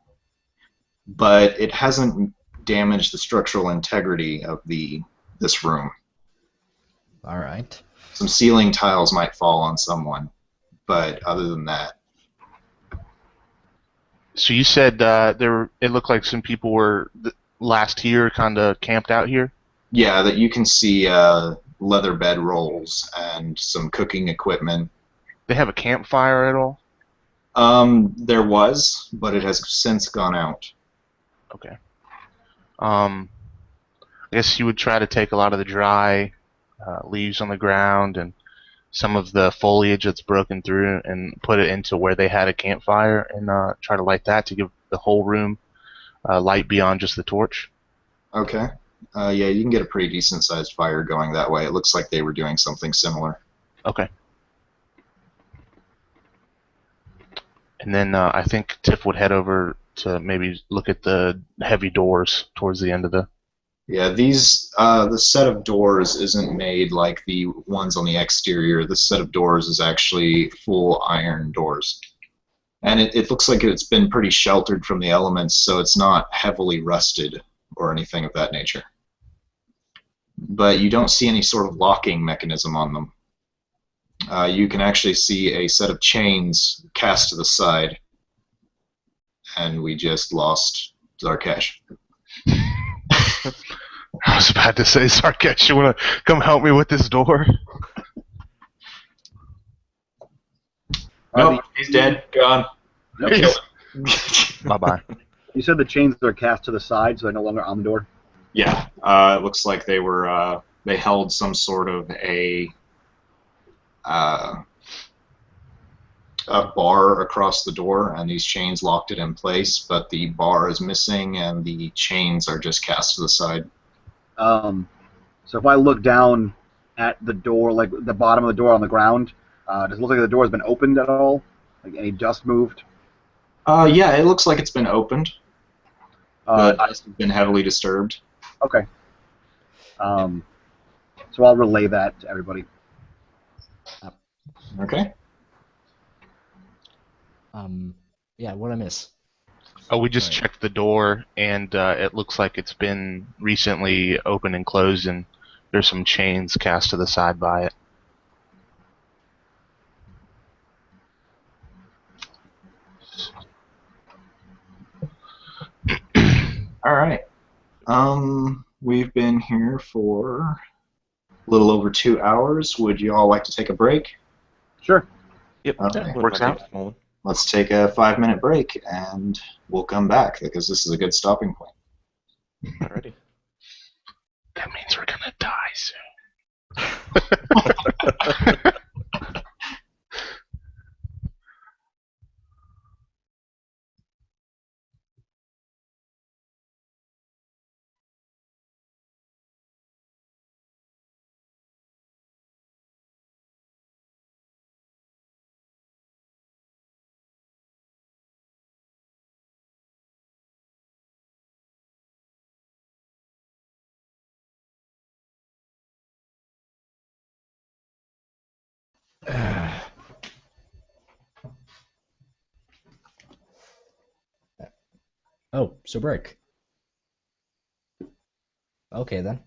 But it hasn't damaged the structural integrity of this room. All right. Some ceiling tiles might fall on someone, but other than that, So you said it looked like some people were last year kind of camped out here? yeah, that you can see leather bed rolls and some cooking equipment. They have a campfire at all? There was, but it has since gone out. Okay. I guess you would try to take a lot of the dry leaves on the ground and some of the foliage that's broken through and put it into where they had a campfire and try to light that to give the whole room light beyond just the torch. Okay. Yeah, you can get a pretty decent sized fire going that way. It looks like they were doing something similar. Okay. And then I think Tiff would head over to maybe look at the heavy doors towards the end of the... Yeah, the set of doors isn't made like the ones on the exterior. This set of doors is actually full iron doors. And it looks like it's been pretty sheltered from the elements, so it's not heavily rusted or anything of that nature. But you don't see any sort of locking mechanism on them. You can actually see a set of chains cast to the side. And we just lost Zarkesh. I was about to say, Sarkesh, you want to come help me with this door? Nope, he's dead. Gone. Okay. Bye-bye. You said the chains are cast to the side, so they're no longer on the door? Yeah, it looks like they were, they held some sort of a bar across the door, and these chains locked it in place, but the bar is missing, and the chains are just cast to the side. So if I look down at the door, like the bottom of the door on the ground, does it look like the door has been opened at all? Like any dust moved? Yeah, it looks like it's been opened. The Uh, dust has been heavily disturbed. okay. So I'll relay that to everybody. Okay. Yeah, what I miss? Oh, we just Sorry. checked the door, and it looks like it's been recently opened and closed, and there's some chains cast to the side by it. All right. We've been here for a little over 2 hours. Would you all like to take a break? Sure. Yep, Okay. works out. Let's take a 5-minute break, and we'll come back, because this is a good stopping point. Alrighty. That means we're gonna die soon. Oh, so break. Okay then.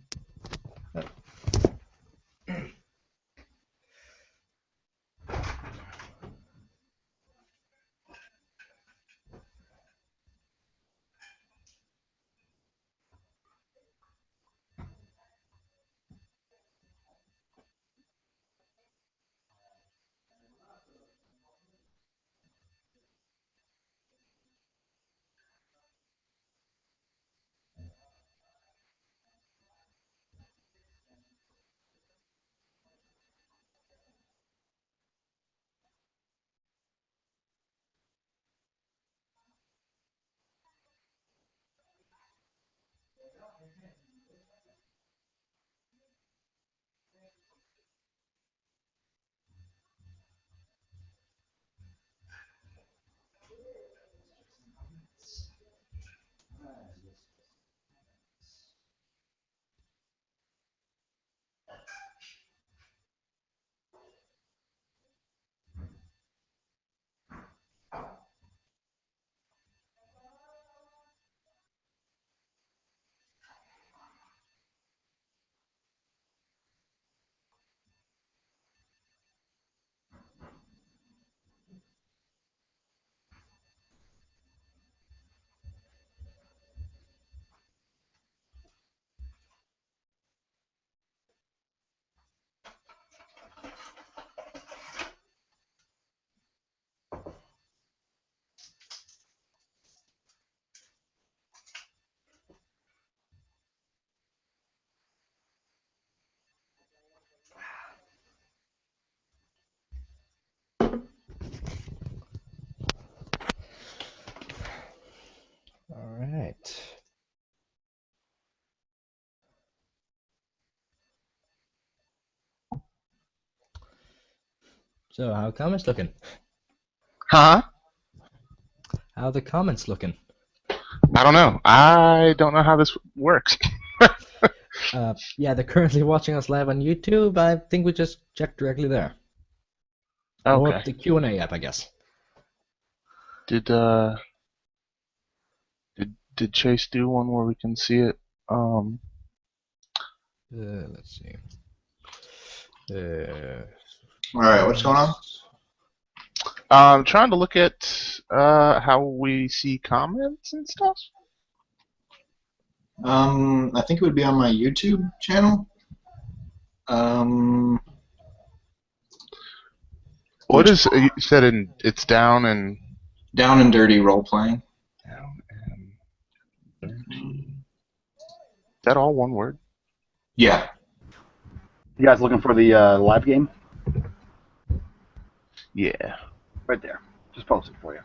All right. So, how comments looking? Huh? How the comments looking? I don't know. I don't know how this works. Yeah, they're currently watching us live on YouTube. I think we just check directly there. Or Okay. the Q&A app, I guess. Did did Chase do one where we can see it? Let's see. All right, what's going on? I'm trying to look at how we see comments and stuff. I think it would be on my YouTube channel. What is you said? It's down and Down and Dirty role playing. down and dirty. Is that all one word? Yeah. You guys looking for the live game? Yeah. Right there. Just posted for you.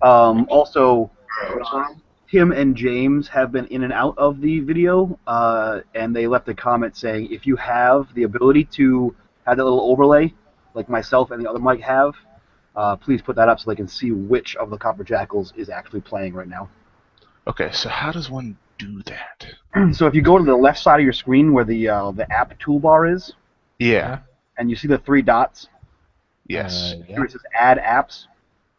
Also, All right, what's going on? Tim and James have been in and out of the video, and they left a comment saying if you have the ability to have that little overlay, like myself and the other Mike have, please put that up so they can see which of the Copper Jackals is actually playing right now. Okay. So how does one do that? So if you go to the left side of your screen where the app toolbar is, Yeah. and you see the three dots, Yes. Yeah. where it says Add Apps,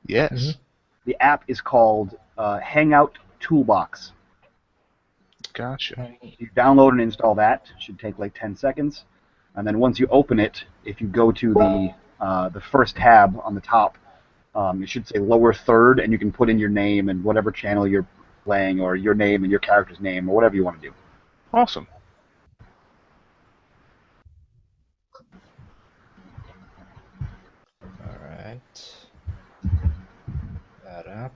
Yes. Mhm. the app is called Hangout Toolbox. Gotcha. You download and install that. It should take like 10 seconds. And then once you open it, if you go to the first tab on the top, it should say lower third, and you can put in your name and whatever channel you're playing, or your name and your character's name, or whatever you want to do. Awesome. All right. That app.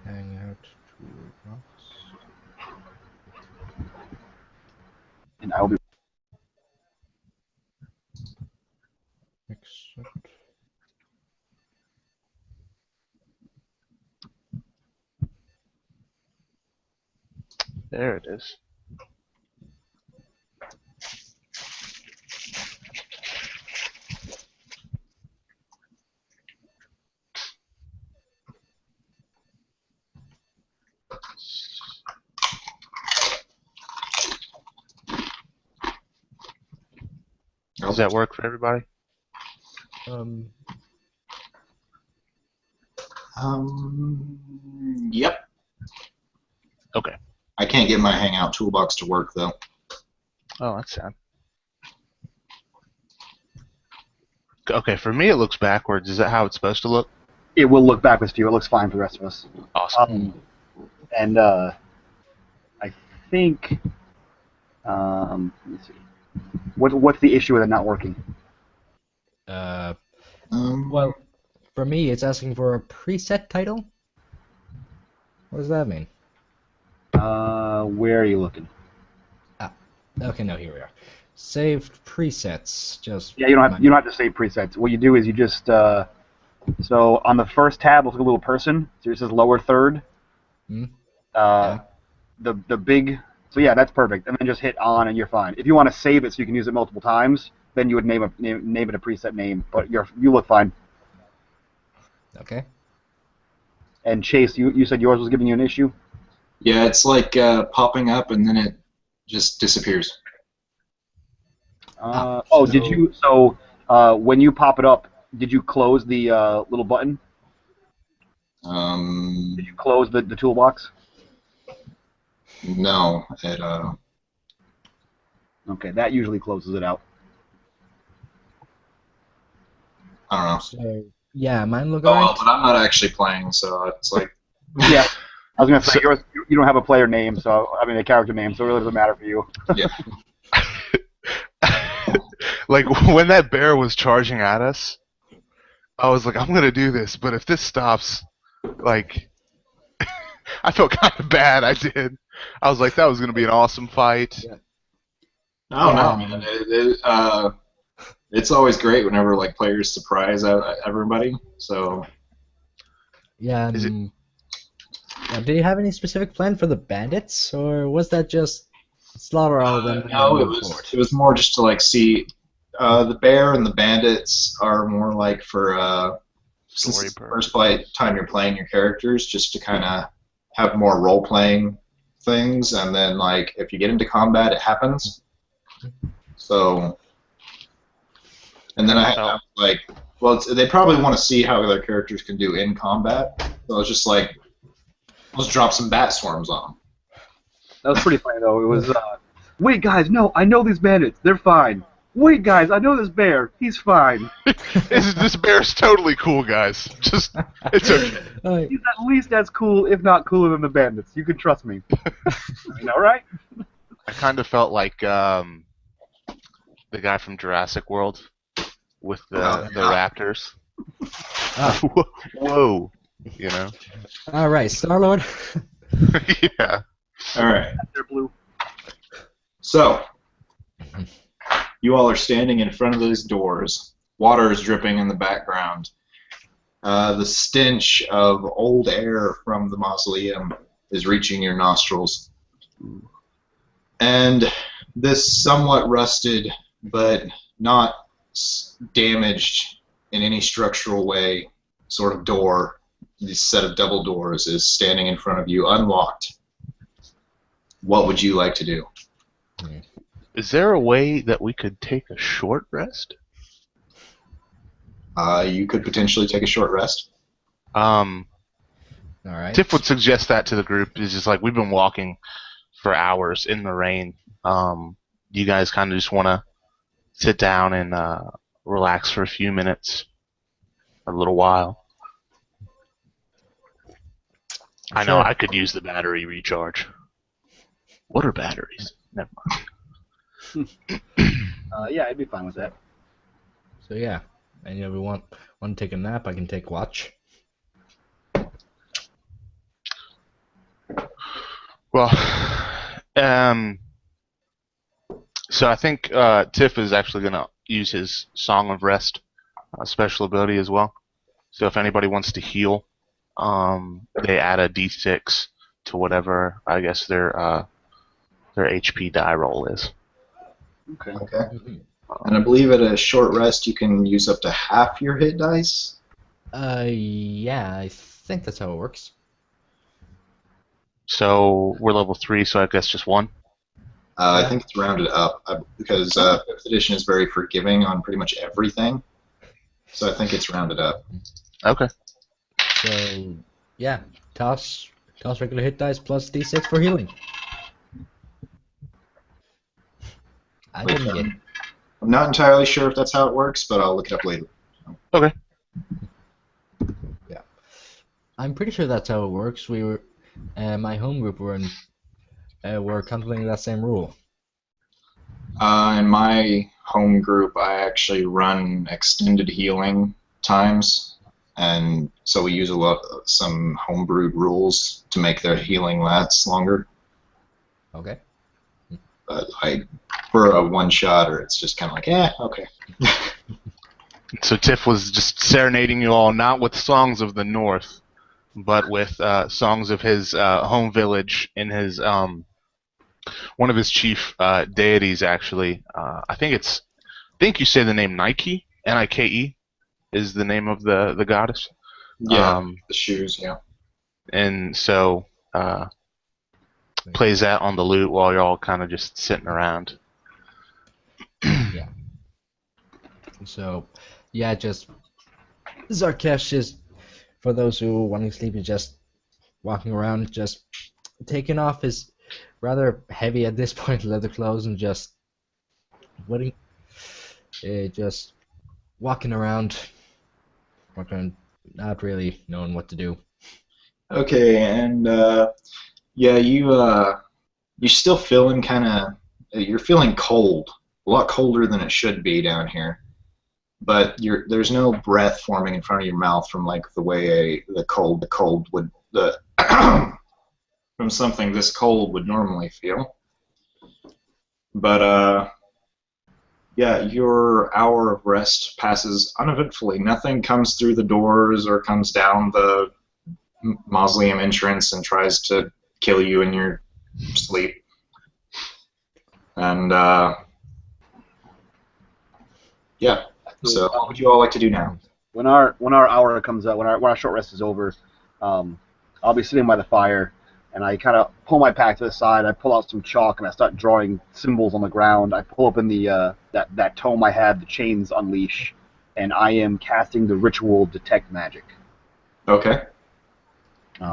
Hangout toolbox. And I'll be Accept. There it is. Does that work for everybody? Yep. Okay. I can't get my Hangout toolbox to work though. Oh, that's sad. Okay, for me it looks backwards. Is that how it's supposed to look? It will look backwards to you. It looks fine for the rest of us. Awesome. And I think, let me see. What's the issue with it not working? Well, for me, it's asking for a preset title. What does that mean? Where are you looking? Okay, no, here we are. Saved presets. Just Yeah, you don't have to save presets. What you do is you just so on the first tab, look like a little person. So it says lower third. Yeah. The big. So yeah, that's perfect. And then just hit on, and you're fine. If you want to save it so you can use it multiple times, then you would name it a preset name. But you look fine. Okay. And Chase, you said yours was giving you an issue. Yeah, it's like popping up and then it just disappears. Did you? So when you pop it up, did you close the little button? Did you close the toolbox? No, Okay, that usually closes it out. I don't know. So yeah, mine look Oh, alright. well, but I'm not actually playing, so it's like. Yeah, I was gonna say yours. You don't have a player name, so I mean a character name, so it really doesn't matter for you. Yeah. Like when that bear was charging at us, I was like, I'm gonna do this, but if this stops, like, I felt kind of bad. I did. I was like, that was gonna be an awesome fight. Yeah. I don't know, man. It's always great whenever like players surprise everybody. So Yeah. Is it? Did you have any specific plan for the bandits, or was that just slaughter all of them and then No, move forward? it was more just to like see the bear and the bandits are more like for since Story it's the purpose. first time you're playing your characters, just to kind of have more role playing things, and then like if you get into combat, it happens. So, and then I was like, well, they probably want to see how their characters can do in combat. So it's just like, let's drop some bat swarms on them. That was pretty funny though. It was, wait guys, no, I know these bandits. They're fine. Wait guys, I know this bear. He's fine. This bear's totally cool, guys. Just it's okay. He's at least as cool, if not cooler than the bandits. You can trust me. I know, right? I kind of felt like the guy from Jurassic World with the raptors. Ah. Whoa, you know. All right, Star-Lord. Yeah. All right. They're blue. So, you all are standing in front of those doors. Water is dripping in the background. The stench of old air from the mausoleum is reaching your nostrils. And this somewhat rusted, but not damaged in any structural way, sort of door, this set of double doors, is standing in front of you, unlocked. What would you like to do? Is there a way that we could take a short rest? You could potentially take a short rest. All right. Tiff would suggest that to the group. It's just like we've been walking for hours in the rain. You guys kind of just want to sit down and relax for a few minutes, a little while. I know I could use the battery recharge. What are batteries? Never mind. Yeah, I'd be fine with that. So yeah, and if we want to take a nap, I can take watch. Well, so I think Tiff is actually going to use his Song of Rest special ability as well. So if anybody wants to heal, they add a d6 to whatever I guess their HP die roll is. Okay. Okay. And I believe at a short rest you can use up to half your hit dice. Yeah, I think that's how it works. So we're level 3, so I guess just 1. I think it's rounded up because 5th edition is very forgiving on pretty much everything. So I think it's rounded up. Okay. So yeah, toss regular hit dice plus d6 for healing. I Which, didn't get. I'm not entirely sure if that's how it works, but I'll look it up later. Okay. Yeah, I'm pretty sure that's how it works. We were, my home group were contemplating that same rule. In my home group, I actually run extended healing times, and so we use some homebrewed rules to make their healing last longer. Okay. But for a one-shotter, it's just kind of like, okay. So Tiff was just serenading you all, not with songs of the North, but with songs of his home village in his one of his chief deities. Actually, I think you say the name Nike, Nike, is the name of the goddess. Yeah, the shoes, yeah. And so plays that on the lute while you're all kind of just sitting around. Yeah. So, yeah, just Zarkesh is, for those who want to sleep, is just walking around, just taking off his rather heavy at this point leather clothes and just just walking around, not really knowing what to do. Okay, and yeah, you're still feeling you're feeling cold, a lot colder than it should be down here. But there's no breath forming in front of your mouth from like the way the cold would from something this cold would normally feel. But yeah, your hour of rest passes uneventfully. Nothing comes through the doors or comes down the mausoleum entrance and tries to kill you in your sleep. And yeah. So what would you all like to do now? When our hour comes up, when our short rest is over, I'll be sitting by the fire, and I kind of pull my pack to the side. I pull out some chalk and I start drawing symbols on the ground. I pull up in the that tome I had, the Chains Unleash, and I am casting the ritual Detect Magic. Okay.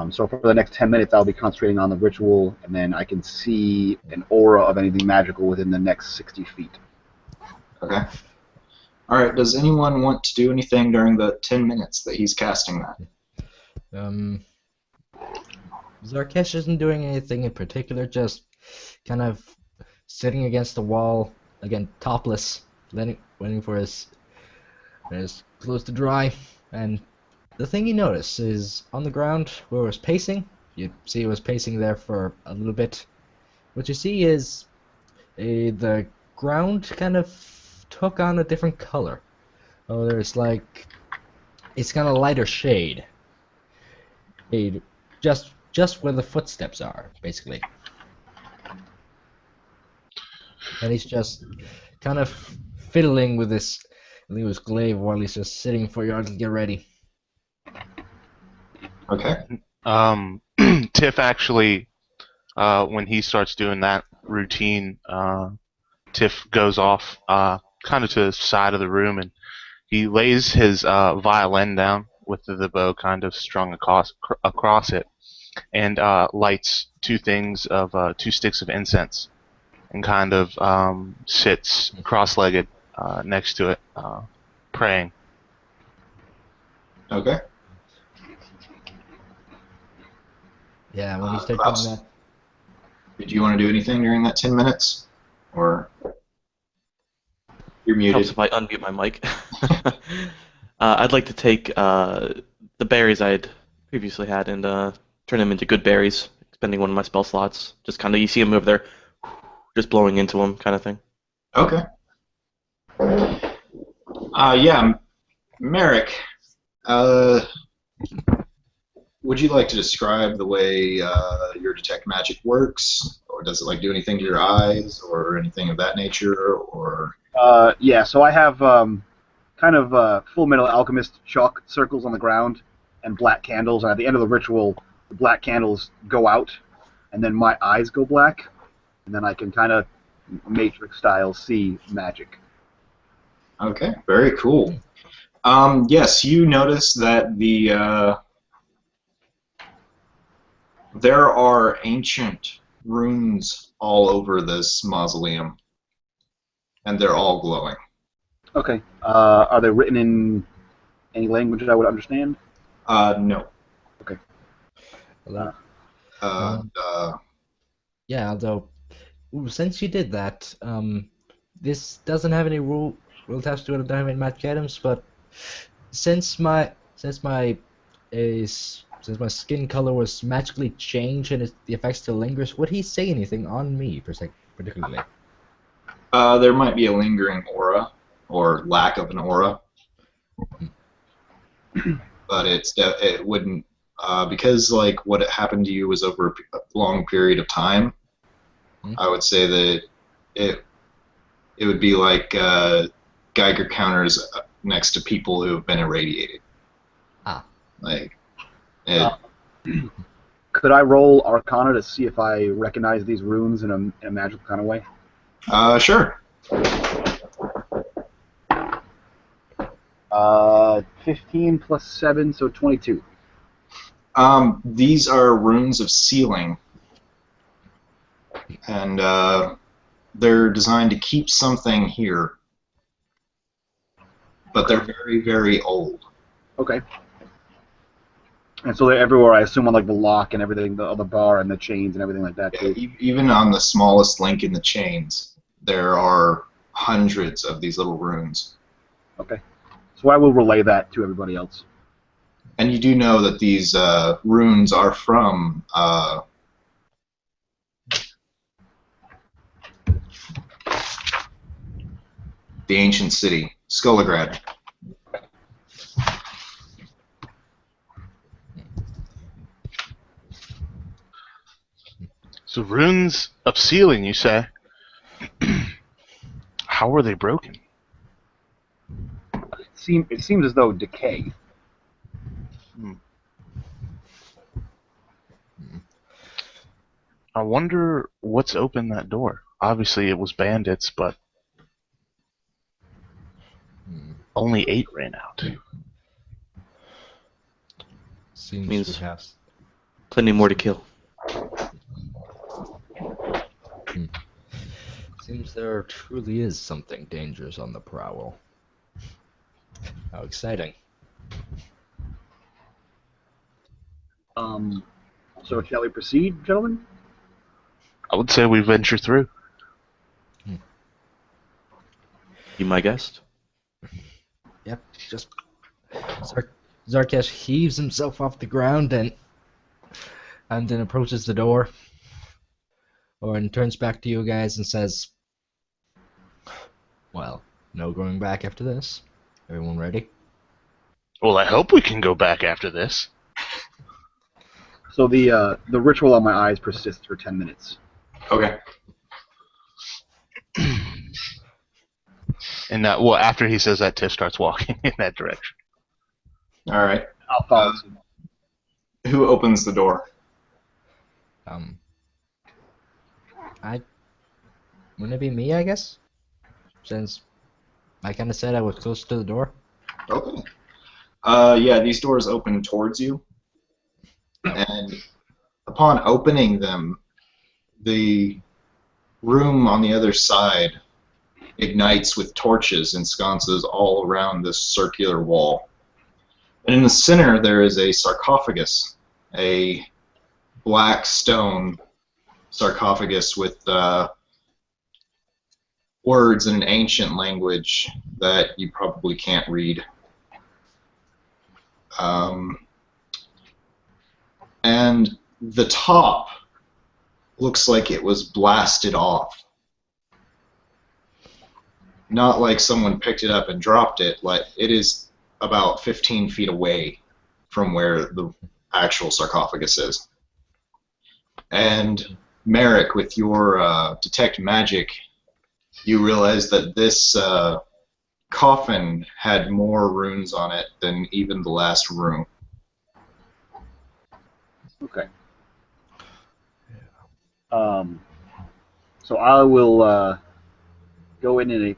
So for the next 10 minutes, I'll be concentrating on the ritual, and then I can see an aura of anything magical within the next 60 feet. Okay. All right. Does anyone want to do anything during the 10 minutes that he's casting that? Zarkesh isn't doing anything in particular, just kind of sitting against the wall, again, topless, waiting for his clothes to dry. And the thing you notice is on the ground where it was pacing, you see it was pacing there for a little bit. What you see is the ground kind of took on a different color. Oh, there's like, it's kind of lighter shade. Just where the footsteps are, basically. And he's just kind of fiddling with this glaive while he's just sitting for you all to get ready. Okay. Tiff actually, when he starts doing that routine, Tiff goes off kind of to the side of the room, and he lays his violin down with the bow kind of strung across it, and lights two sticks of incense, and kind of sits cross-legged next to it, praying. Okay. Yeah, when you start Klaus, doing that. did you want to do anything during that 10 minutes? Or you're muted. Helps if I unmute my mic. I'd like to take the berries I'd previously had and turn them into good berries, spending one of my spell slots. Just kind of, you see them over there, just blowing into them, kind of thing. Okay. Yeah, Merrick, would you like to describe the way your detect magic works, or does it like do anything to your eyes, or anything of that nature, or? Yeah, so I have kind of Full Metal Alchemist chalk circles on the ground and black candles, and at the end of the ritual, the black candles go out, and then my eyes go black, and then I can kind of Matrix style see magic. Okay, very cool. Yes, you notice that there are ancient runes all over this mausoleum, and they're all glowing. Okay. Are they written in any language that I would understand? No. Okay. Well, Uh, yeah, although since you did that, this doesn't have any rule attached to it. I don't have any magic items, but since my skin color was magically changed and the effect still lingers, would he say anything on me particularly? there might be a lingering aura, or lack of an aura, but it wouldn't, because like what happened to you was over a long period of time. I would say that it would be like Geiger counters next to people who have been irradiated. Like, could I roll Arcana to see if I recognize these runes in a magical kind of way? Sure. 15 plus 7, so 22. These are runes of sealing, and they're designed to keep something here, but they're very, very old. Okay. And so they're everywhere, I assume, on like the lock and everything, the bar and the chains and everything like that, too. Yeah, even on the smallest link in the chains, there are hundreds of these little runes. Okay. So I will relay that to everybody else. And you do know that these runes are from the ancient city, Skullagrad. So runes of sealing, you say? How were they broken? It seems as though decay. I wonder what's opened that door. Obviously, it was bandits, but only 8 ran out. Seems Means- we have. Plenty more to kill. Seems there truly is something dangerous on the prowl. How exciting. So shall we proceed, gentlemen? I would say we venture through. You my guest? Yep, just Zarkesh heaves himself off the ground and then approaches the door, and turns back to you guys and says, "Well, no going back after this. Everyone ready?" Well, I hope we can go back after this. So the ritual on my eyes persists for 10 minutes. Okay. And well, after he says that, Tiff starts walking in that direction. All right. I'll follow suit. Who opens the door? Wouldn't it be me, I guess? Since I kind of said I was close to the door. Okay. Yeah, these doors open towards you, and upon opening them, the room on the other side ignites with torches and sconces all around this circular wall. And in the center, there is a sarcophagus, a black stone sarcophagus with words in an ancient language that you probably can't read. And the top looks like it was blasted off. Not like someone picked it up and dropped it, like it is about 15 feet away from where the actual sarcophagus is. And Merrick, with your detect magic, you realize that this coffin had more runes on it than even the last room. Okay. So I will go in and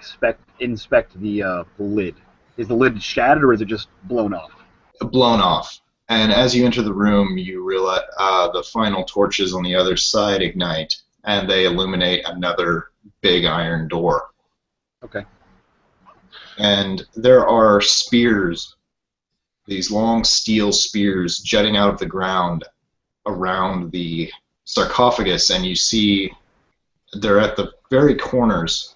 inspect the lid. Is the lid shattered or is it just blown off? Blown off. And as you enter the room, you realize the final torches on the other side ignite, and they illuminate another big iron door. Okay. And there are spears, these long steel spears jutting out of the ground around the sarcophagus, and you see they're at the very corners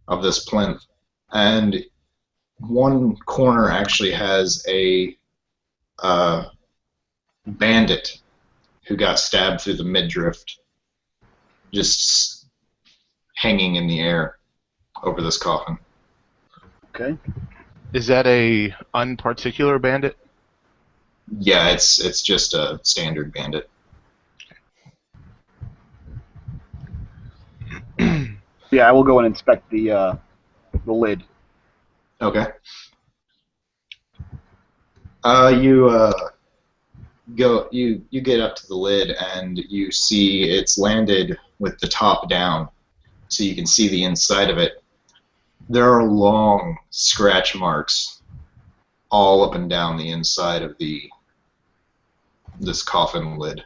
of this plinth. And one corner actually has a bandit who got stabbed through the midriff, just hanging in the air over this coffin. Okay. Is that a unparticular bandit? Yeah, it's just a standard bandit. Yeah, I will go and inspect the lid. Okay. You get up to the lid and you see it's landed with the top down, so you can see the inside of it. There are long scratch marks all up and down the inside of this coffin lid.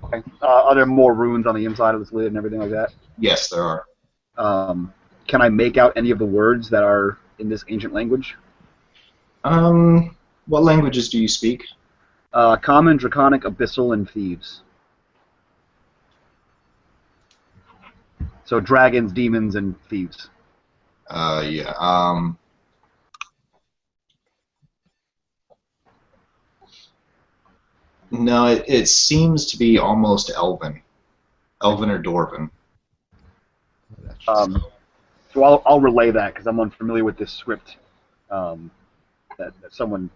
Okay. Are there more runes on the inside of this lid and everything like that? Yes, there are. Can I make out any of the words that are in this ancient language? What languages do you speak? Common, Draconic, Abyssal, and Thieves. So dragons, demons, and thieves. Yeah. No, it seems to be almost Elven. Elven or Dwarven. So I'll relay that because I'm unfamiliar with this script. That someone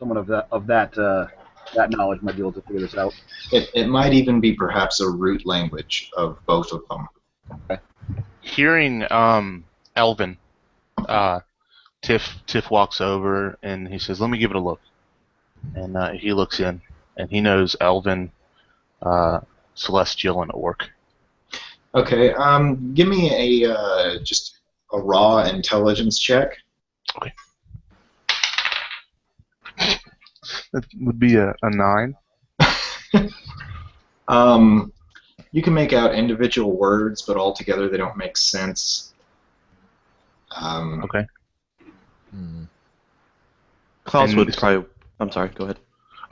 of that that knowledge might be able to figure this out. It might even be perhaps a root language of both of them. Hearing Elven, Tiff walks over and he says, "Let me give it a look." And he looks in, and he knows Elven, Celestial, and Orc. Okay, give me a just a raw intelligence check. Okay. That would be a 9. You can make out individual words, but altogether they don't make sense. Okay. Klaus And- would probably. I'm sorry. Go ahead.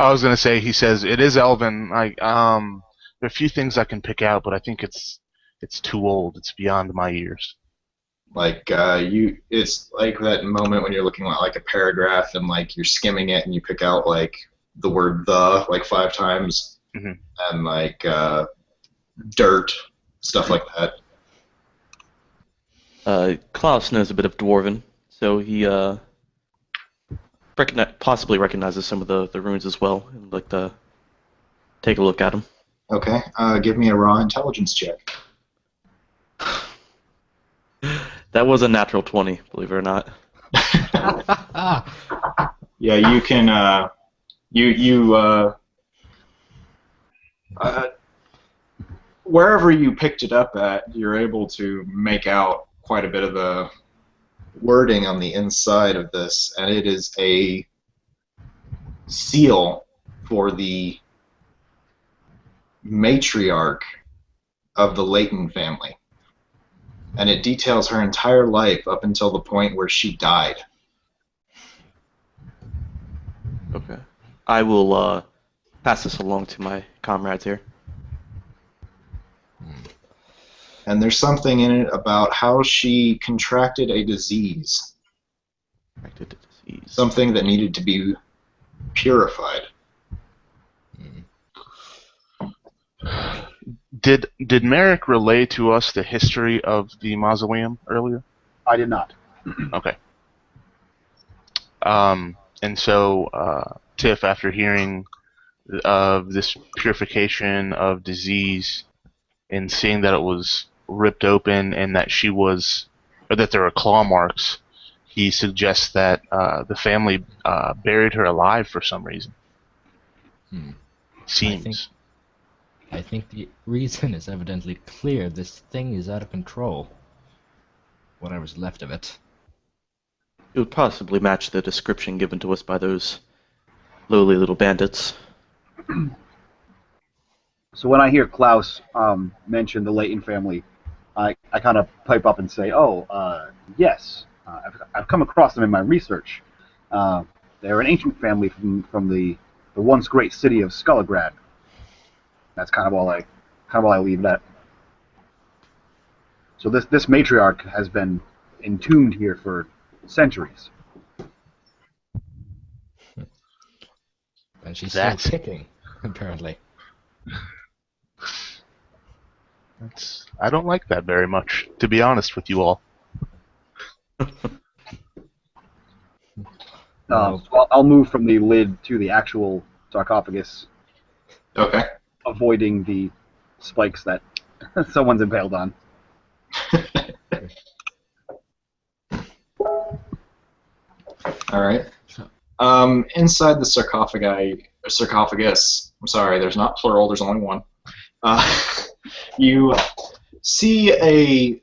I was gonna say, he says it is Elven. There are a few things I can pick out, but I think it's too old. It's beyond my ears. Like it's like that moment when you're looking at like a paragraph and like you're skimming it and you pick out like the word "the" like 5 times, Mhm. and like dirt, stuff like that. Klaus knows a bit of Dwarven, so he possibly recognizes some of the runes as well, and like to take a look at them. Okay, give me a raw intelligence check. That was a natural 20, believe it or not. Yeah, you can. Wherever you picked it up at, you're able to make out quite a bit of the wording on the inside of this, and it is a seal for the matriarch of the Leighton family. And it details her entire life up until the point where she died. Okay. I will pass this along to my comrades here. And there's something in it about how she contracted a disease. Contracted disease. Something that needed to be purified. Did Merrick relay to us the history of the mausoleum earlier? I did not. Okay. And so Tiff, after hearing of this purification of disease and seeing that it was ripped open and that that there were claw marks, he suggests that the family buried her alive for some reason. Seems. I think the reason is evidently clear. This thing is out of control. Whatever's left of it. It would possibly match the description given to us by those lowly little bandits. So when I hear Klaus mention the Leighton family, I kind of pipe up and say, yes, I've come across them in my research. They're an ancient family from the once great city of Skullagrad. That's kind of all I leave it at. So this matriarch has been entombed here for centuries. And she's That's- still kicking, apparently. I don't like that very much, to be honest with you all. So I'll move from the lid to the actual sarcophagus, Okay. avoiding the spikes that someone's impaled on. All right. Inside the sarcophagus. I'm sorry, there's not plural. There's only one. You see a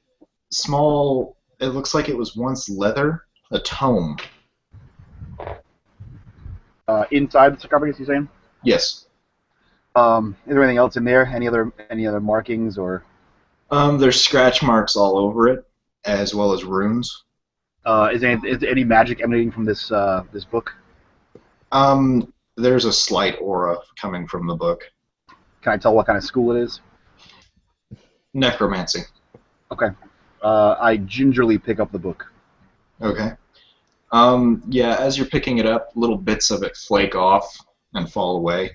small. It looks like it was once leather. A tome. Inside the sarcophagus, you saying? Yes. Is there anything else in there? Any other markings or? There's scratch marks all over it, as well as runes. Is any magic emanating from this book? There's a slight aura coming from the book. Can I tell what kind of school it is? Necromancy. Okay. I gingerly pick up the book. Okay. Yeah, as you're picking it up, little bits of it flake off and fall away.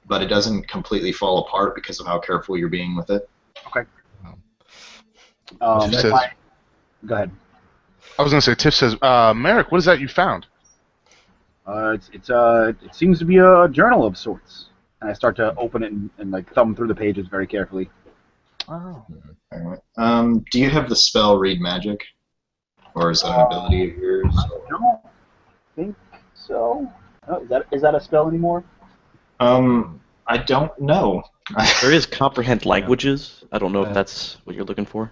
But it doesn't completely fall apart because of how careful you're being with it. Okay. Tiff says- Go ahead. I was going to say, Tiff says, Merrick, what is that you found? It seems to be a journal of sorts. And I start to open it and like thumb through the pages very carefully. Oh. Alright. Do you have the spell Read Magic? Or is that an ability of yours? I don't think so. Oh, is that a spell anymore? I don't know. There is comprehend languages. I don't know if that's what you're looking for.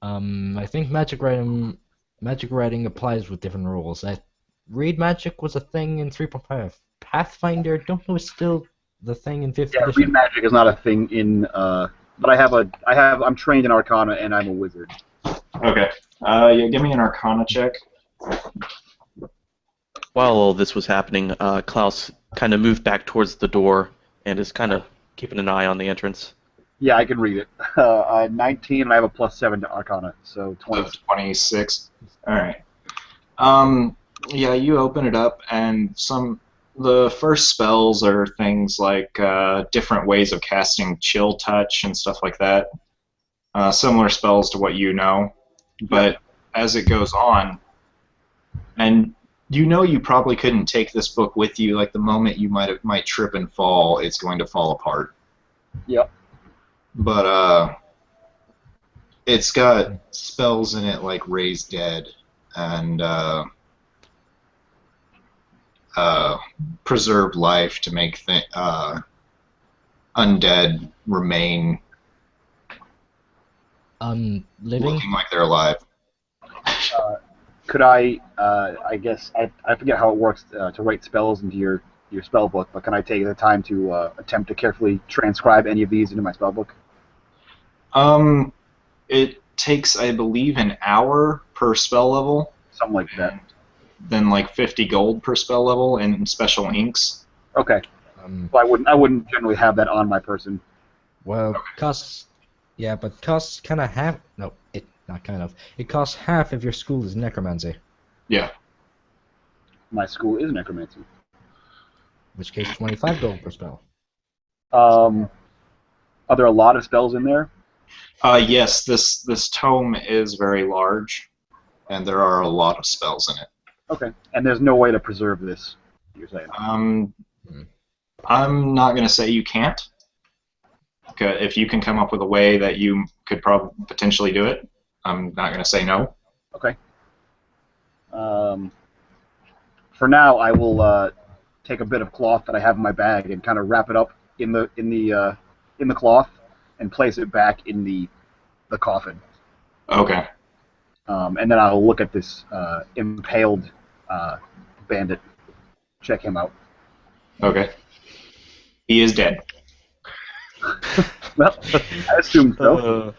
I think magic writing applies with different rules. Read magic was a thing in 3.5. Pathfinder, don't know, is still the thing in 5th Yeah, read edition. magic is not a thing in. But I'm trained in Arcana and I'm a wizard. Okay. Yeah, give me an Arcana check. While all this was happening, Klaus kind of moved back towards the door and is kind of keeping an eye on the entrance. Yeah, I can read it. 19 and I have a +7 to Arcana, so 20. 26. Alright. Yeah, you open it up, and the first spells are things like different ways of casting Chill Touch and stuff like that. Similar spells to what you know, but as it goes on, and you know you probably couldn't take this book with you. Like the moment you might trip and fall, it's going to fall apart. Yep. But it's got spells in it like Raise Dead and Preserve Life to make undead remain Living? looking like they're alive. Could I guess I forget how it works to write spells into your spell book, but can I take the time to attempt to carefully transcribe any of these into my spell book? It takes, I believe, an hour per spell level. Something like that. And then like 50 gold per spell level in special inks. Okay. Well, I wouldn't generally have that on my person. Well, costs. Yeah, but costs kind of half. No, not kind of. It costs half if your school is necromancy. Yeah. My school is necromancy. In which case, 25 gold per spell. Are there a lot of spells in there? Yes, this tome is very large, and there are a lot of spells in it. Okay. And there's no way to preserve this, you're saying? I'm not going to say you can't. If you can come up with a way that you could potentially do it, I'm not going to say no. Okay. For now, I will take a bit of cloth that I have in my bag and kind of wrap it up in the cloth and place it back in the coffin. Okay. And then I'll look at this impaled bandit. Check him out. Okay. He is dead. Well, I assume so.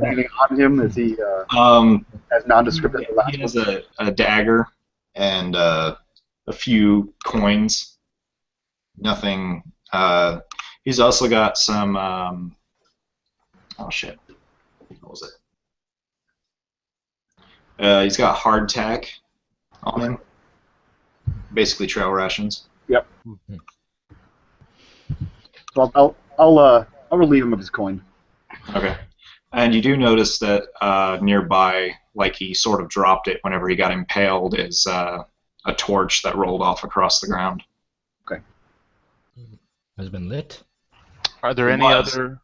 Anything on him? Is he as nondescript as the last He has a dagger and a few coins. Nothing. He's also got some. Oh shit! What was it? He's got hardtack on him. Basically, trail rations. Yep. So I'll relieve him of his coin. Okay. And you do notice that nearby, like he sort of dropped it whenever he got impaled, is a torch that rolled off across the ground. Okay. Has been lit. Are there any other?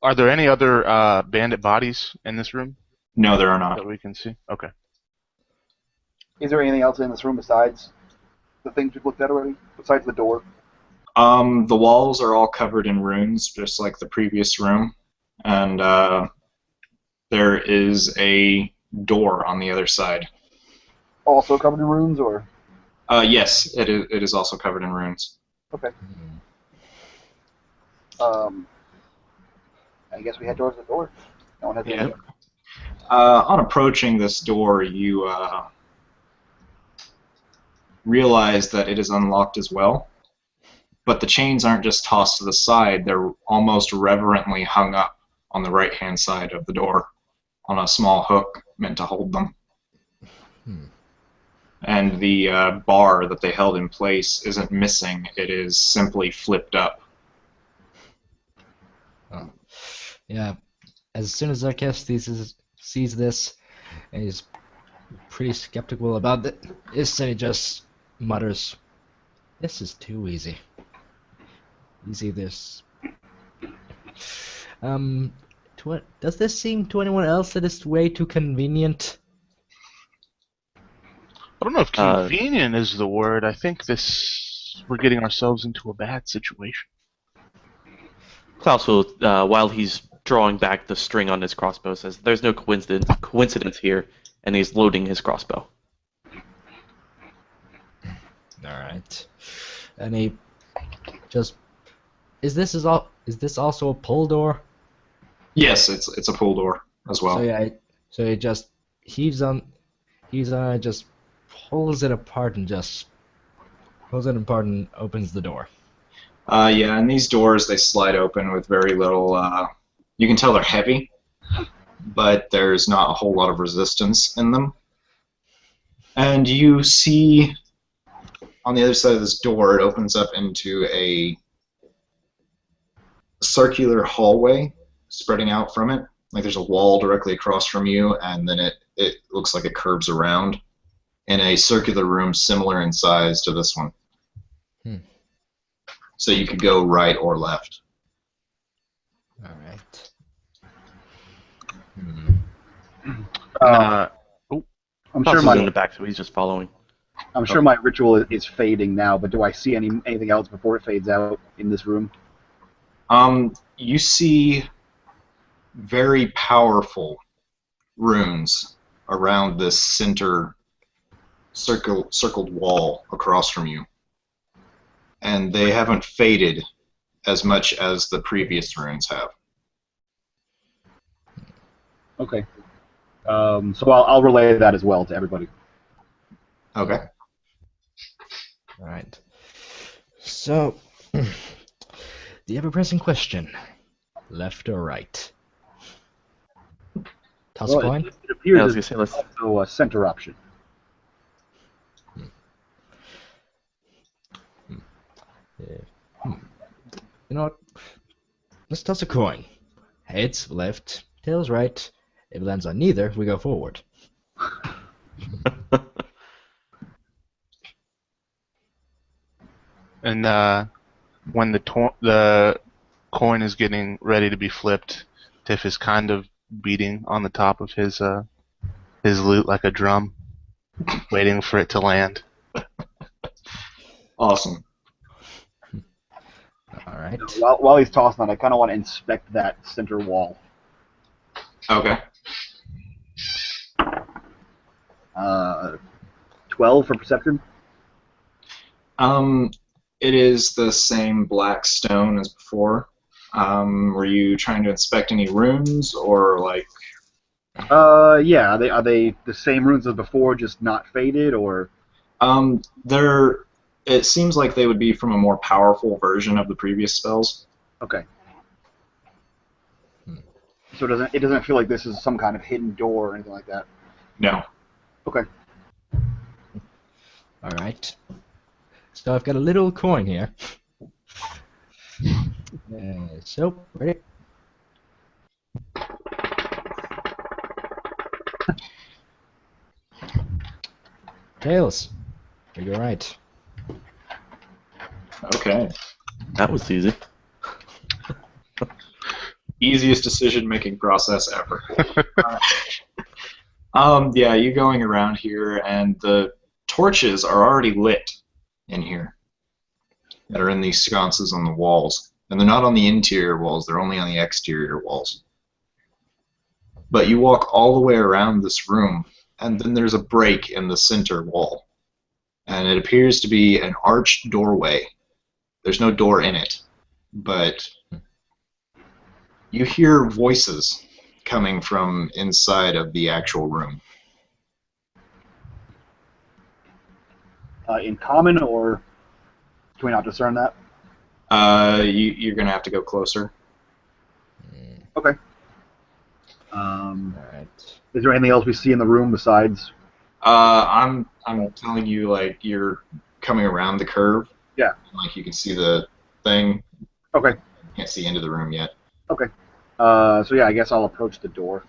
Are there any other bandit bodies in this room No, there are not. that we can see? Okay. Is there anything else in this room besides the things we've looked at already? Besides the door? The walls are all covered in runes, just like the previous room, and there is a door on the other side. Also covered in runes, or? Yes, it is also covered in runes. Okay. I guess we head towards the door. No one has any. On approaching this door, you realize that it is unlocked as well. But the chains aren't just tossed to the side, they're almost reverently hung up on the right-hand side of the door on a small hook meant to hold them. And the bar that they held in place isn't missing, it is simply flipped up. Oh. Yeah, as soon as Zarkes sees this, and he's pretty skeptical about this, and he just mutters, "This is too easy. Easy this. Does this seem to anyone else that it's way too convenient?" I don't know if Uh, convenient is the word. I think we're getting ourselves into a bad situation. Klaus will, while he's drawing back the string on his crossbow, says, "There's no coincidence here," and he's loading his crossbow. Alright. And he just is this also a pull door? Yes, it's a pull door as well. So yeah, so he just just pulls it apart and opens the door. Yeah, and these doors, they slide open with very little, you can tell they're heavy, but there's not a whole lot of resistance in them. And you see on the other side of this door, it opens up into a circular hallway spreading out from it. Like there's a wall directly across from you, and then it looks like it curves around in a circular room similar in size to this one. So you could go right or left. Alright. I'm Klaus sure is in the my back, so he's just following. ritual is fading now, but do I see anything else before it fades out in this room? You see very powerful runes around this center circled wall across from you. And they haven't faded as much as the previous runes have. Okay. So I'll relay that as well to everybody. Okay. Alright. So the ever-present question. Left or right? Toss a coin? It Yeah, I appears was it's gonna say, let's. also a center option. You know what? Let's toss a coin. Heads, left, tails, right. If it lands on neither, we go forward. And when the coin is getting ready to be flipped, Tiff is kind of beating on the top of his lute like a drum, waiting for it to land. Awesome. Alright. While he's tossing that, I kind of want to inspect that center wall. Okay. 12 for perception. It is the same black stone as before. Were you trying to inspect any runes, or like? Yeah. Are they the same runes as before, just not faded, or? They're. It seems like they would be from a more powerful version of the previous spells. Okay. So it doesn't feel like this is some kind of hidden door or anything like that. No. Okay. Alright. So I've got a little coin here. So, ready? Tails. We go right. Okay. That was easy. Easiest decision-making process ever. Yeah, you going around here, and the torches are already lit in here that are in these sconces on the walls. And they're not on the interior walls, they're only on the exterior walls. But you walk all the way around this room, and then there's a break in the center wall. And it appears to be an arched doorway. There's no door in it, but you hear voices coming from inside of the actual room. In common, or can we not discern that? You're going to have to go closer. Okay. Alright. Is there anything else we see in the room besides? I'm telling you, like, you're coming around the curve. Yeah. Like, you can see the thing. Okay. You can't see into the room yet. Okay. So yeah, I guess I'll approach the door.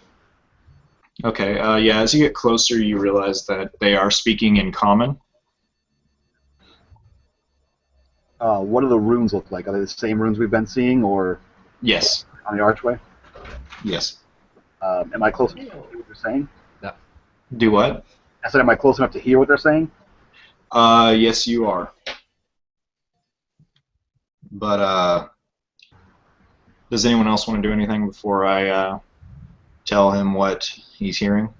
Okay, yeah, as you get closer, you realize that they are speaking in common. What do the runes look like? Are they the same runes we've been seeing, or Yes. on the archway? Yes. Am I close enough to hear what they're saying? No. Do what? I said, am I close enough to hear what they're saying? Yes, you are. But does anyone else want to do anything before I tell him what he's hearing?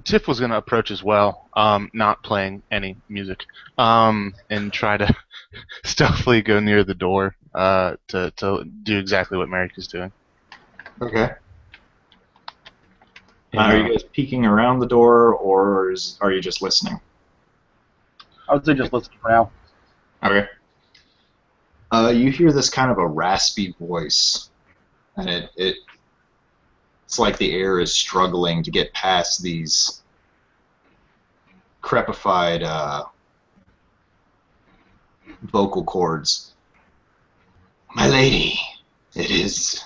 Tiff was going to approach as well, not playing any music, and try to stealthily go near the door to do exactly what Merrick is doing. Okay. Are you guys peeking around the door, or are you just listening? I would say just listen for now. Okay. You hear this kind of a raspy voice, and it's like the air is struggling to get past these crepified vocal cords. My lady, it is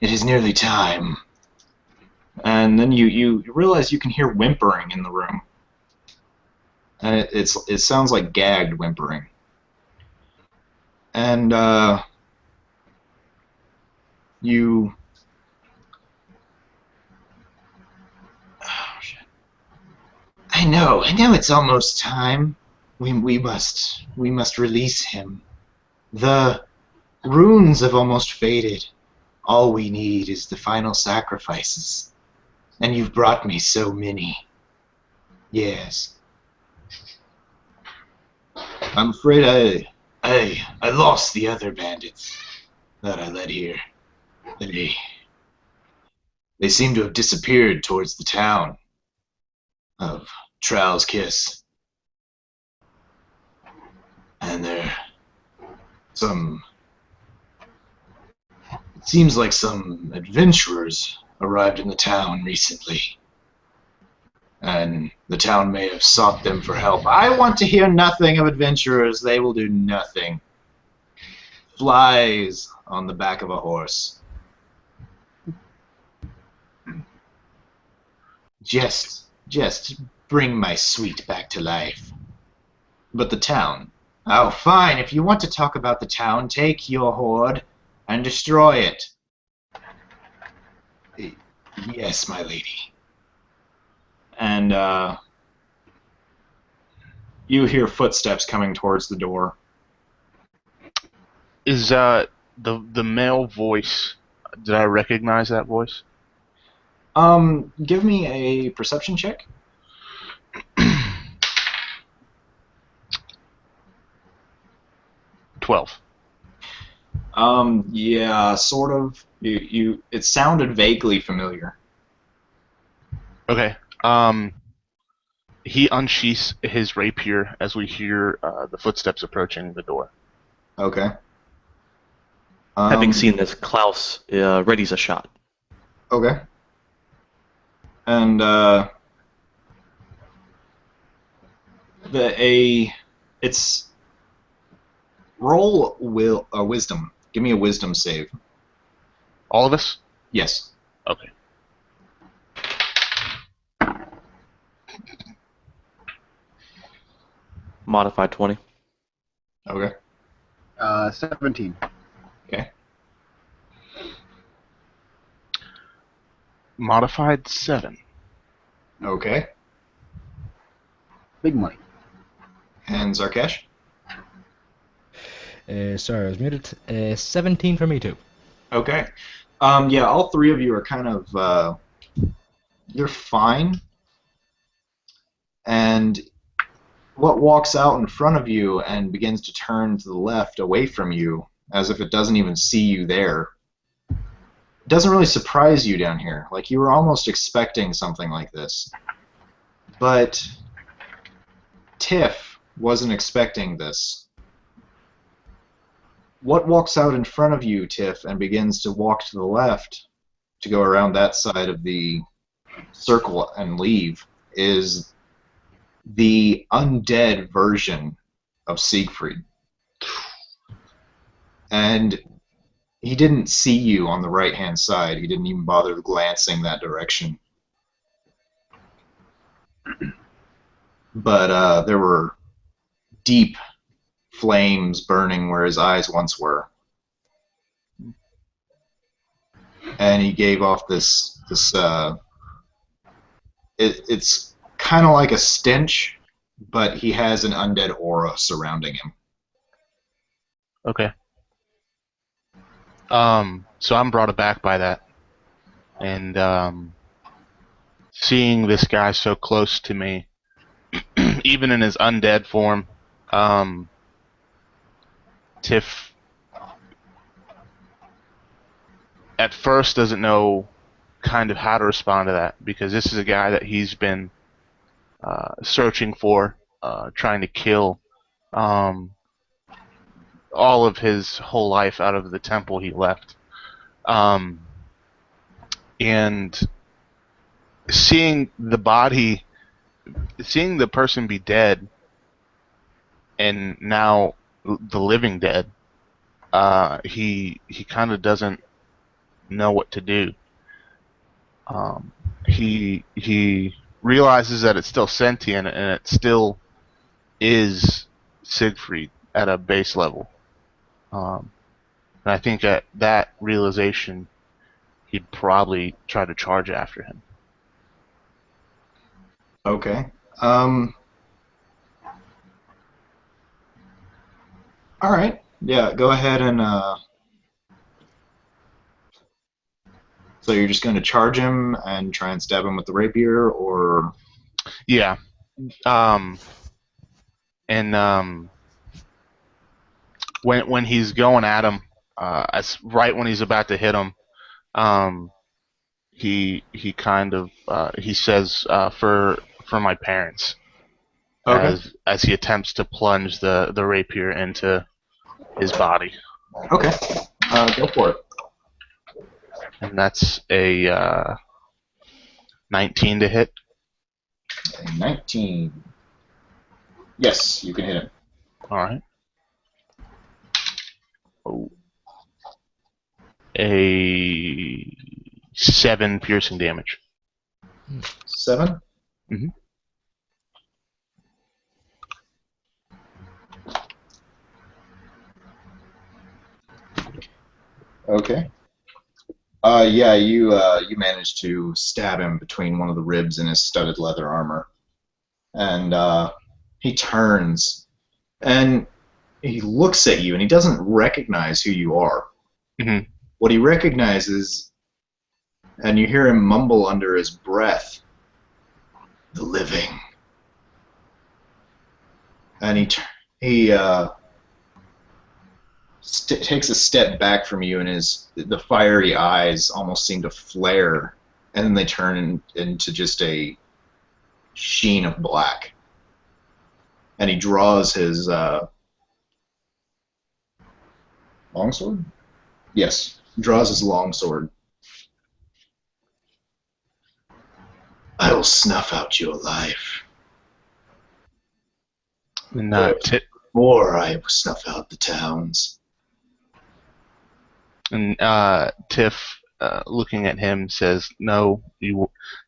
nearly time. And then you realize you can hear whimpering in the room. And it sounds like gagged whimpering. And you... Oh, shit. I know it's almost time. We must release him. The runes have almost faded. All we need is the final sacrifices. And you've brought me so many. Yes. I'm afraid I lost the other bandits that I led here. They seem to have disappeared towards the town of Trowel's Kiss. And it seems like some adventurers arrived in the town recently. And the town may have sought them for help. I want to hear nothing of adventurers. They will do nothing. Flies on the back of a horse. Just bring my sweet back to life. But the town. Oh, fine. If you want to talk about the town, take your horde and destroy it. Yes, my lady. And you hear footsteps coming towards the door. Is the male voice? Did I recognize that voice? Give me a perception check. 12. Yeah, sort of. It sounded vaguely familiar. Okay. He unsheaths his rapier as we hear the footsteps approaching the door. Okay. Having seen this, Klaus readies a shot. Okay. And it's roll wisdom. Give me a wisdom save. All of us? Yes. Okay. Modified 20. Okay. 17. Okay. Modified 7. Okay. Big money. And Zarkesh? Sorry, I was muted. 17 for me too. Okay. Yeah, all three of you are kind of you're fine. And what walks out in front of you and begins to turn to the left away from you, as if it doesn't even see you there, doesn't really surprise you down here. Like, you were almost expecting something like this. But Tiff wasn't expecting this. What walks out in front of you, Tiff, and begins to walk to the left to go around that side of the circle and leave is the undead version of Siegfried. And he didn't see you on the right-hand side. He didn't even bother glancing that direction. But there were deep flames burning where his eyes once were. And he gave off it's kind of like a stench, but he has an undead aura surrounding him. Okay. So I'm brought aback by that, and seeing this guy so close to me, even in his undead form, Tiff at first doesn't know kind of how to respond to that, because this is a guy that he's been searching for, trying to kill all of his whole life out of the temple he left. And seeing the person be dead, and now the living dead, he kind of doesn't know what to do. He realizes that it's still sentient, and it still is Siegfried at a base level. And I think at that realization, he'd probably try to charge after him. Okay. All right. Yeah, go ahead and so you're just going to charge him and try and stab him with the rapier, or Yeah. And when he's going at him, right when he's about to hit him, he kind of he says for my parents, okay. as he attempts to plunge the rapier into his body. Okay. Go for it. And that's a 19 to hit. A 19. Yes, you can hit him. All right. Oh. A 7 piercing damage. 7? Mm-hmm. Okay. Yeah, you managed to stab him between one of the ribs in his studded leather armor, and he turns and he looks at you, and he doesn't recognize who you are. Mm-hmm. What he recognizes, and you hear him mumble under his breath, "The living." And he takes a step back from you, and the fiery eyes almost seem to flare, and then they turn into just a sheen of black. And he draws his longsword? Yes, draws his longsword. "I will snuff out your life, And or I will snuff out the towns." And Tiff, looking at him, says, "No,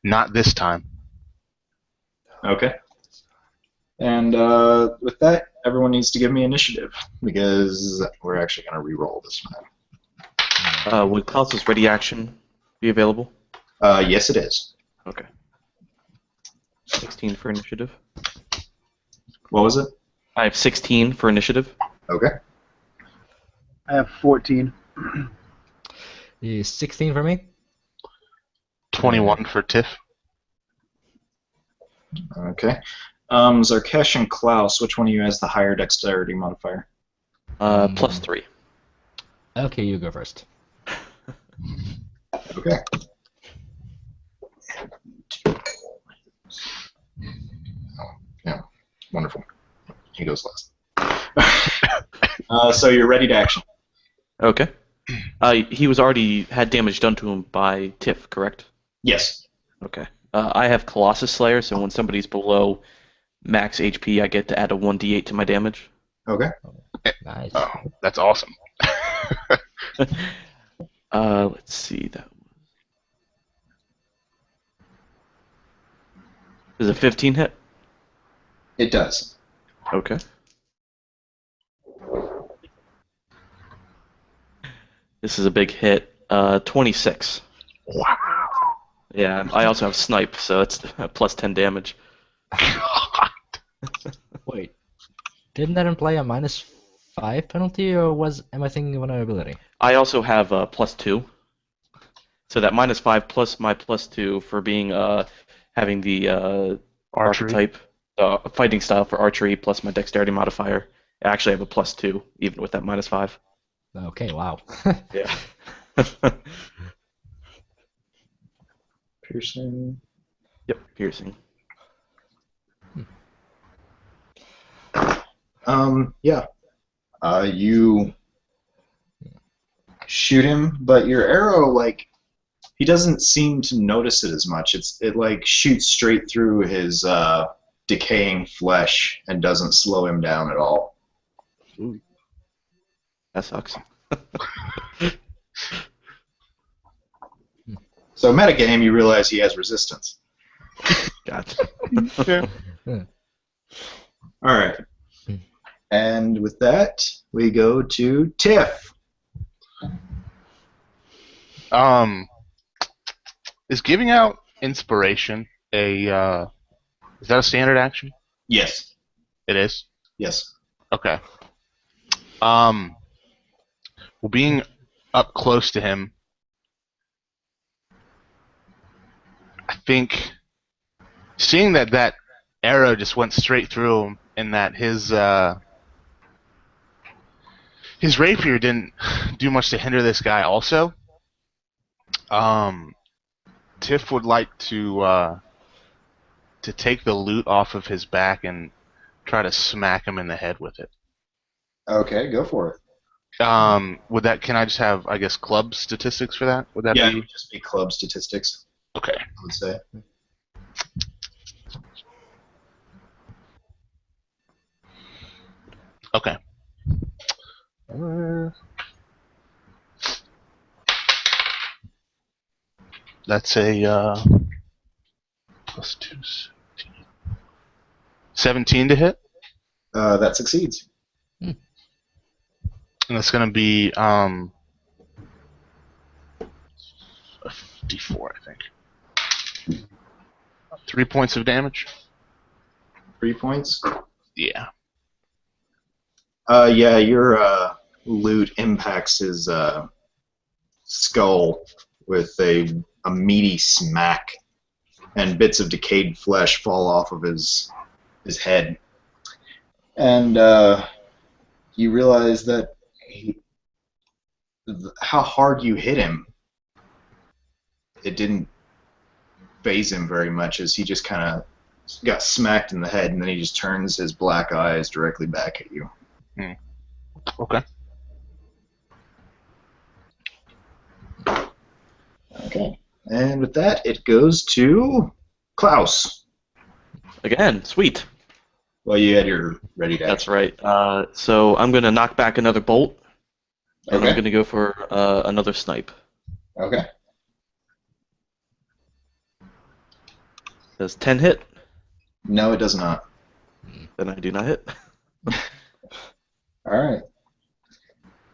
not this time." Okay. And with that, everyone needs to give me initiative, because we're actually going to re-roll this one. Would Klaus's ready action be available? Yes, it is. Okay. 16 for initiative. What was it? I have 16 for initiative. Okay. I have 14. 16 for me. 21 for Tiff. Okay. Zarkesh and Klaus, which one of you has the higher dexterity modifier? +3. Okay, you go first. Okay. Yeah, wonderful. He goes last. So you're ready to action. Okay. He was already had damage done to him by Tiff, correct? Yes. Okay. I have Colossus Slayer, so when somebody's below max HP, I get to add a 1d8 to my damage. Okay. Nice. Oh, that's awesome. Let's see. That is a 15 hit. It does. Okay. This is a big hit. 26. Wow. Yeah, I also have snipe, so it's plus 10 damage. God. Wait, didn't that imply a -5 penalty, or am I thinking of another ability? I also have plus 2. So that -5 plus my +2 for being having the Archery. archetype fighting style for archery plus my dexterity modifier. I actually have a +2 even with that -5. Okay, wow. Yeah. Piercing. Yep, piercing. Yeah. You shoot him, but your arrow, like, he doesn't seem to notice it as much. It like shoots straight through his decaying flesh and doesn't slow him down at all. Ooh. That sucks. So metagame, you realize he has resistance. Gotcha. All right. And with that, we go to Tiff. Is giving out inspiration is that a standard action? Yes. It is. Yes. Okay. Well, being up close to him, I think seeing that arrow just went straight through him, and that his rapier didn't do much to hinder this guy. Also, Tiff would like to take the loot off of his back and try to smack him in the head with it. Okay, go for it. Would that? Can I just have, I guess, club statistics for that? Would that Yeah, it be? would just be club statistics, Okay. I would say. Okay. That's a +2, 17 to hit, That succeeds. and that's gonna be a D4, I think. 3 points of damage. 3 points. Yeah. Yeah, your loot impacts his skull with a meaty smack, and bits of decayed flesh fall off of his head. And you realize that how hard you hit him, it didn't faze him very much, as he just kind of got smacked in the head, and then he just turns his black eyes directly back at you. Okay. Okay. And with that, it goes to Klaus. Again, sweet. Well, you had your ready to That's action. right. So I'm going to knock back another bolt, and I'm Okay. going to go for another snipe. Okay. Does 10 hit? No, it does not. Then I do not hit. All right.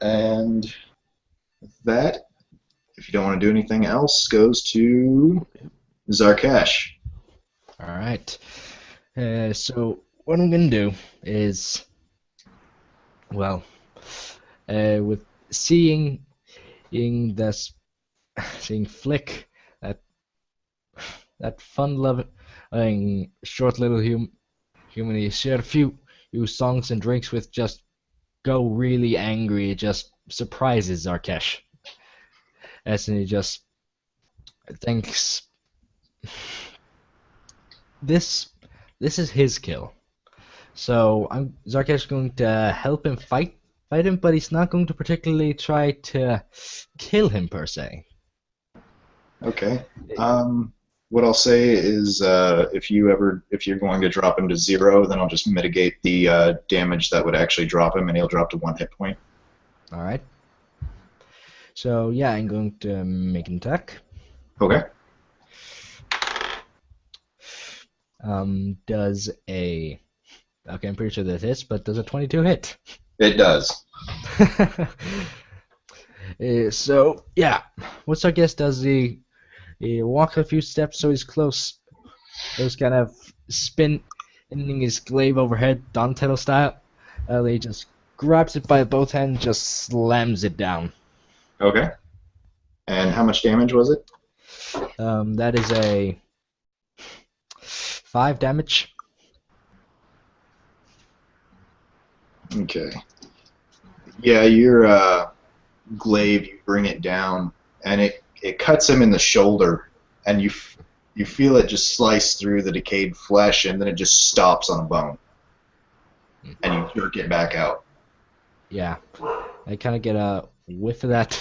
And with that, if you don't want to do anything else, goes to Zarkesh. All right. So what I'm gonna do is, well, with seeing Flick, that fun-loving short little human he shared a few songs and drinks with, just go really angry. It just surprises Zarkesh, as he just thinks this is his kill. So Zarkesh is going to help him fight him, but he's not going to particularly try to kill him per se. Okay. What I'll say is, if you're going to drop him to 0, then I'll just mitigate the damage that would actually drop him, and he'll drop to 1 hit point. All right. So yeah, I'm going to make an attack. Okay. Does a okay? I'm pretty sure that hits, but does a 22 hit? It does. So yeah, what Sarkis does, he walks a few steps so he's close. He's kind of spinning his glaive overhead, Donatello style. He just grabs it by both hands, just slams it down. Okay. And how much damage was it? That is a 5 damage. Okay. Yeah, your glaive, you bring it down, and it cuts him in the shoulder, and you feel it just slice through the decayed flesh, and then it just stops on a bone, and you jerk it back out. Yeah, I kind of get a whiff of that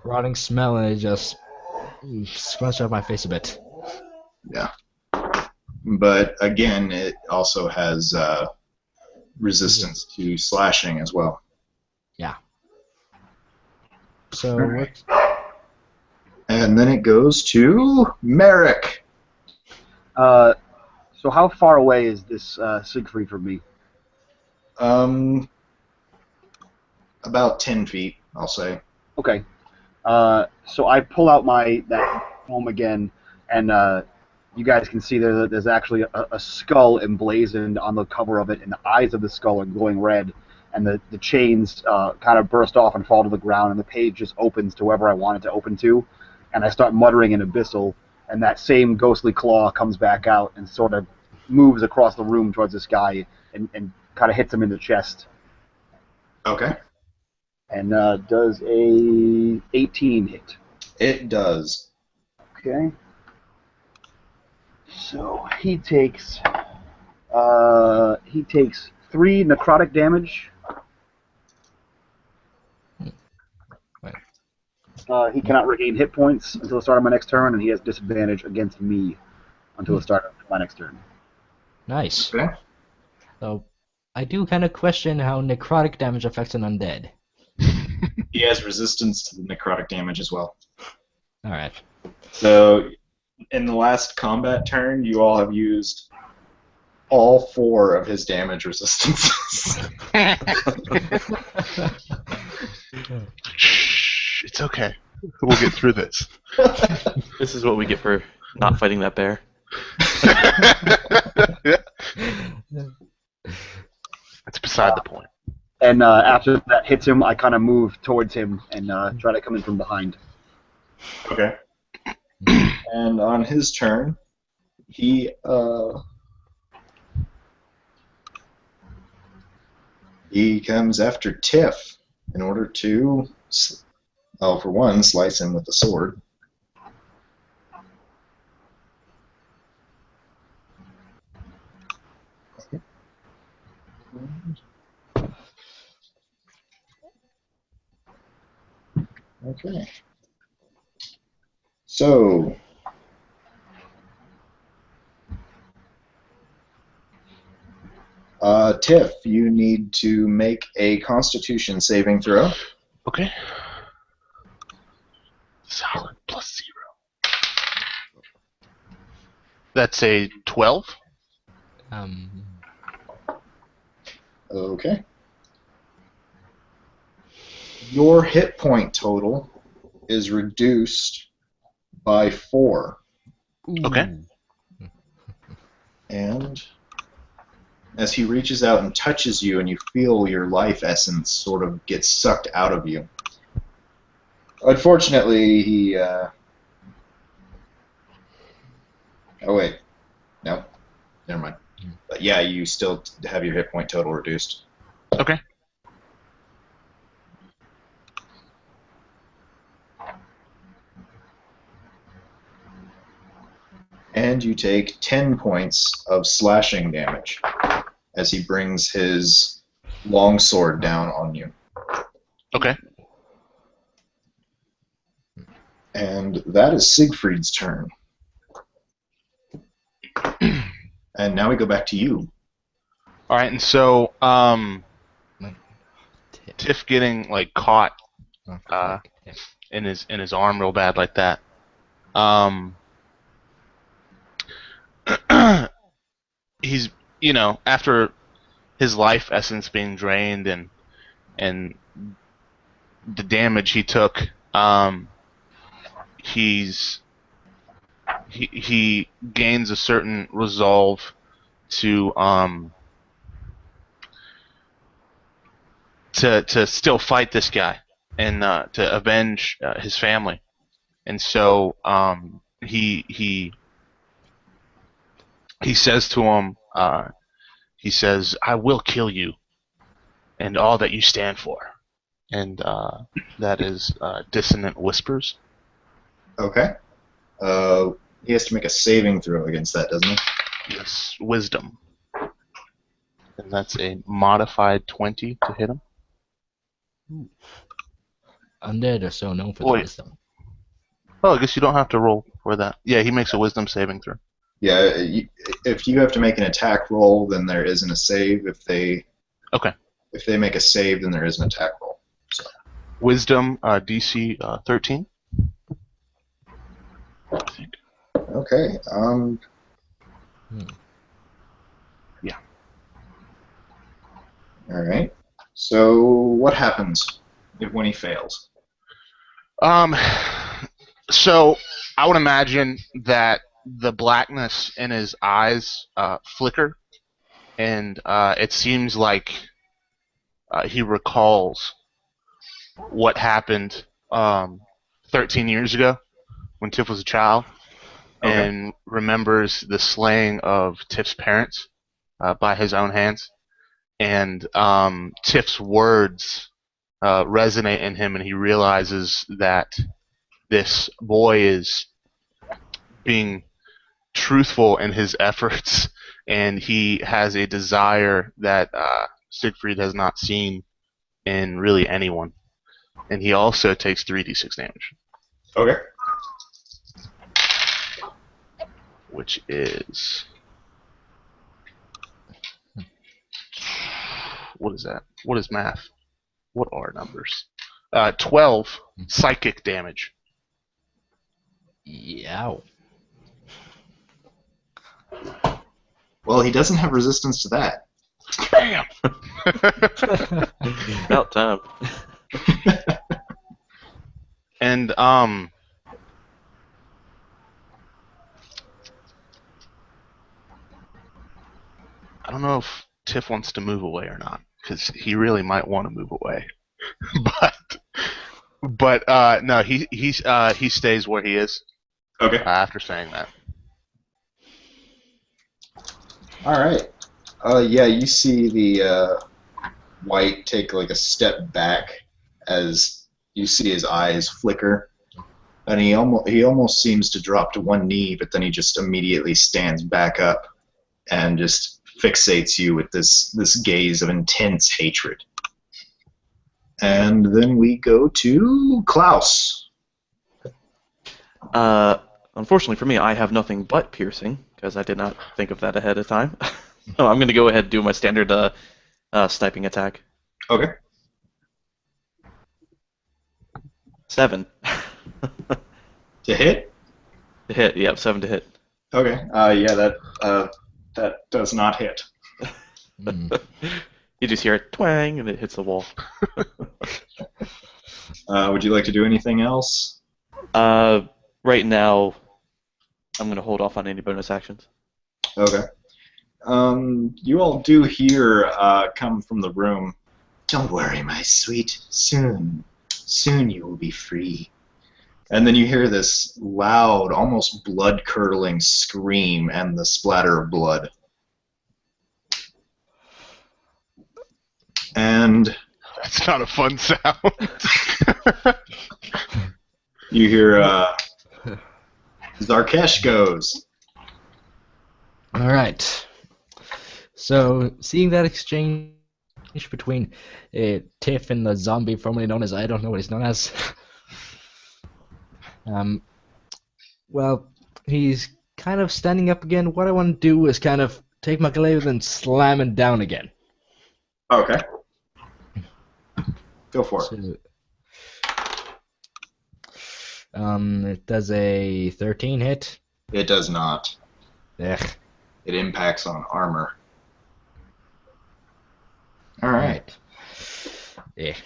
rotting smell, and it just scrunched up my face a bit. Yeah. But again, it also has resistance to slashing as well. Yeah. So Alright. And then it goes to Merrick. So how far away is this Siegfried from me? About 10 feet, I'll say. Okay. So I pull out that helm again, and you guys can see there's actually a skull emblazoned on the cover of it, and the eyes of the skull are glowing red, and the chains kind of burst off and fall to the ground, and the page just opens to wherever I want it to open to, and I start muttering in Abyssal, and that same ghostly claw comes back out and sort of moves across the room towards this guy and kind of hits him in the chest. Okay. And does a 18 hit. It does. Okay. So he takes 3 necrotic damage. He cannot regain hit points until the start of my next turn, and he has disadvantage against me until the start of my next turn. nice. Okay. So I do kind of question how necrotic damage affects an undead. He has resistance to the necrotic damage as well. All right. So, in the last combat turn, you all have used all 4 of his damage resistances. Shh, it's okay. We'll get through this. This is what we get for not fighting that bear. That's beside the point. And after that hits him, I kind of move towards him and try to come in from behind. Okay. And on his turn, he comes after Tiff in order to, for one, slice him with the sword. Okay. So, Tiff, you need to make a Constitution saving throw. Okay. Solid +0. That's a 12. Okay. Your hit point total is reduced by 4. Okay. And as he reaches out and touches you, and you feel your life essence sort of get sucked out of you. Unfortunately, he... Oh, wait. No. Never mind. But yeah, you still have your hit point total reduced. Okay. And you take 10 points of slashing damage as he brings his longsword down on you. Okay. And that is Siegfried's turn. And now we go back to you. All right, and so Tiff getting like caught in his arm real bad like that. He's, you know, after his life essence being drained and the damage he took, he gains a certain resolve to still fight this guy and to avenge his family. And so he says to him, he says, "I will kill you and all that you stand for." And that is Dissonant Whispers. Okay. He has to make a saving throw against that, doesn't he? Yes, Wisdom. And that's a modified 20 to hit him. Undead are so known for the Wait. wisdom. Oh, I guess you don't have to roll for that. Yeah, he makes a Wisdom saving throw. Yeah. If you have to make an attack roll, then there isn't a save. If they make a save, then there is an attack roll. So. Wisdom DC 13. I think. Okay. Yeah. All right. So what happens when he fails? So I would imagine that the blackness in his eyes flicker, and it seems like he recalls what happened 13 years ago when Tiff was a child, and remembers the slaying of Tiff's parents by his own hands. And Tiff's words resonate in him, and he realizes that this boy is being truthful in his efforts, and he has a desire that Siegfried has not seen in really anyone. And he also takes 3d6 damage. Okay. Which is... What is that? What is math? What are numbers? 12 psychic damage. Yow. Well, he doesn't have resistance to that. Bam! About time. And I don't know if Tiff wants to move away or not, because he really might want to move away. but no, he stays where he is. Okay. After saying that. All right. Yeah, you see the White take like a step back as you see his eyes flicker, and he almost seems to drop to one knee, but then he just immediately stands back up and just fixates you with this gaze of intense hatred. And then we go to Klaus. Unfortunately for me, I have nothing but piercing, because I did not think of that ahead of time. So I'm going to go ahead and do my standard sniping attack. Okay. 7. To hit? To hit, yep, 7 to hit. Okay. Yeah, that does not hit. You just hear it twang, and it hits the wall. Would you like to do anything else? Right now, I'm going to hold off on any bonus actions. Okay. You all do hear come from the room. Don't worry, my sweet. Soon you will be free. And then you hear this loud, almost blood-curdling scream and the splatter of blood. And That's not a fun sound. you hear Zarkesh goes. All right. So, seeing that exchange between Tiff and the zombie formerly known as I don't know what he's known as. Well, he's kind of standing up again. What I want to do is kind of take my glaive and slam him down again. Okay. Go for it. So, it does a 13 hit. It does not. Ugh. It impacts on armor. All All right. right. Yeah.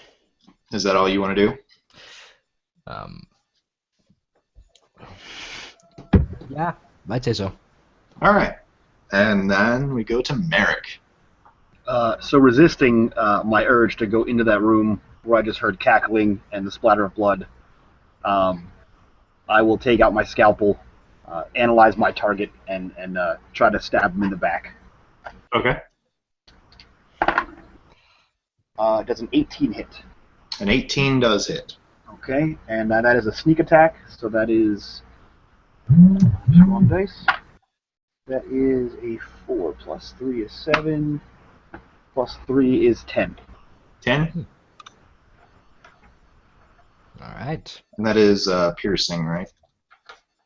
Is that all you want to do? Yeah, I'd say so. All right. And then we go to Merrick. So resisting my urge to go into that room where I just heard cackling and the splatter of blood, I will take out my scalpel, analyze my target, and try to stab him in the back. Okay. Does an 18 hit? An 18 does hit. Okay, and that is a sneak attack, so that is wrong dice. That is a 4 plus 3 is 7 plus 3 is 10. 10? All right. And that is piercing, right?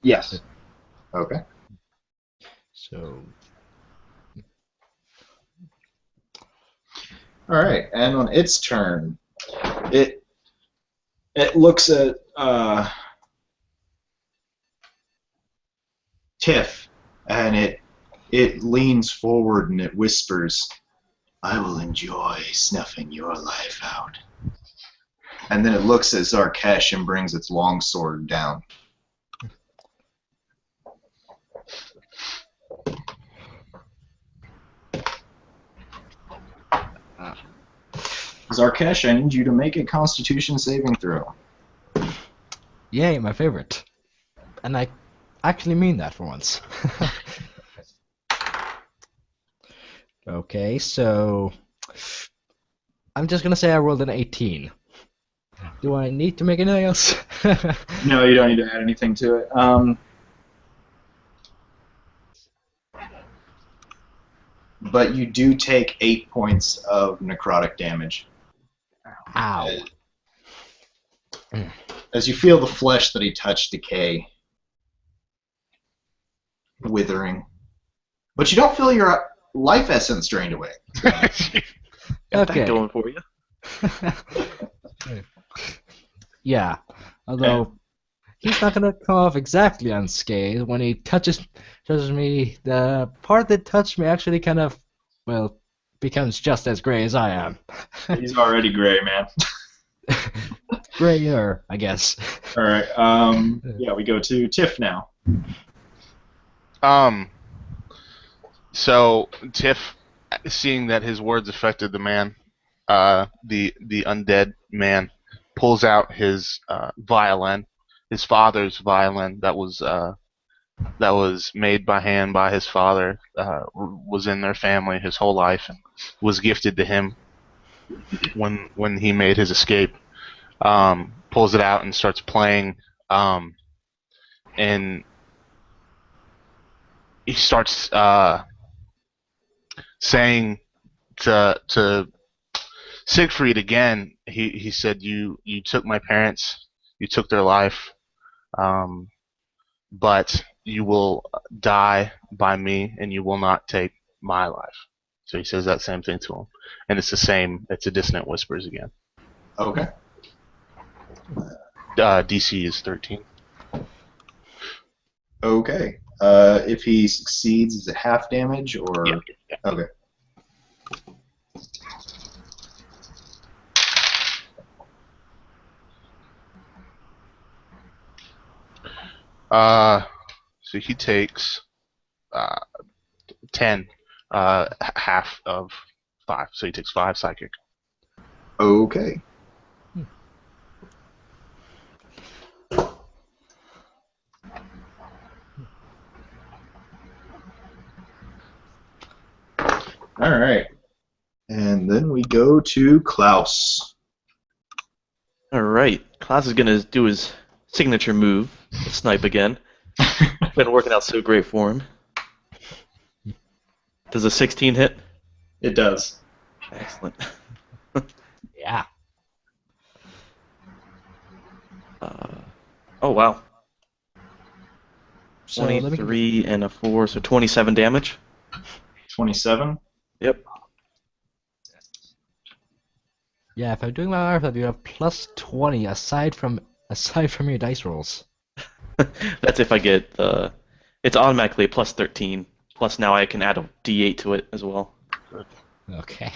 Yes. Okay. So, All right. And on its turn, it looks at Tiff, and it leans forward and it whispers, "I will enjoy snuffing your life out." And then it looks at Zarkesh and brings its longsword down. Zarkesh, I need you to make a Constitution saving throw. yay, my favorite. And I actually mean that for once. Okay, so I'm just gonna say I rolled an 18. Do I need to make anything else? No, you don't need to add anything to it. But you do take 8 points of necrotic damage. Ow. As you feel the flesh that he touched decay, withering. But you don't feel your life essence drained away. Got Okay. that going for you. Yeah, although he's not gonna come off exactly unscathed when he touches me. The part that touched me actually kind of, well, becomes just as gray as I am. He's already gray, man. Grayer, I guess. All right. Yeah, we go to Tiff now. So Tiff, seeing that his words affected the man, the undead man, pulls out his violin, his father's violin that was made by hand by his father, was in their family his whole life, and was gifted to him when he made his escape. Pulls it out and starts playing, and he starts saying to Siegfried again. He said, "You took my parents, you took their life, but you will die by me, and you will not take my life." So he says that same thing to him, and it's the same. It's a dissonant whispers again. Okay. DC is 13. Okay. If he succeeds, is it half damage or? Yeah. Okay. So he takes 10, half of 5. So he takes 5 psychic. Okay. All right. And then we go to Klaus. All right, Klaus is gonna do his signature move, the snipe again. Been working out so great for him. Does a 16 hit? It does. Excellent. Yeah. Oh wow. So let me. 23 and a 4, so 27 damage. 27. Yep. Yeah, if I'm doing my math, you have plus 20 aside from your dice rolls. That's if I get the. It's automatically a plus 13. Plus now I can add a D8 to it as well. Okay.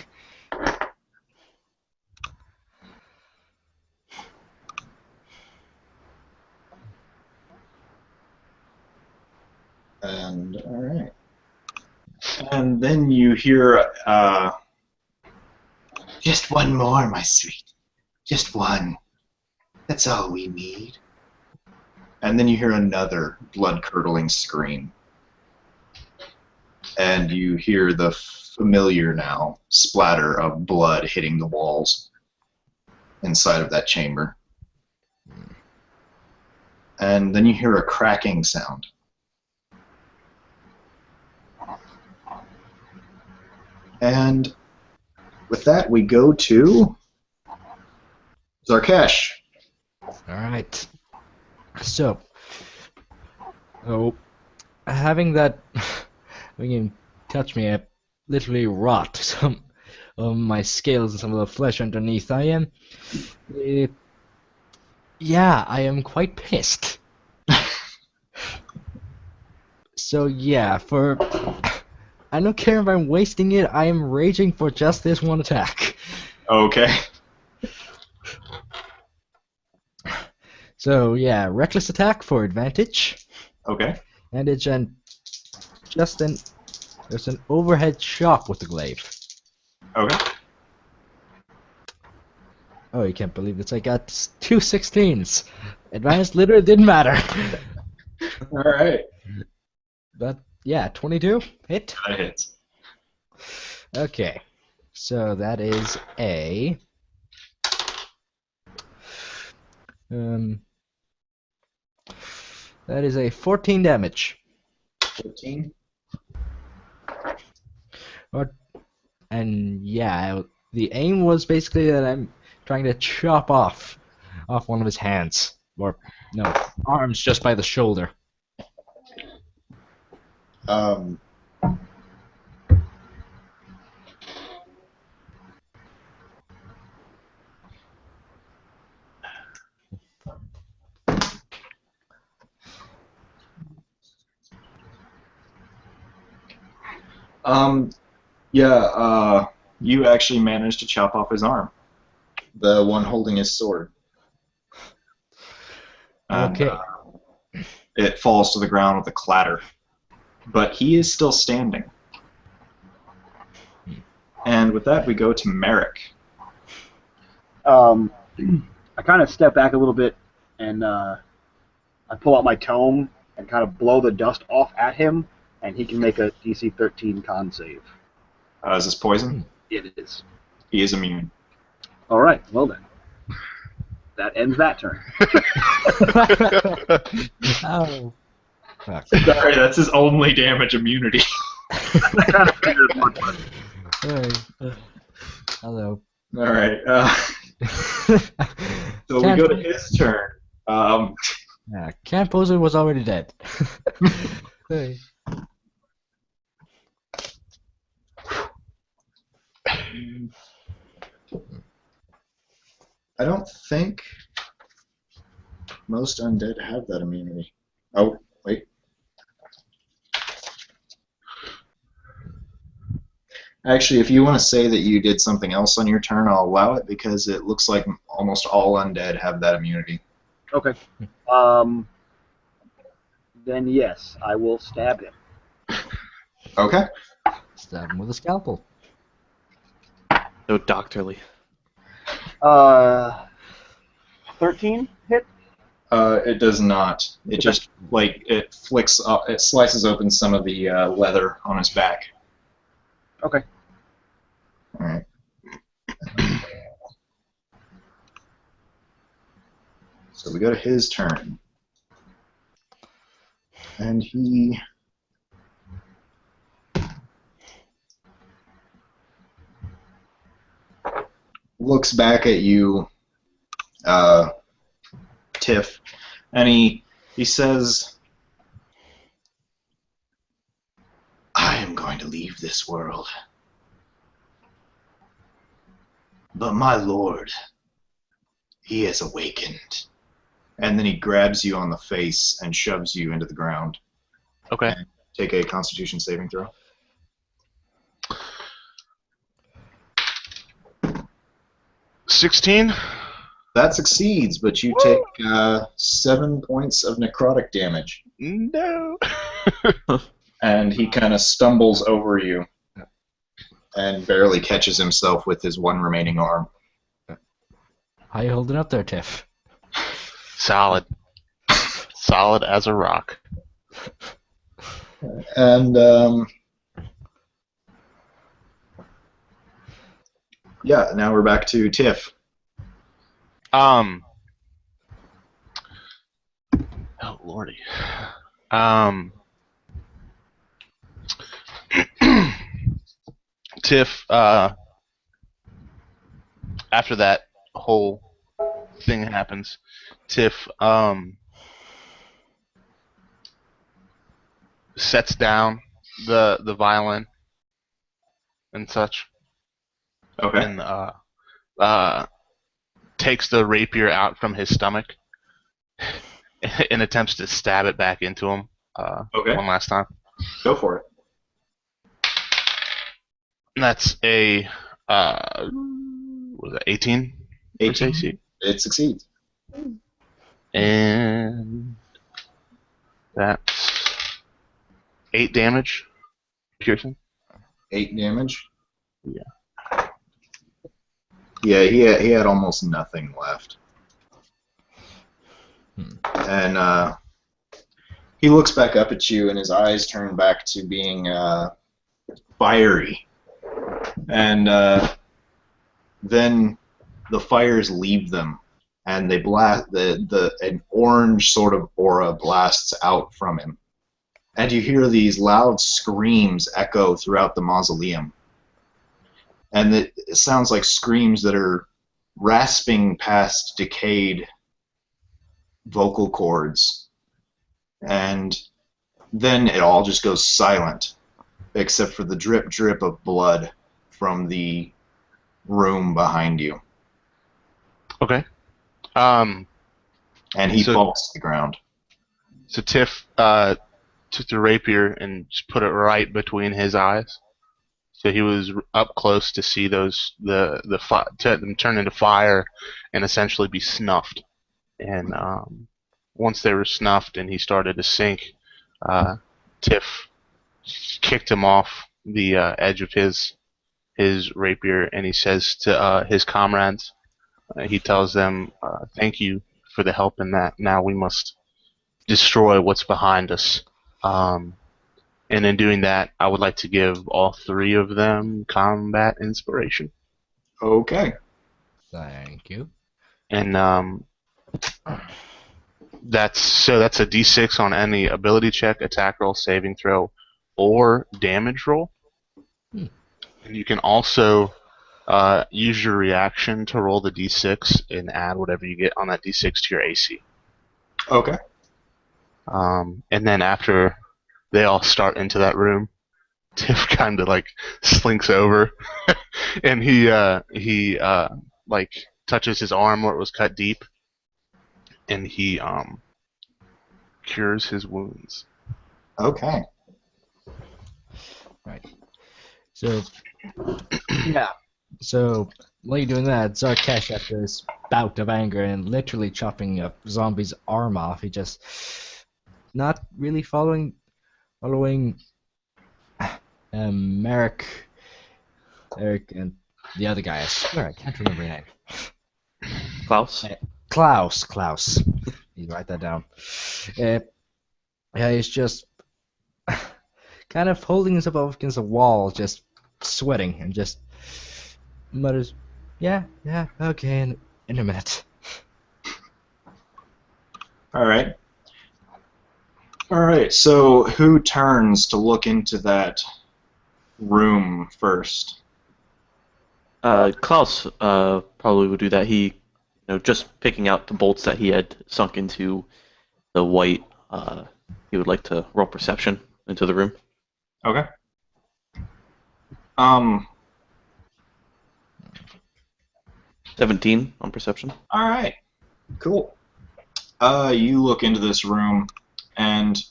then you hear, just one more, my sweet. Just one. That's all we need. And then you hear another blood-curdling scream. And you hear the familiar now splatter of blood hitting the walls inside of that chamber. And then you hear a cracking sound. And with that, we go to Zarkesh. Alright. So, having that when you touch me, I literally rot some of my scales and some of the flesh underneath. I am, yeah, I am quite pissed. So yeah, I don't care if I'm wasting it. I am raging for just this one attack. Okay. So yeah, reckless attack for advantage. Okay. And it's there's an overhead chop with the glaive. Okay. Oh, you can't believe this. I got 2 16s. Advanced literally didn't matter. All right. But yeah, 22 hit. That hits. Okay, so that is a that is a 14 damage. 14. And yeah, the aim was basically that I'm trying to chop off one of his hands, or no, arms just by the shoulder. Um. Yeah, you actually managed to chop off his arm. The one holding his sword. And, Okay. It falls to the ground with a clatter. But he is still standing. And with that, we go to Merrick. I kind of step back a little bit, and I pull out my tome and kind of blow the dust off at him, and he can make a DC 13 con save. Is this poison? It is. He is immune. All right. Well then, that ends that turn. Oh. Fuck. Sorry, that's his only damage immunity. I kind of figured as much. Hello. All right. So we go to his turn. Yeah, Camp Poser was already dead. Hey. I don't think most undead have that immunity. Oh, wait. Actually, if you want to say that you did something else on your turn, I'll allow it because it looks like almost all undead have that immunity. Okay. Then yes, I will stab him. Okay. Stab him with a scalpel. So doctorly. 13 hit. It does not. It just it flicks up. It slices open some of the leather on his back. Okay. All right. So we go to his turn, and he looks back at you, Tiff, and he says, I am going to leave this world. But my lord, he has awakened. And then he grabs you on the face and shoves you into the ground. Okay. And take a Constitution saving throw. 16? That succeeds, but you take 7 points of necrotic damage. No. And he kind of stumbles over you and barely catches himself with his one remaining arm. How you holding up there, Tiff? Solid. Solid as a rock. And yeah, now we're back to Tiff. Oh lordy. Tiff, after that whole thing happens, Tiff sets down the violin and such, Okay. and takes the rapier out from his stomach and attempts to stab it back into him Okay. one last time. Go for it. And that's a what is that, 18? 18. AC? It succeeds. And that's 8 damage, piercing. 8 damage. Yeah. Yeah, he had almost nothing left. And he looks back up at you, and his eyes turn back to being fiery. And then the fires leave them, and they blast an orange sort of aura blasts out from him, and you hear these loud screams echo throughout the mausoleum, and it sounds like screams that are rasping past decayed vocal cords, and then it all just goes silent, except for the drip drip of blood from the room behind you. Okay. And he So- falls to the ground. So Tiff took the rapier and just put it right between his eyes, so he was up close to see those them turn into fire and essentially be snuffed. And once they were snuffed and he started to sink, Tiff kicked him off the edge of his rapier, and he says to his comrades, he tells them, "Thank you for the help in that. Now we must destroy what's behind us." And in doing that, I would like to give all 3 of them combat inspiration. Okay. Thank you. And that's a D6 on any ability check, attack roll, saving throw, or damage roll. And you can also use your reaction to roll the D6 and add whatever you get on that D6 to your AC. Okay. And then after they all start into that room, Tiff kind of like slinks over, and he like touches his arm where it was cut deep, and he cures his wounds. Okay. Right. So, yeah. So, while you're doing that, Zarkesh, after this bout of anger and literally chopping a zombie's arm off, he just not really following Merrick, Eric, and the other guy. I swear I can't remember his name. Klaus? Klaus. You write that down. Yeah, he's just kind of holding himself up against a wall, just sweating, and just mutters, yeah, okay, in a minute. All right. All right. So who turns to look into that room first? Klaus probably would do that. He, just picking out the bolts that he had sunk into the white, he would like to roll perception into the room. Okay. 17 on perception. All right. Cool. You look into this room, and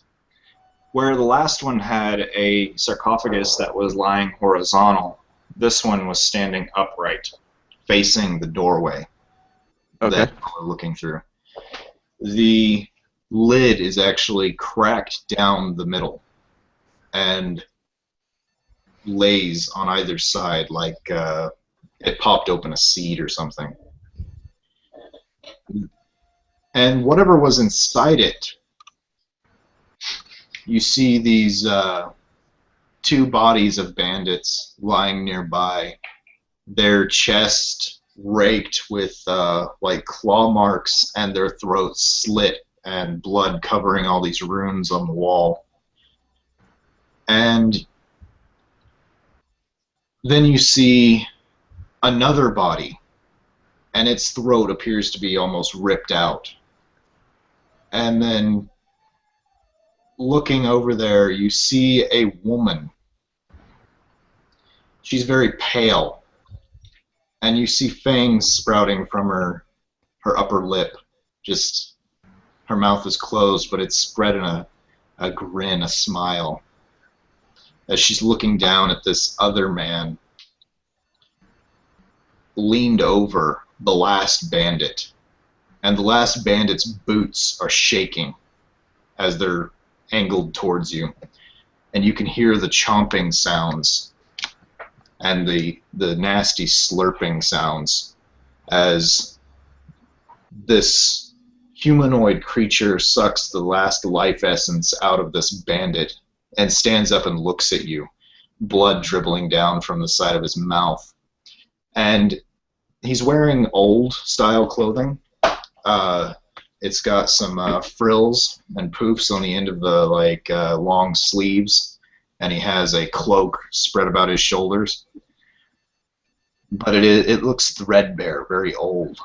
where the last one had a sarcophagus that was lying horizontal, this one was standing upright, facing the doorway that we're looking through. The lid is actually cracked down the middle, and lays on either side, like it popped open a seed or something. And whatever was inside it, you see these two bodies of bandits lying nearby, their chest raked with like claw marks and their throats slit and blood covering all these runes on the wall. And then you see another body, and its throat appears to be almost ripped out. And then looking over there, you see a woman. She's very pale, and you see fangs sprouting from her upper lip. Just her mouth is closed, but it's spread in a grin, a smile, as she's looking down at this other man leaned over the last bandit. And the last bandit's boots are shaking as they're angled towards you. And you can hear the chomping sounds and the nasty slurping sounds as this humanoid creature sucks the last life essence out of this bandit and stands up and looks at you, blood dribbling down from the side of his mouth. And he's wearing old-style clothing. It's got some frills and poofs on the end of the long sleeves, and he has a cloak spread about his shoulders. But it looks threadbare, very old.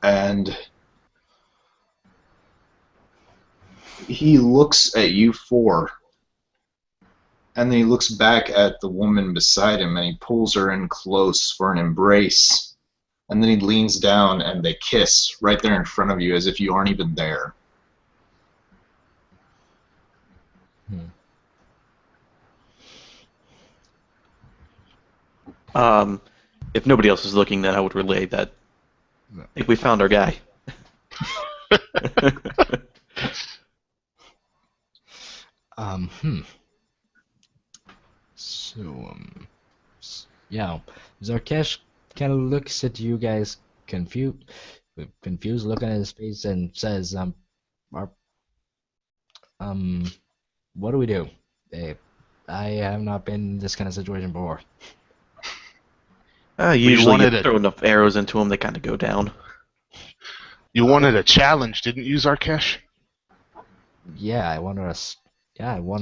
And he looks at you four, and then he looks back at the woman beside him, and he pulls her in close for an embrace. And then he leans down, and they kiss right there in front of you as if you aren't even there. If nobody else is looking, then I would relay that I think we found our guy. So, yeah, Zarkesh kind of looks at you guys confused, looking at his face, and says, what do we do? I have not been in this kind of situation before. Usually you throw enough arrows into them, they kind of go down. You wanted a challenge, didn't you, Zarkesh? Yeah, I wanted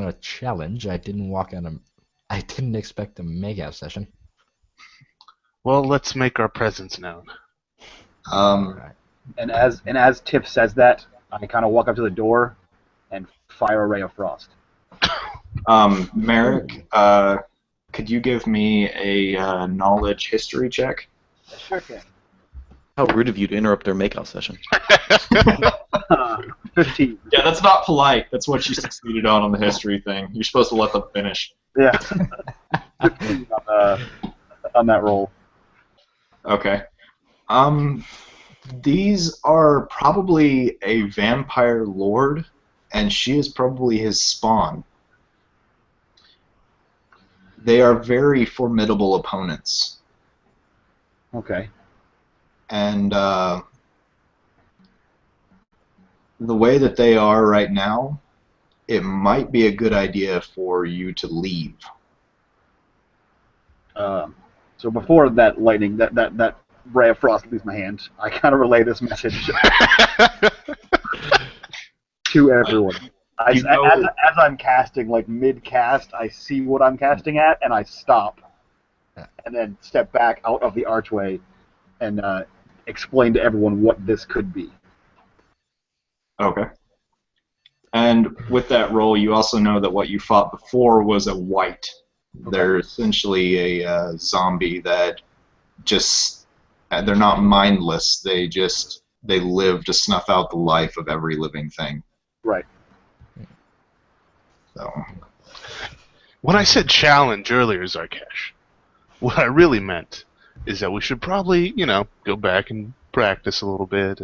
a challenge. I didn't expect a make-out session. Well, let's make our presence known. And as Tip says that, I kind of walk up to the door and fire a ray of frost. Merrick, could you give me a knowledge history check? Sure can. How rude of you to interrupt their makeout session. 15. Yeah, that's not polite. That's what you succeeded on the history thing. You're supposed to let them finish. Yeah. 15 on that roll. Okay. These are probably a vampire lord, and she is probably his spawn. They are very formidable opponents. Okay. And the way that they are right now, it might be a good idea for you to leave. So before that lightning, that ray of frost leaves my hand, I kind of relay this message to everyone. As I'm casting, like mid-cast, I see what I'm casting at, and I stop, and then step back out of the archway and explain to everyone what this could be. Okay. And with that roll, you also know that what you fought before was a wight. Okay. They're essentially a zombie that they're not mindless. They live to snuff out the life of every living thing. Right. So. When I said challenge earlier, Zarkesh, what I really meant is that we should probably, go back and practice a little bit.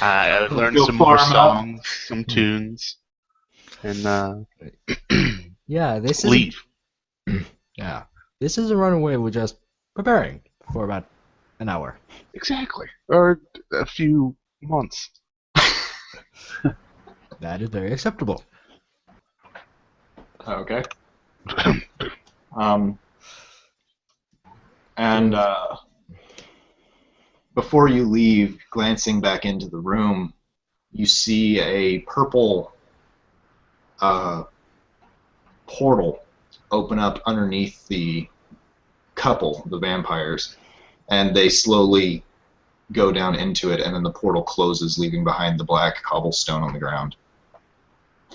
Learn some more songs, some tunes, and yeah, this leave. Yeah. This isn't running away, we're just preparing for about an hour. Exactly. Or a few months. That is very acceptable. Okay. Um, and before you leave, glancing back into the room, you see a purple portal open up underneath the couple, the vampires, and they slowly go down into it, and then the portal closes, leaving behind the black cobblestone on the ground.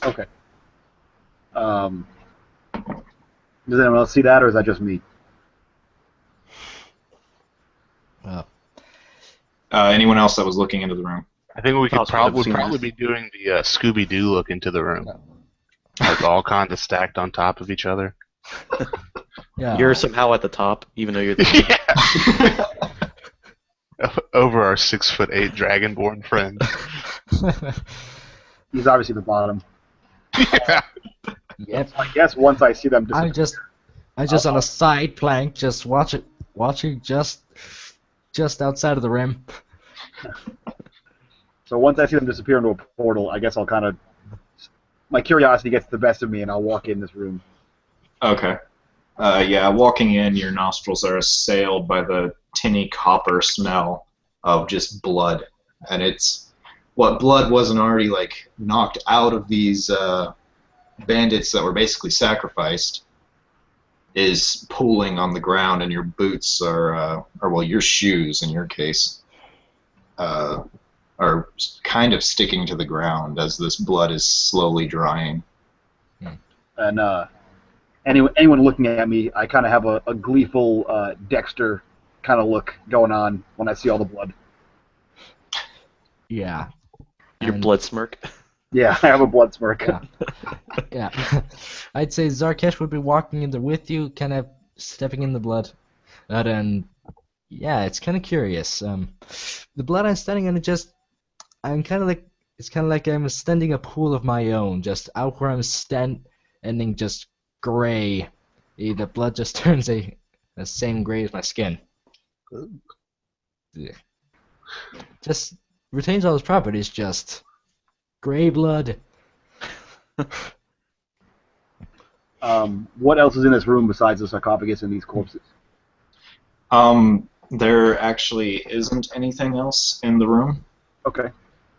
Okay. Does anyone else see that, or is that just me? Anyone else that was looking into the room? I think we could Klaus would have would seen probably this. be doing the Scooby-Doo look into the room. Like all kinds of stacked on top of each other. Yeah. You're somehow at the top, even though you're the Yeah. Over our 6'8" dragonborn friend. He's obviously the bottom. Yeah. Yep. I guess once I see them disappear, I'm just on a side plank, just watching just outside of the rim. so once I see them disappear into a portal, I guess I'll kind of, my curiosity gets the best of me, and I'll walk in this room. Okay. Yeah, walking in, your nostrils are assailed by the tinny copper smell of just blood. And it's what blood wasn't already like knocked out of these bandits that were basically sacrificed is pooling on the ground, and your boots are, or well, your shoes in your case, are kind of sticking to the ground as this blood is slowly drying. And anyone looking at me, I kind of have a gleeful Dexter kind of look going on when I see all the blood. Yeah. your And- blood smirk. Yeah, I have a blood smirk. Yeah. Yeah. I'd say Zarkesh would be walking in there with you, kind of stepping in the blood. And yeah, it's kind of curious. The blood I'm standing in, I'm kind of like, it's kind of like I'm standing a pool of my own, just out where I'm standing, just gray. The blood just turns the same gray as my skin. Yeah. Just retains all its properties, just gray blood. What else is in this room besides the sarcophagus and these corpses? There actually isn't anything else in the room. Okay.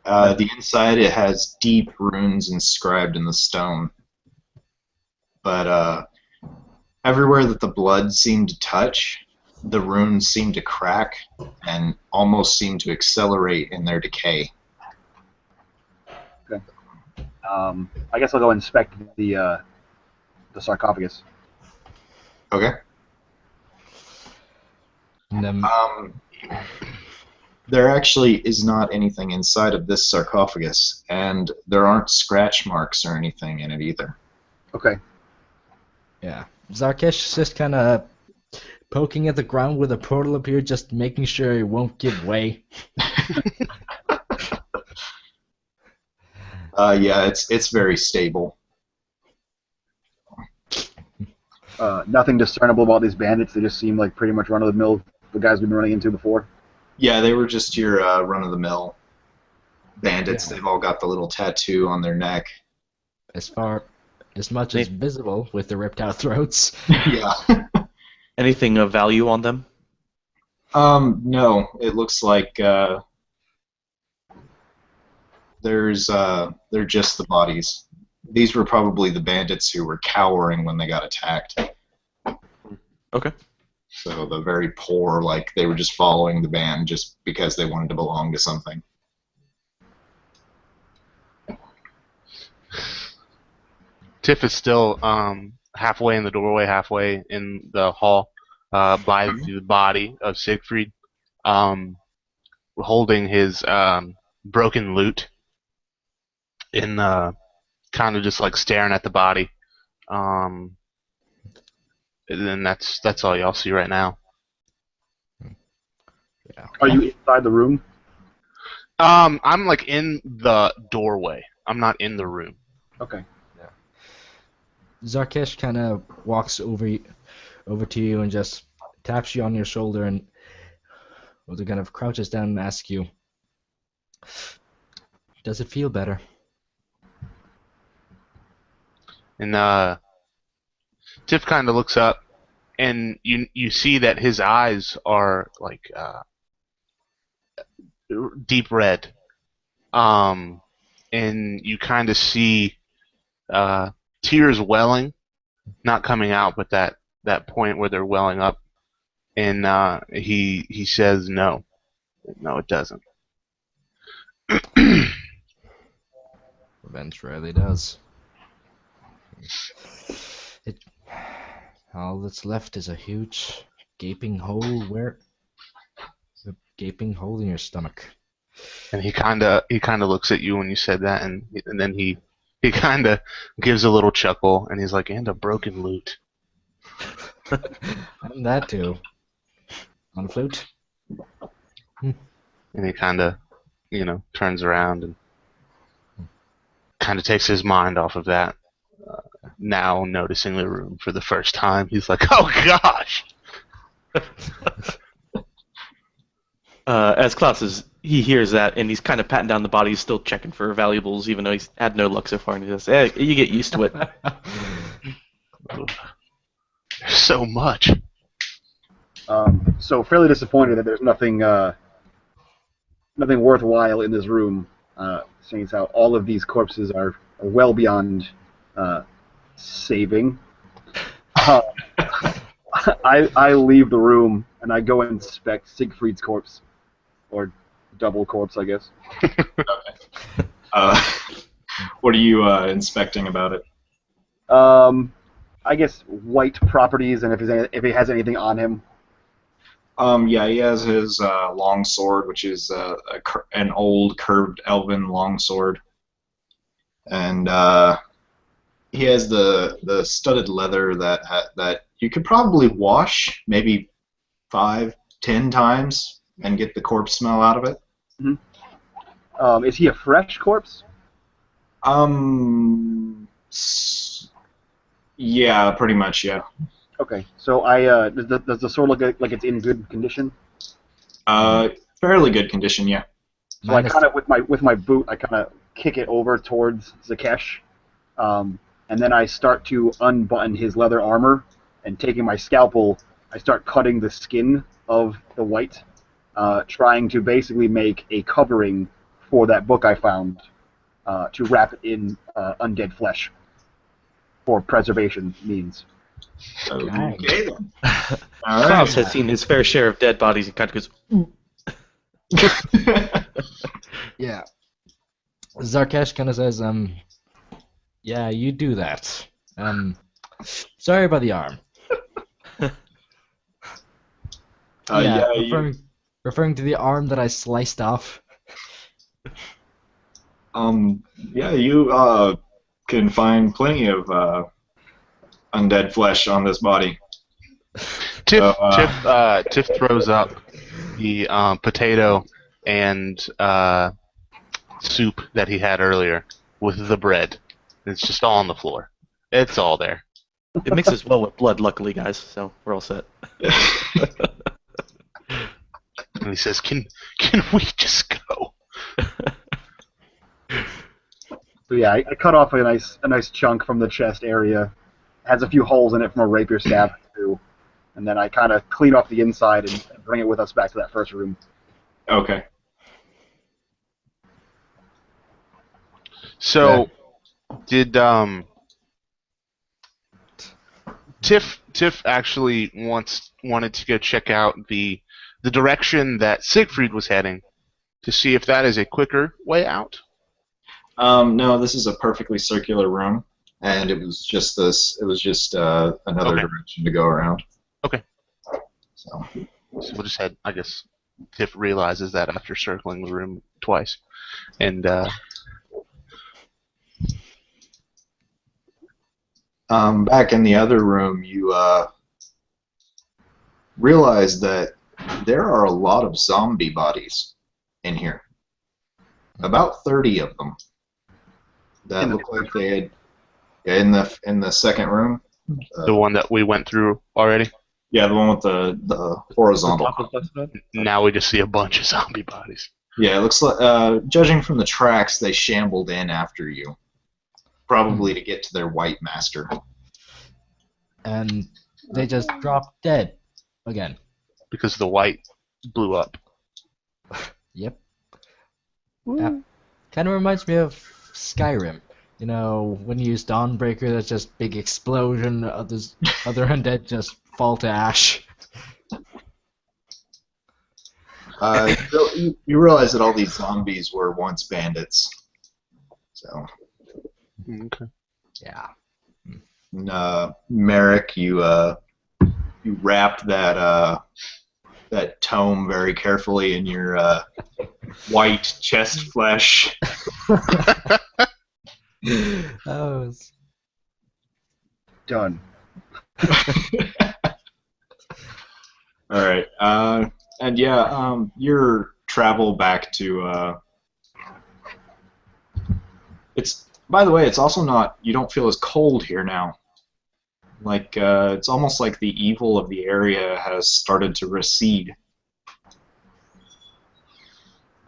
The inside, it has deep runes inscribed in the stone. But everywhere that the blood seemed to touch, the runes seemed to crack and almost seemed to accelerate in their decay. I guess I'll go inspect the sarcophagus. Okay. And then, There actually is not anything inside of this sarcophagus, and there aren't scratch marks or anything in it either. Okay. yeah, Zarkesh is just kind of poking at the ground with a portal up here, just making sure it won't give way. Yeah, it's very stable. Nothing discernible about these bandits. They just seem like pretty much run-of-the-mill, the guys we've been running into before. Yeah, they were just your run-of-the-mill bandits. Yeah. They've all got the little tattoo on their neck. As much as visible with the ripped out throats. Yeah. Anything of value on them? No, it looks like they're just the bodies. These were probably the bandits who were cowering when they got attacked. Okay. So the very poor, like they were just following the band just because they wanted to belong to something. Tiff is still halfway in the doorway, halfway in the hall, by the body of Siegfried, holding his broken lute, in kind of just like staring at the body. And then that's all y'all see right now. Yeah. Are you inside the room? I'm like in the doorway. I'm not in the room. Okay. Zarkesh kind of walks over to you and just taps you on your shoulder and kind of crouches down and asks you, "Does it feel better?" And Tiff kind of looks up, and you see that his eyes are like deep red. And you kind of see tears welling, not coming out, but that point where they're welling up. And he says, no, it doesn't. Revenge rarely does. All that's left is a huge gaping hole a gaping hole in your stomach. And he kind of looks at you when you said that, and then he kind of gives a little chuckle, and he's like, and a broken lute. And that too. On a flute. And he kind of, turns around and kind of takes his mind off of that. Now noticing the room for the first time, he's like, oh gosh! As Klaus he hears that, and he's kind of patting down the body. He's still checking for valuables, even though he's had no luck so far. And he says, "Hey, you get used to it." There's so much. So fairly disappointed that there's nothing worthwhile in this room, seeing as how all of these corpses are well beyond saving. I leave the room and I go inspect Siegfried's corpse, or double corpse, I guess. What are you inspecting about it? I guess white properties, and if he has anything on him. Yeah, he has his long sword, which is an old curved elven long sword, and he has the studded leather that you could probably wash maybe 5-10 times and get the corpse smell out of it. Mm-hmm. Is he a fresh corpse? Yeah, pretty much, yeah. Okay, so does the sword look like it's in good condition? Fairly good condition, yeah. So I kind of, with my boot, I kind of kick it over towards Zakesh, and then I start to unbutton his leather armor, and taking my scalpel, I start cutting the skin of the white, trying to basically make a covering for that book I found, to wrap it in undead flesh for preservation means. Okay, then. Klaus has seen his fair share of dead bodies and kind of goes, Yeah. Zarkesh kind of says, yeah, you do that. Sorry about the arm. Referring to the arm that I sliced off. Yeah, you can find plenty of undead flesh on this body. Tiff throws up the potato and soup that he had earlier with the bread. It's just all on the floor. It's all there. it mixes well with blood, luckily, guys, so we're all set. And he says, "Can we just go?" So yeah, I cut off a nice chunk from the chest area. Has a few holes in it from a rapier stab too, and then I kind of clean off the inside and bring it with us back to that first room. Okay. So, did Tiff actually wanted to go check out the direction that Siegfried was heading to see if that is a quicker way out? No, this is a perfectly circular room, and it was just another direction to go around. Okay. So we'll just head. I guess Tiff realizes that after circling the room twice, and back in the other room, you realize that there are a lot of zombie bodies in here. About 30 of them. That look like they had in the second room. The one that we went through already. Yeah, the one with the horizontal. Now we just see a bunch of zombie bodies. Yeah, it looks like, judging from the tracks, they shambled in after you. Probably to get to their white master. And they just dropped dead again. Because the white blew up. Yep. Kind of reminds me of Skyrim. You know, when you use Dawnbreaker, that's just big explosion. Other undead just fall to ash. You realize that all these zombies were once bandits. So. Okay. Yeah. And, Merrick, you wrap that tome very carefully in your white chest flesh. Oh. Done. All right. And yeah, your travel back to it's. By the way, it's also not. You don't feel as cold here now. Like it's almost like the evil of the area has started to recede.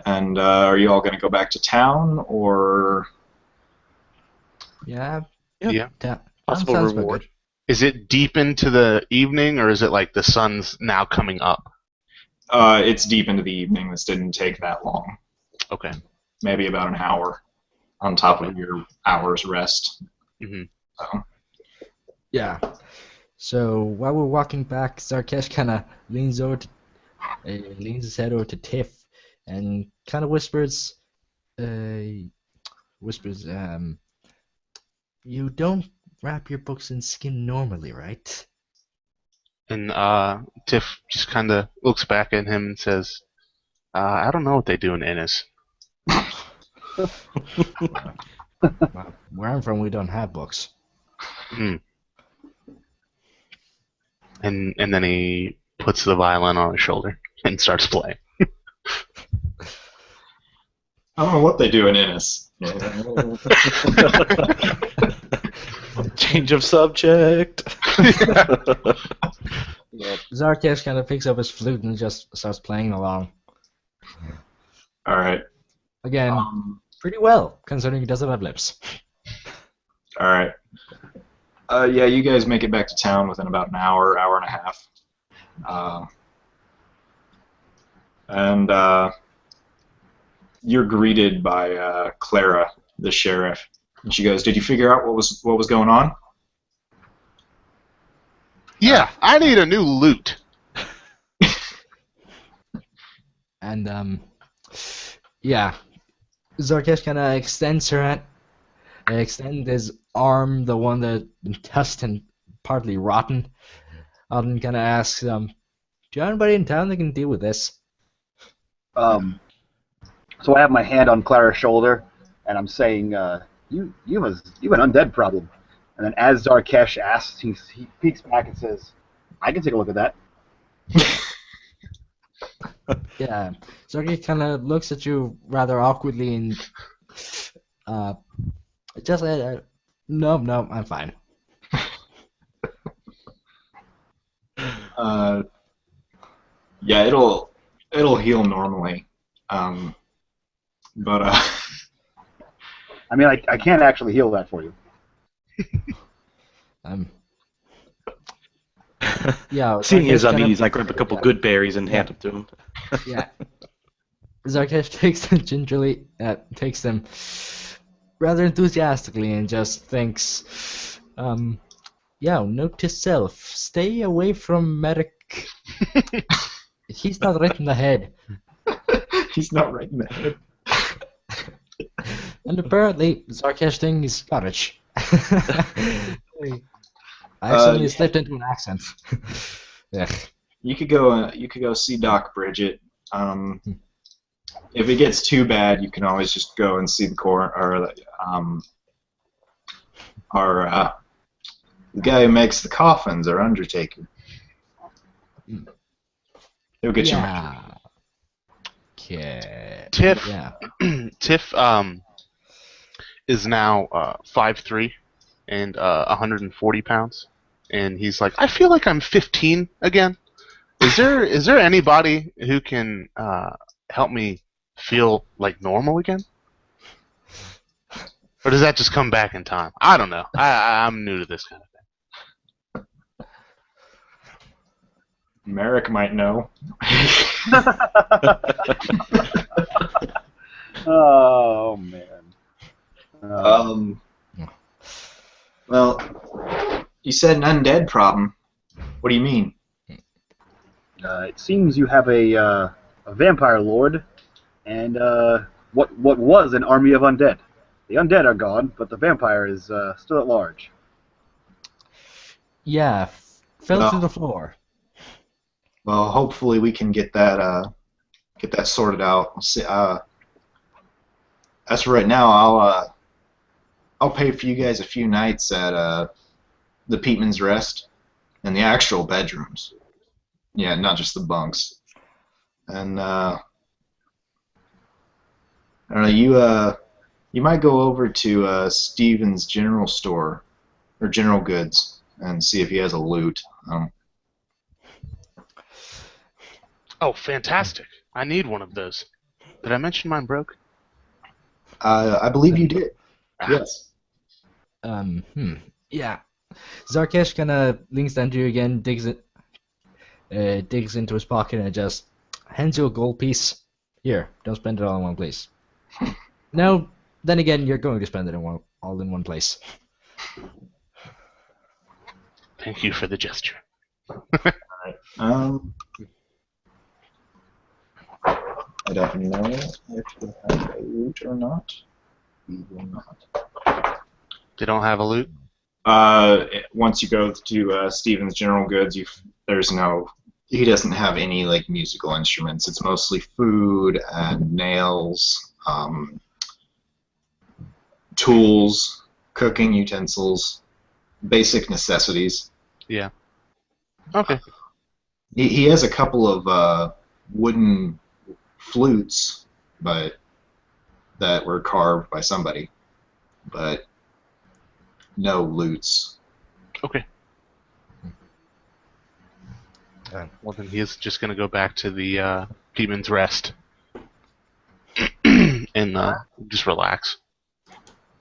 And are you all going to go back to town, or? Yeah. Yeah. Possible Sounds reward. good. Is it deep into the evening, or is it like the sun's now coming up? It's deep into the evening. This didn't take that long. Okay. Maybe about an hour, on top of your hour's rest. Mm-hmm. So. Yeah. So while we're walking back, Zarkesh kind of leans his head over to Tiff, and kind of whispers, "You don't wrap your books in skin normally, right?" And Tiff just kind of looks back at him and says, I don't know what they do in Ennis. Well, where I'm from, we don't have books. Hmm. And then he puts the violin on his shoulder and starts playing. I don't know what they do in Ennis. Change of subject. Zarkesh kind of picks up his flute and just starts playing along. All right. Again, pretty well, considering he doesn't have lips. All right. Yeah, you guys make it back to town within about an hour, hour and a half. And you're greeted by Clara, the sheriff. And she goes, "Did you figure out what was going on?" Yeah, I need a new lute. And yeah, Zarkesh kind of extends his arm, the one that tusked and partly rotten, and kind of asks, "Do you have anybody in town that can deal with this?" So I have my hand on Clara's shoulder, and I'm saying, "You have an undead problem." And then as Zarkesh asks, he peeks back and says, "I can take a look at that." Yeah, Zarkesh kind of looks at you rather awkwardly and just said, "No, I'm fine." Yeah, it'll heal normally. But I mean, I can't actually heal that for you. Yeah. Seeing Zarkesh his on kinda- knees, I grab a couple good berries and hand them to him. Yeah. Zarkesh takes them gingerly, takes them rather enthusiastically, and just thinks, yeah, note to self, stay away from Merrick. He's not right in the head. he's not right in the head. And apparently, Zarkesh thinks he's Scottish. I accidentally slipped into an accent. Yeah. You could go see Doc Bridget. If it gets too bad, you can always just go and see the the guy who makes the coffins, our undertaker. He'll get you. Okay. Tiff, Yeah. Tiff is now 5'3" and 140 pounds. and he's like, I feel like I'm 15 again. Is there anybody who can help me feel like normal again? Or does that just come back in time? I don't know. I'm new to this kind of thing. Merrick might know. Oh man. Well, you said an undead problem. What do you mean? It seems you have a vampire lord, and what was an army of undead. The undead are gone, but the vampire is still at large. Yeah, fell Well- to the floor. Well, hopefully we can get that sorted out. We'll see, as for right now, I'll pay for you guys a few nights at the Peatman's Rest and the actual bedrooms. Yeah, not just the bunks. And I don't know, you might go over to Steven's General Store or General Goods and see if he has a loot. Oh, fantastic! I need one of those. Did I mention mine broke? I believe you did. Yes. Yeah. Zarkesh kind of leans down to you again, digs into his pocket and just hands you a gold piece. Here, don't spend it all in one place. No, then again, you're going to spend it all in one place. Thank you for the gesture. I don't know if you have a loot or not. We will not. They don't have a loot? Once you go to Steven's General Goods, he doesn't have any like musical instruments. It's mostly food and nails, tools, cooking utensils, basic necessities. Yeah. Okay. He has a couple of wooden flutes, but that were carved by somebody, but no loots. Okay. Well, then he is just going to go back to the Peatman's Rest and just relax.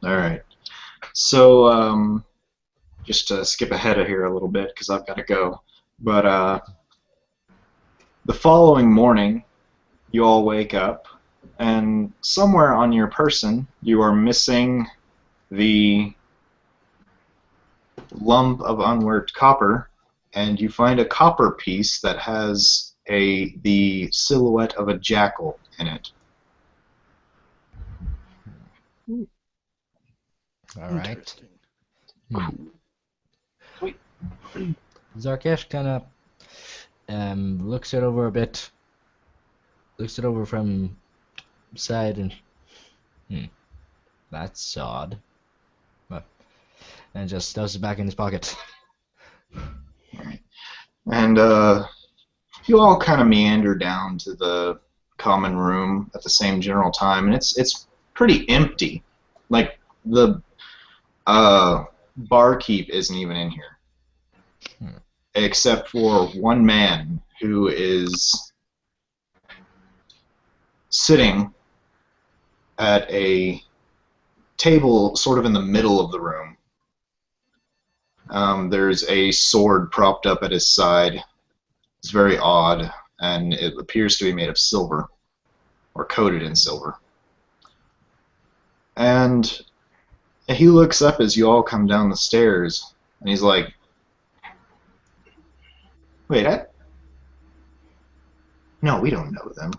All right. So just to skip ahead of here a little bit because I've got to go. But the following morning, you all wake up, and somewhere on your person, you are missing the lump of unworked copper, and you find a copper piece that has the silhouette of a jackal in it. All right. Zarkesh kind of looks it over a bit, looks it over from side, and that's odd. And just stuffs it back in his pocket. And you all kind of meander down to the common room at the same general time, and it's pretty empty. Like the barkeep isn't even in here, except for one man who is sitting at a table sort of in the middle of the room. There's a sword propped up at his side. It's very odd, and it appears to be made of silver, or coated in silver. And he looks up as you all come down the stairs, and he's like, wait, no, we don't know them.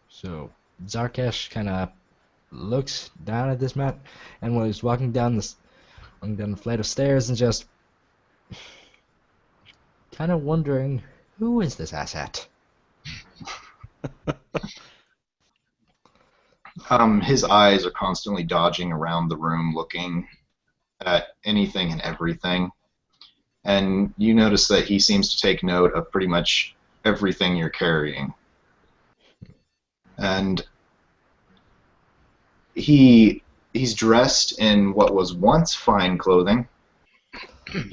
So Zarkesh kind of looks down at this map, and while he's walking down the flight of stairs, and just kind of wondering, who is this asshat? His eyes are constantly dodging around the room, looking at anything and everything. And you notice that he seems to take note of pretty much everything you're carrying. And He's dressed in what was once fine clothing,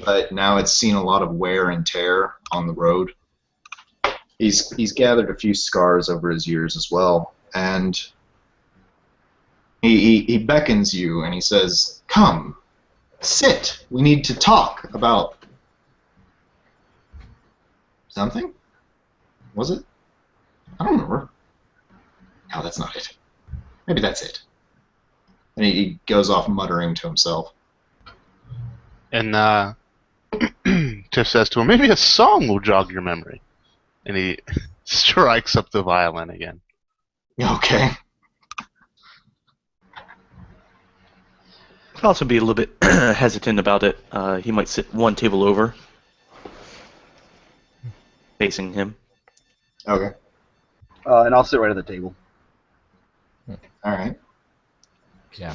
but now it's seen a lot of wear and tear on the road. He's gathered a few scars over his years as well, and he beckons you and he says, "Come, sit. We need to talk about something." Was it? I don't remember. No, that's not it. Maybe that's it. And he goes off muttering to himself. And Tiff says to him, "Maybe a song will jog your memory." And he strikes up the violin again. Okay. Klaus would be a little bit hesitant about it. He might sit one table over, facing him. Okay. And I'll sit right at the table. All right. Yeah.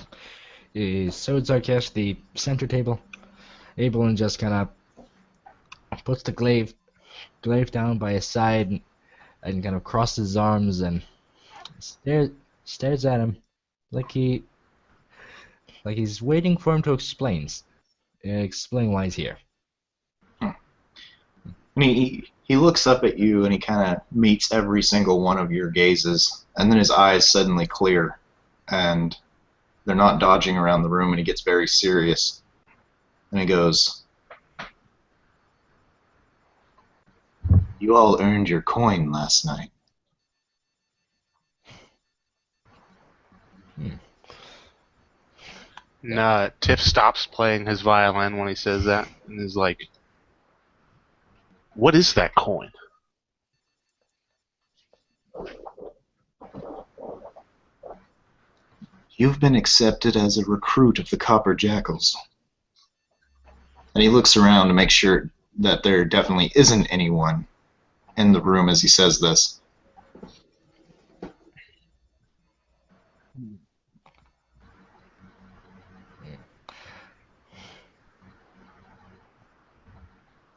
So Zarkesh, the center table, Abelin just kind of puts the glaive down by his side and kind of crosses his arms and stares at him like he's waiting for him to explain why he's here. And he looks up at you and he kind of meets every single one of your gazes, and then his eyes suddenly clear, and they're not dodging around the room, and he gets very serious. And he goes, "You all earned your coin last night." And Tiff stops playing his violin when he says that, and is like, "What is that coin?" "You've been accepted as a recruit of the Copper Jackals." And he looks around to make sure that there definitely isn't anyone in the room as he says this.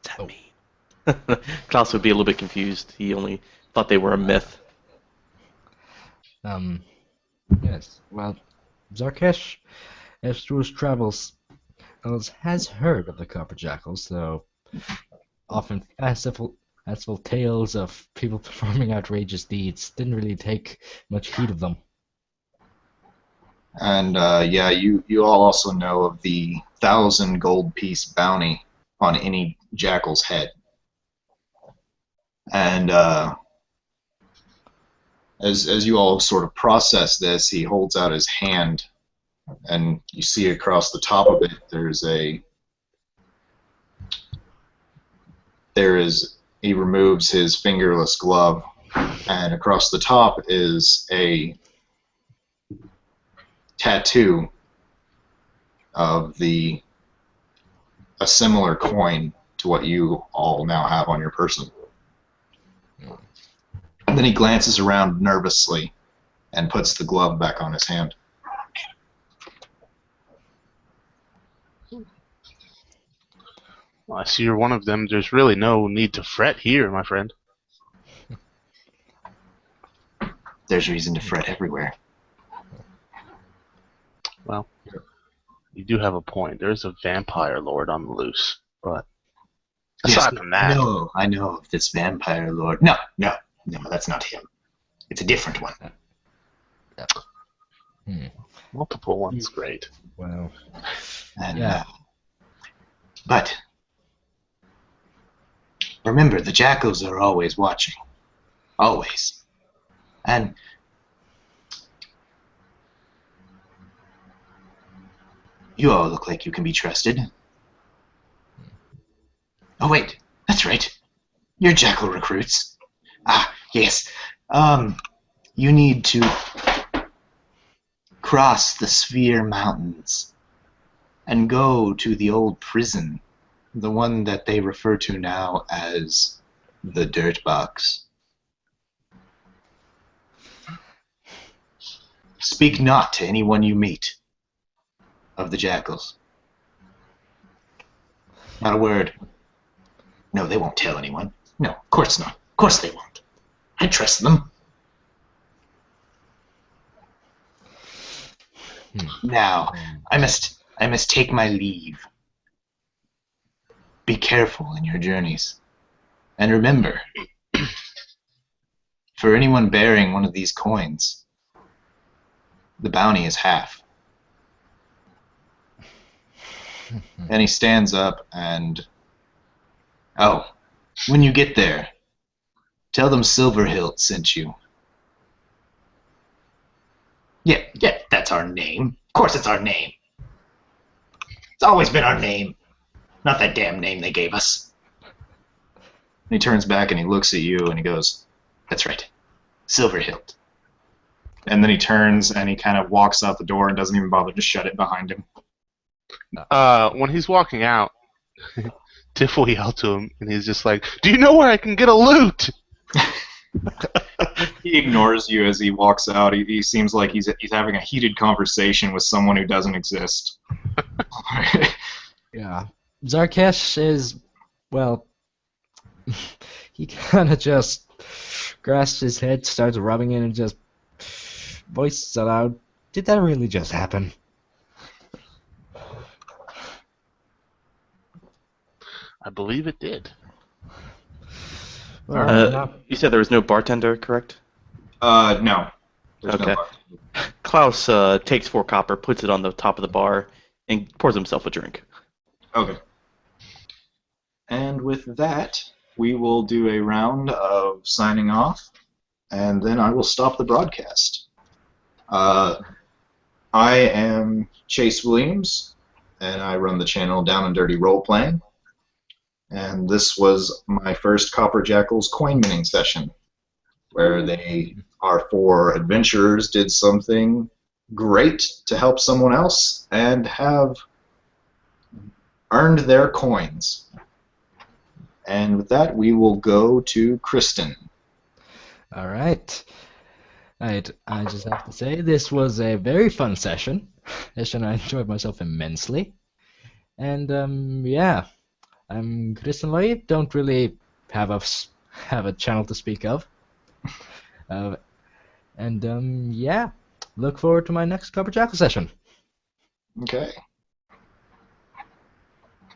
What's that mean? Klaus would be a little bit confused. He only thought they were a myth. Yes. Well, Zarkesh, as through his travels, has heard of the Copper Jackals, though often fanciful tales of people performing outrageous deeds didn't really take much heed of them. And yeah, you all also know of the 1,000 gold piece bounty on any jackal's head. And as you all sort of process this, he holds out his hand, and you see across the top of it he removes his fingerless glove, and across the top is a tattoo of a similar coin to what you all now have on your person. And then he glances around nervously and puts the glove back on his hand. Well, I see you're one of them. There's really no need to fret here, my friend. There's reason to fret everywhere. Well, you do have a point. There's a vampire lord on the loose, but aside from that, I know of this vampire lord. No, that's not him. It's a different one. multiple ones, great. Well, And, yeah. But remember, the jackals are always watching. Always. And you all look like you can be trusted. Oh, wait. That's right. You're jackal recruits. Ah, yes. You need to cross the Svir Mountains and go to the old prison, the one that they refer to now as the Dirt Box. Speak not to anyone you meet of the jackals. Not a word. No, they won't tell anyone. No, of course not. Of course they won't. I trust them. Now, I must take my leave. Be careful in your journeys. And remember, for anyone bearing one of these coins, the bounty is half. And he stands up and... Oh, when you get there, tell them Silverhilt sent you. Yeah, that's our name. Of course it's our name. It's always been our name. Not that damn name they gave us. And he turns back and he looks at you and he goes, that's right, Silverhilt. And then he turns and he kind of walks out the door and doesn't even bother to shut it behind him. When he's walking out, Tiff will yell to him, and he's just like, "Do you know where I can get a loot?" He ignores you as he walks out. He seems like he's having a heated conversation with someone who doesn't exist. Yeah. Zarkesh is, well, he kind of just grasps his head, starts rubbing it, and just voices aloud, "Did that really just happen?" I believe it did. Well, You said there was no bartender, correct? No. There's Okay. no Klaus takes 4 copper, puts it on the top of the bar, and pours himself a drink. Okay. And with that, we will do a round of signing off, and then I will stop the broadcast. I am Chase Williams, and I run the channel Down and Dirty Roleplaying. And this was my first Copper Jackals coin minting session, where our 4 adventurers did something great to help someone else and have earned their coins. And with that, we will go to Kristen. all right. I just have to say this was a very fun session. I enjoyed myself immensely. And yeah, I'm Kristen Loy. Don't really have a channel to speak of. Yeah, look forward to my next Copper Jackal session. Okay.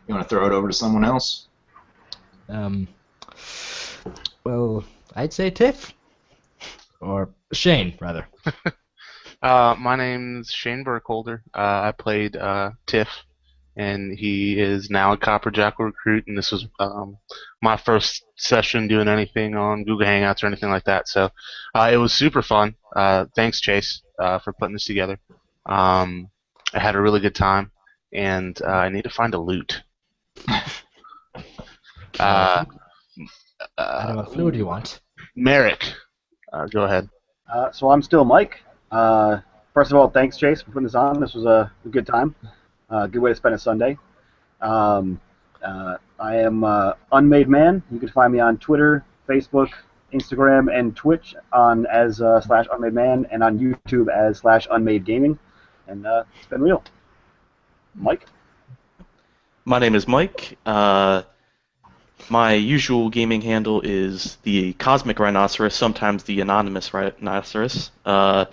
You want to throw it over to someone else? Well, I'd say Tiff. Or Shane, rather. My name's Shane Burkholder. I played Tiff, and he is now a Copper Jackal recruit, and this was my first session doing anything on Google Hangouts or anything like that, so it was super fun. Thanks, Chase, for putting this together. I had a really good time, and I need to find a loot. I don't know what fluid you want. Merrick, go ahead. So I'm still Mike. First of all, thanks, Chase, for putting this on. This was a good time. Good way to spend a Sunday. I am Unmade Man. You can find me on Twitter, Facebook, Instagram, and Twitch on as /Unmade Man, and on YouTube as /Unmade Gaming. And it's been real. Mike? My name is Mike. My usual gaming handle is the Cosmic Rhinoceros, sometimes the Anonymous Rhinoceros. I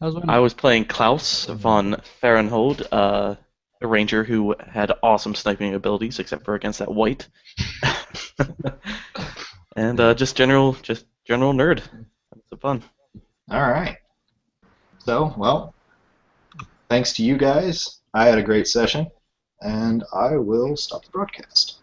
was playing Klaus von Fahrenhold, a ranger who had awesome sniping abilities, except for against that white. And just general nerd. It's fun. All right. So, well, thanks to you guys. I had a great session, and I will stop the broadcast.